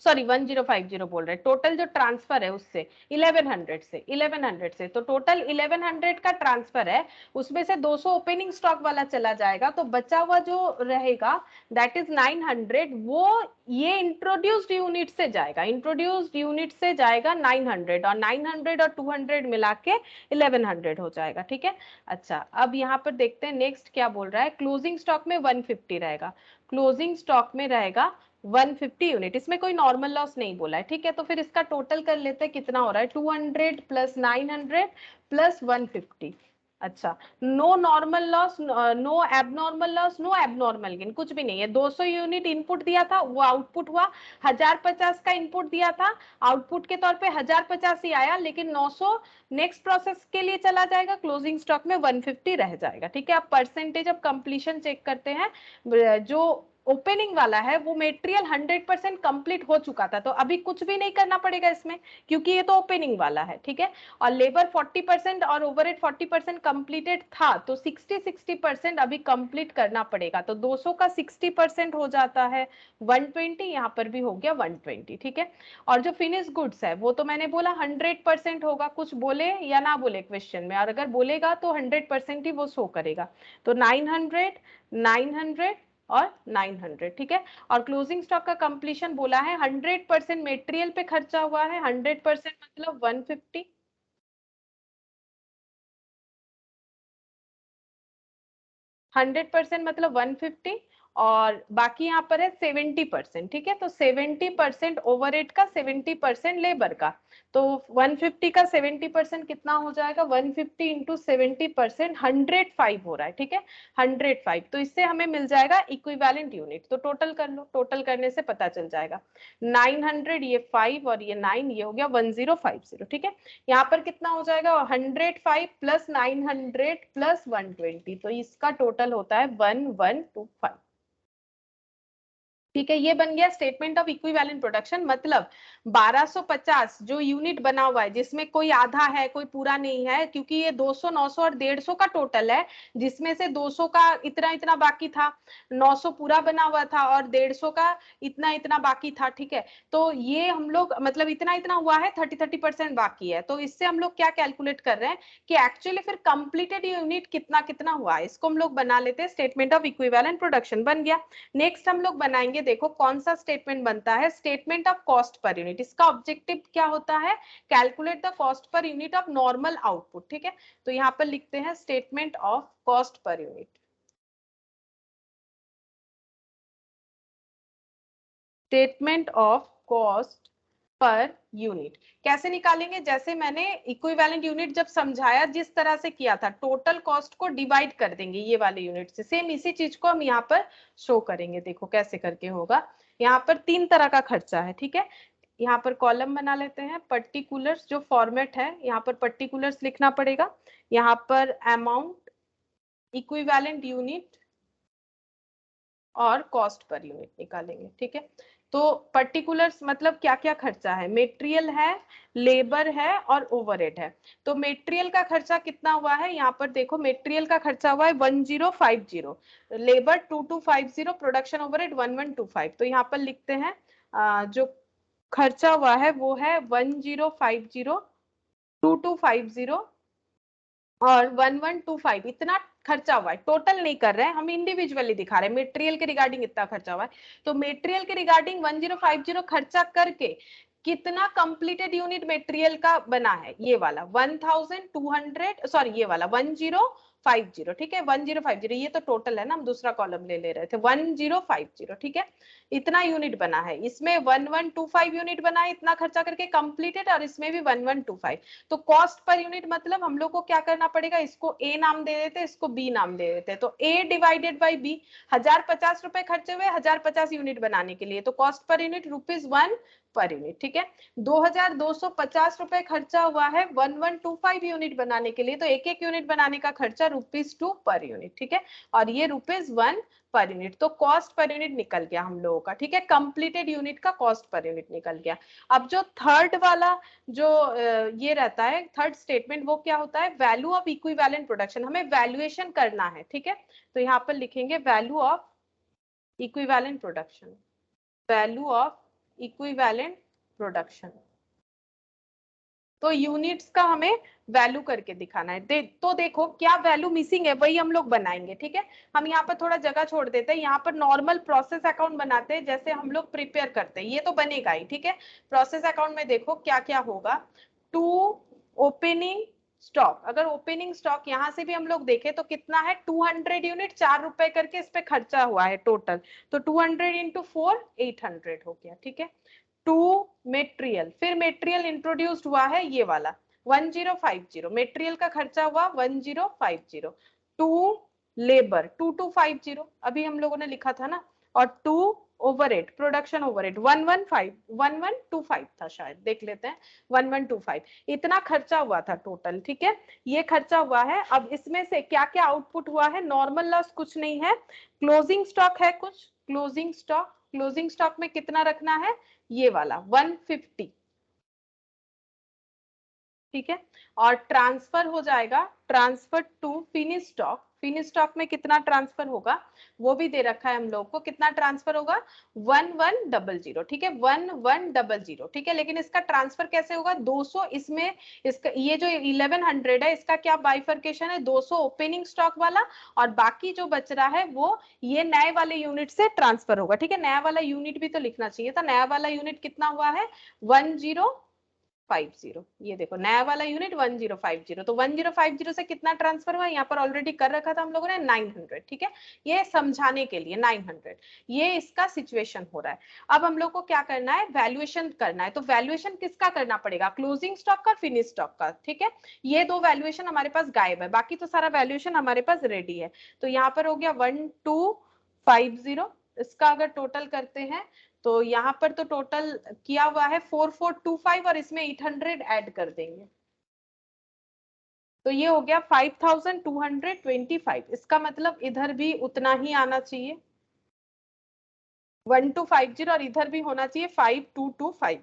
सॉरी 1050 बोल रहे हैं, टोटल जो ट्रांसफर है उससे 1100 से, तो टोटल 1100 का ट्रांसफर है, उसमें से 200 ओपनिंग स्टॉक वाला चला जाएगा, तो बचा हुआ जो रहेगा दैट इज 900, वो ये इंट्रोड्यूस्ड यूनिट से जाएगा, इंट्रोड्यूस्ड यूनिट से जाएगा 900, और 900 और 200 मिला के 1100 हो जाएगा। ठीक है, अच्छा, अब यहाँ पर देखते हैं नेक्स्ट क्या बोल रहा है। क्लोजिंग स्टॉक में 150 रहेगा, क्लोजिंग स्टॉक में रहेगा 150 यूनिट, इसमें कोई नॉर्मल लॉस नहीं बोला है। ठीक है, तो फिर इसका टोटल कर लेते हैं, कितना हो रहा है, 200 प्लस 900 प्लस 150। अच्छा, no normal loss, no abnormal loss, no abnormal gain, कुछ भी नहीं है। 200 यूनिट इनपुट दिया था, वो आउटपुट हुआ। 1050 का इनपुट दिया था, आउटपुट के तौर पे 1050 ही आया, लेकिन 900 नेक्स्ट प्रोसेस के लिए चला जाएगा, क्लोजिंग स्टॉक में 150 रह जाएगा। ठीक है, अब परसेंटेज ऑफ कंप्लीशन चेक करते हैं। जो ओपनिंग वाला है वो मेटेरियल 100% कंप्लीट हो चुका था, तो अभी कुछ भी नहीं करना पड़ेगा इसमें, क्योंकि ये तो ओपनिंग वाला है। ठीक है, और लेबर 40% और ओवरहेड 40% कंप्लीटेड था, तो 60% अभी कंप्लीट करना पड़ेगा, तो 200 का 60% हो जाता है 120, यहाँ पर भी हो गया 120। ठीक है, और जो फिनिश गुड्स है वो तो मैंने बोला 100% होगा, कुछ बोले या ना बोले क्वेश्चन में, और अगर बोलेगा तो 100% ही वो शो करेगा, तो 900 900 और 900। ठीक है, और क्लोजिंग स्टॉक का कंप्लीशन बोला है 100% मेटेरियल पे खर्चा हुआ है, 100% मतलब 150, 100% मतलब 150, और बाकी यहाँ पर है 70%, ठीक है। तो 70% ओवरहेड का, 70% लेबर का, तो 150 का 70% कितना हो जाएगा, 150 इंटू 70%, 105 हो रहा है, ठीक है, 105। तो इससे हमें मिल जाएगा इक्विवेलेंट यूनिट। तो टोटल कर लो, टोटल करने से पता चल जाएगा 900, ये 5 और ये 9, ये हो गया 1050, ठीक है। यहाँ पर कितना हो जाएगा, 105 प्लस 900 प्लस 120, तो इसका टोटल होता है 1125, ठीक है। ये बन गया स्टेटमेंट ऑफ इक्विवेलेंट प्रोडक्शन। मतलब 1250 जो यूनिट बना हुआ है, जिसमें कोई आधा है कोई पूरा नहीं है, क्योंकि ये 200, 900 और 150 का टोटल है, जिसमें से 200 का इतना इतना बाकी था, 900 पूरा बना हुआ था और 150 का इतना इतना बाकी था, ठीक है। तो ये हम लोग मतलब इतना इतना हुआ है, 30% बाकी है। तो इससे हम लोग क्या कैलकुलेट कर रहे हैं कि एक्चुअली फिर कंप्लीटेड यूनिट कितना कितना हुआ है, इसको हम लोग बना लेते हैं। स्टेटमेंट ऑफ इक्विवेलेंट प्रोडक्शन बन गया। नेक्स्ट हम लोग बनाएंगे, देखो कौन सा स्टेटमेंट बनता है, statement of cost per unit. इसका ऑब्जेक्टिव क्या होता है, calculate the cost per unit of normal output, ठीक है। तो यहाँ पर लिखते हैं statement of cost per unit. Statement of cost per unit कैसे निकालेंगे, जैसे मैंने इक्विवेलेंट यूनिट जब समझाया जिस तरह से किया था, टोटल कॉस्ट को डिवाइड कर देंगे ये वाले यूनिट से, सेम इसी चीज को हम यहाँ पर शो करेंगे। देखो कैसे करके होगा। यहाँ पर 3 तरह का खर्चा है, ठीक है। यहाँ पर कॉलम बना लेते हैं, पर्टिकुलर्स जो फॉर्मेट है, यहाँ पर पर्टिकुलर्स लिखना पड़ेगा, यहाँ पर अमाउंट, इक्विवेलेंट यूनिट और कॉस्ट पर यूनिट निकालेंगे, ठीक है। तो पर्टिकुलर्स मतलब क्या क्या खर्चा है, मेटेरियल है, लेबर है और ओवरहेड है। तो मेटेरियल का खर्चा कितना हुआ है, यहाँ पर देखो मेटेरियल का खर्चा हुआ है 1050, लेबर 2250, प्रोडक्शन ओवरहेड 1125। तो यहाँ पर लिखते हैं जो खर्चा हुआ है वो है 1050, 2250 और 1125, इतना खर्चा हुआ है। टोटल नहीं कर रहे हैं हम, इंडिविजुअली दिखा रहे हैं, मटेरियल के रिगार्डिंग इतना खर्चा हुआ है। तो मटेरियल के रिगार्डिंग 1050 खर्चा करके कितना कंप्लीटेड यूनिट मटेरियल का बना है, ये वाला 1200, सॉरी ये वाला 1050, ठीक है, 1050, ये तो टोटल है ना, हम दूसरा कॉलम ले रहे थे, 1050, ठीक है। इतना यूनिट बना है, इसमें 1125 यूनिट बना है इतना खर्चा करके कंप्लीटेड, और इसमें भी 1125। तो कॉस्ट पर यूनिट मतलब हम लोग को क्या करना पड़ेगा, इसको ए नाम दे देते, इसको बी नाम दे देते। तो ए डिवाइडेड बाई बी, 1050 रुपए खर्चे हुए 1050 यूनिट बनाने के लिए, तो cost per unit ₹1 per unit, ठीक है। 2250 रुपए खर्चा हुआ है 1125 यूनिट बनाने के लिए, तो एक एक यूनिट बनाने का खर्चा ₹2 पर यूनिट, ठीक है। और ये ₹1 पर यूनिट। तो कॉस्ट पर यूनिट निकल गया हम लोगों का, ठीक है, कंप्लीटेड यूनिट का कॉस्ट पर यूनिट निकल गया। अब जो थर्ड वाला जो ये रहता है, थर्ड स्टेटमेंट, वो क्या होता है, वैल्यू ऑफ इक्विवेलेंट प्रोडक्शन। हमें वैल्यूएशन करना है, ठीक है। तो यहाँ पर लिखेंगे value of equivalent production, value of equivalent production. तो यूनिट्स का हमें वैल्यू करके दिखाना है। तो देखो क्या वैल्यू मिसिंग है वही हम लोग बनाएंगे, ठीक है। हम यहाँ पर थोड़ा जगह छोड़ देते हैं, यहाँ पर नॉर्मल प्रोसेस अकाउंट बनाते हैं जैसे हम लोग प्रिपेयर करते हैं, ये तो बनेगा ही, ठीक है। प्रोसेस अकाउंट में देखो क्या क्या होगा, टू ओपनिंग स्टॉक, अगर ओपनिंग स्टॉक यहाँ से भी हम लोग देखें तो कितना है, 200 यूनिट, ₹4 करके इस पे खर्चा हुआ है टोटल। तो 200 इंटू 4, 800 हो गया, ठीक है। टू मेटेरियल, फिर मेटेरियल इंट्रोड्यूस्ड हुआ है ये वाला 1050, मेटेरियल का खर्चा हुआ 1050। टू लेबर 2250 अभी हम लोगों ने लिखा था ना, और टू ओवरहेड, प्रोडक्शन ओवरहेड 1125 था शायद, देख लेते हैं, 1125, इतना खर्चा हुआ था टोटल, ठीक है। ये खर्चा हुआ है। अब इसमें से क्या क्या आउटपुट हुआ है, नॉर्मल लॉस कुछ नहीं है, क्लोजिंग स्टॉक है कुछ, क्लोजिंग स्टॉक, क्लोजिंग स्टॉक में कितना रखना है, ये वाला 150, ठीक है। और ट्रांसफर हो जाएगा, transfer to finish stock, finish stock में कितना ट्रांसफर होगा वो भी दे रखा है हम लोग को, कितना ट्रांसफर होगा 1100, ठीक है, 1100, ठीक है। लेकिन इसका ट्रांसफर कैसे होगा, 200 इसमें, इसका ये जो 1100 है इसका क्या बाइफर्केशन है, 200 ओपनिंग स्टॉक वाला और बाकी जो बच रहा है वो ये नए वाले यूनिट से ट्रांसफर होगा, ठीक है। नया वाला यूनिट भी तो लिखना चाहिए था, नया वाला यूनिट कितना हुआ है 10 1050, ये देखो नया वाला यूनिट 1050, तो 1050 से कितना ट्रांसफर हुआ, यहाँ पर ऑलरेडी कर रखा था हम लोगों ने 900, ठीक है, ये समझाने के लिए 900, ये इसका सिचुएशन हो रहा है। अब हम लोग को क्या करना है, वैल्यूएशन करना है, तो वैल्यूएशन किसका करना पड़ेगा, क्लोजिंग स्टॉक का, फिनिश स्टॉक का, ठीक है, ये दो वैल्यूएशन हमारे पास गायब है, बाकी तो सारा वैल्यूएशन हमारे पास रेडी है। तो यहाँ पर हो गया 1250, इसका अगर टोटल करते हैं तो यहाँ पर तो टोटल किया हुआ है 4425 और इसमें 800 ऐड कर देंगे, तो ये हो गया 5225। इसका मतलब इधर भी उतना ही आना चाहिए 1250 और इधर भी होना चाहिए 5225।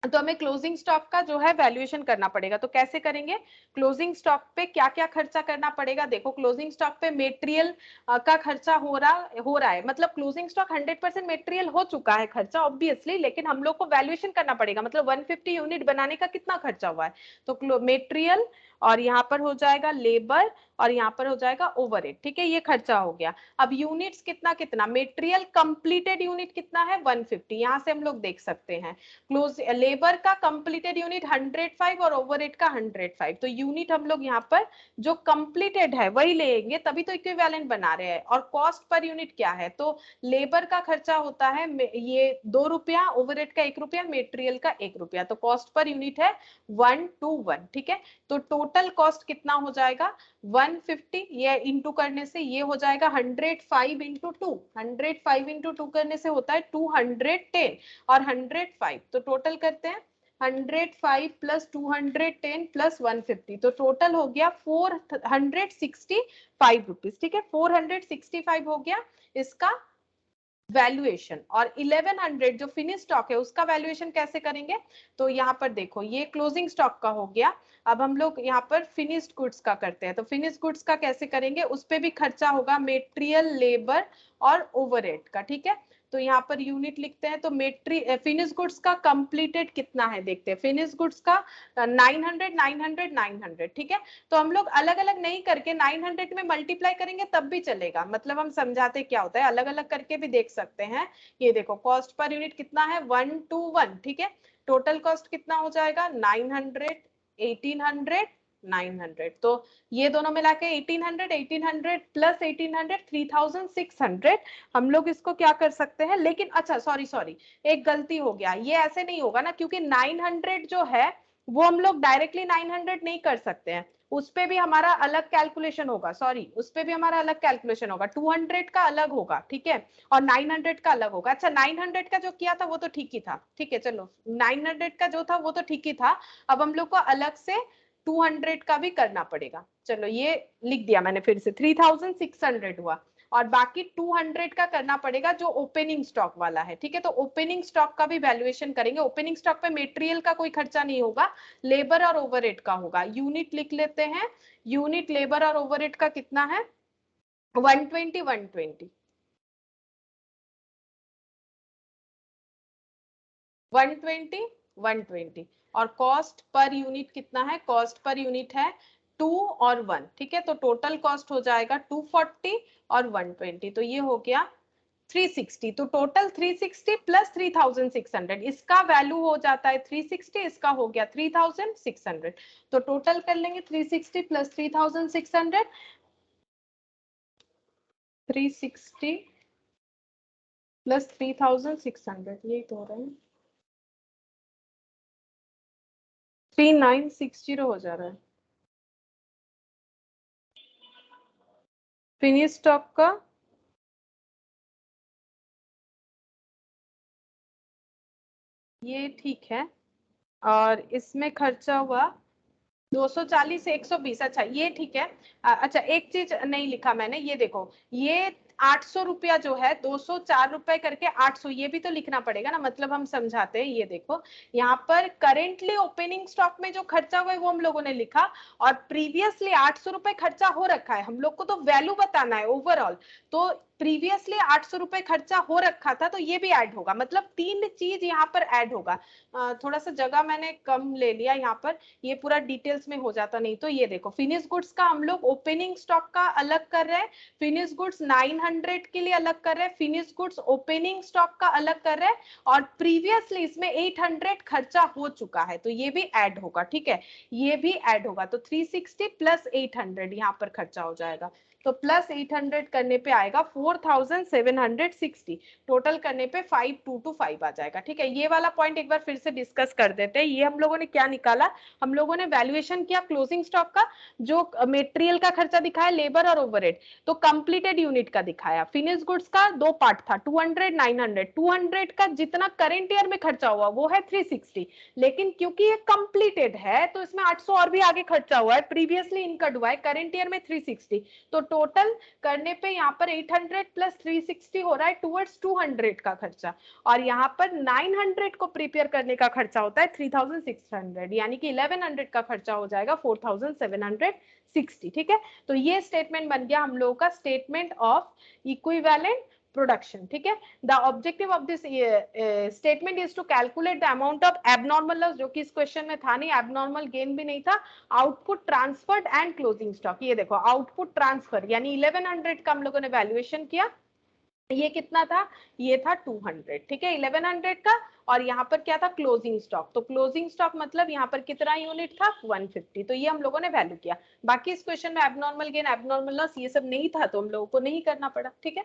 तो हमें क्लोजिंग स्टॉक का जो है वैल्यूएशन करना पड़ेगा, तो कैसे करेंगे, क्लोजिंग स्टॉक पे क्या क्या खर्चा करना पड़ेगा, देखो क्लोजिंग स्टॉक पे मटेरियल का खर्चा हो रहा है, मतलब क्लोजिंग स्टॉक 100% मटेरियल हो चुका है खर्चा ऑब्वियसली, लेकिन हम लोग को वैल्यूएशन करना पड़ेगा, मतलब 150 यूनिट बनाने का कितना खर्चा हुआ है, तो मटेरियल और यहाँ पर हो जाएगा लेबर और यहाँ पर हो जाएगा ओवरहेड, ठीक है, ये खर्चा हो गया। अब यूनिट्स कितना कितना, मटेरियल कंप्लीटेड यूनिट कितना है 150, यहाँ से हम लोग देख सकते हैं, क्लोज लेबर का कंप्लीटेड यूनिट 105 और ओवरहेड का 105, तो यूनिट हम लोग यहाँ पर जो कंप्लीटेड है वही लेंगे, तभी तो इक्विवेलेंट बना रहे हैं। और कॉस्ट पर यूनिट क्या है, तो लेबर का खर्चा होता है ये 2 रुपया, ओवरहेड का 1 रुपया, मटेरियल का 1 रुपया, तो कॉस्ट पर यूनिट है 121, ठीक है, तो टोटल कॉस्ट कितना हो जाएगा 150, ये इंटू करने से ये हो जाएगा 105 इंटू 2, 105 इंटू 2 करने से होता है 210 और 105, तो टोटल करते हैं 105 प्लस 210 प्लस 150, तो टोटल हो गया 465 रुपीज, ठीक है, 465 हो गया इसका वैल्यूएशन। और 1100 जो फिनिश स्टॉक है उसका वैल्यूएशन कैसे करेंगे, तो यहाँ पर देखो ये क्लोजिंग स्टॉक का हो गया, अब हम लोग यहाँ पर फिनिश्ड गुड्स का करते हैं, तो फिनिश्ड गुड्स का कैसे करेंगे, उस पे भी खर्चा होगा मटेरियल, लेबर और ओवरहेड का, ठीक है, तो यहाँ पर यूनिट लिखते हैं, तो फिनिश गुड्स का कंप्लीटेड कितना है देखते हैं, फिनिश गुड्स का 900 900 900, ठीक है, तो हम लोग अलग अलग नहीं करके 900 में मल्टीप्लाई करेंगे तब भी चलेगा, मतलब हम समझाते क्या होता है, अलग अलग करके भी देख सकते हैं। ये देखो कॉस्ट पर यूनिट कितना है 121, ठीक है, टोटल कॉस्ट कितना हो जाएगा 900 1800 900, तो ये दोनों मिला के 1800 1800 प्लस 1800 3600, हम लोग इसको क्या कर सकते हैं, लेकिन अच्छा सॉरी एक गलती हो गया, ये ऐसे नहीं होगा ना, क्योंकि 900 जो है वो हम लोग डायरेक्टली 900 नहीं कर सकते हैं, उस पे भी हमारा अलग कैलकुलेशन होगा, सॉरी उस पे भी हमारा अलग कैलकुलेशन होगा, 200 का अलग होगा, ठीक है, और 900 का अलग होगा। अच्छा 900 का जो किया था वो तो ठीक ही था, ठीक है, चलो 900 का जो था वो तो ठीक ही था, अब हम लोग को अलग से 200 का भी करना पड़ेगा, चलो ये लिख दिया मैंने फिर से, 3600 हुआ, और बाकी 200 का करना पड़ेगा जो ओपनिंग स्टॉक वाला है, ठीक है, तो ओपनिंग स्टॉक का भी वैल्यूएशन करेंगे, ओपनिंग स्टॉक पे मटेरियल का कोई खर्चा नहीं होगा, लेबर और ओवरहेड का होगा, यूनिट लिख लेते हैं, यूनिट लेबर और ओवरहेड का कितना है 120 120 120 120, और कॉस्ट पर यूनिट कितना है, कॉस्ट पर यूनिट है 2 और 1, ठीक है, तो टोटल कॉस्ट हो जाएगा 240 और 120, तो ये हो गया 360, तो टोटल 360 प्लस 3600, इसका वैल्यू हो जाता है 360, इसका हो गया 3600, तो टोटल कर लेंगे 360 प्लस 3600, 360 प्लस 3600, यही तो हो रहा है 3960 हो जा रहा है। फिनिश स्टॉक का ये ठीक है, और इसमें खर्चा हुआ 240 से 120, अच्छा ये ठीक है। अच्छा एक चीज नहीं लिखा मैंने, ये देखो ये 800 रुपया जो है 204 रुपए करके 800, ये भी तो लिखना पड़ेगा ना, मतलब हम समझाते हैं, ये देखो यहाँ पर करेंटली ओपनिंग स्टॉक में जो खर्चा हुआ है वो हम लोगों ने लिखा, और प्रीवियसली 800 रुपए खर्चा हो रखा है, हम लोग को तो वैल्यू बताना है ओवरऑल, तो प्रीवियसली 800 रुपए खर्चा हो रखा था तो ये भी ऐड होगा, मतलब 3 चीज यहाँ पर ऐड होगा। थोड़ा सा जगह मैंने कम ले लिया यहाँ पर, ये पूरा डिटेल्स में हो जाता, नहीं तो ये देखो फिनिश गुड्स का हम लोग ओपनिंग स्टॉक का अलग कर रहे हैं, फिनिश गुड्स 900 के लिए अलग कर रहे हैं, फिनिश गुड्स ओपनिंग स्टॉक का अलग कर रहे हैं, और प्रीवियसली इसमें 800 खर्चा हो चुका है तो ये भी ऐड होगा, ठीक है, ये भी ऐड होगा। तो 360 प्लस 800 यहाँ पर खर्चा हो जाएगा, तो प्लस 800 करने पे आएगा 4760, टोटल करने पे 5225 आ जाएगा, ठीक है। ये वाला पॉइंट एक बार फिर से डिस्कस कर देते हैं। ये हम लोगों ने क्या निकाला, हम लोगों ने वैल्यूएशन किया क्लोजिंग स्टॉक का, जो मटेरियल का खर्चा दिखाया, लेबर और ओवरहेड, तो कंप्लीटेड यूनिट का दिखाया। फिनिश गुड्स का 2 पार्ट था, 200 900, 200 का जितना करेंट ईयर में खर्चा हुआ वो है 360, लेकिन क्योंकि ये कंप्लीटेड है तो इसमें 800 और भी आगे खर्चा हुआ है, प्रीवियसली इनकर्ड हुआ है, करेंट ईयर में 360, तो टोटल करने पे यहाँ पर 800 प्लस 360 हो रहा है टुवर्ड्स 200 का खर्चा, और यहाँ पर 900 को प्रिपेयर करने का खर्चा होता है 3600, यानी कि 1100 का खर्चा हो जाएगा 4760, ठीक है। तो ये स्टेटमेंट बन गया हम लोगों का स्टेटमेंट ऑफ इक्विवेलेंट प्रोडक्शन, ठीक है। The objective of this statement is to calculate the amount of abnormal loss, जो कि इस क्वेश्चन में था नहीं, एबनॉर्मल गेन भी नहीं था, output transferred and closing stock. ये देखो आउटपुट ट्रांसफर यानी 1100 का हम लोगों ने वैल्यूएशन किया, ये कितना था, ये था 200, ठीक है, 1100 का, और यहाँ पर क्या था क्लोजिंग स्टॉक, तो क्लोजिंग स्टॉक मतलब यहाँ पर कितना यूनिट था 150, तो ये हम लोगों ने वैल्यू किया। बाकी इस क्वेश्चन में एबनॉर्मल गेन एबनॉर्मल लॉस ये सब नहीं था तो हम लोगों को नहीं करना पड़ा, ठीक है।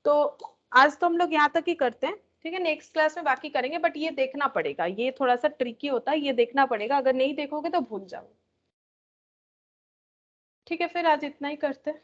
तो आज तो हम लोग यहाँ तक ही करते हैं, ठीक है, नेक्स्ट क्लास में बाकी करेंगे, बट ये देखना पड़ेगा, ये थोड़ा सा ट्रिकी होता है, ये देखना पड़ेगा, अगर नहीं देखोगे तो भूल जाओ, ठीक है। फिर आज इतना ही करते हैं।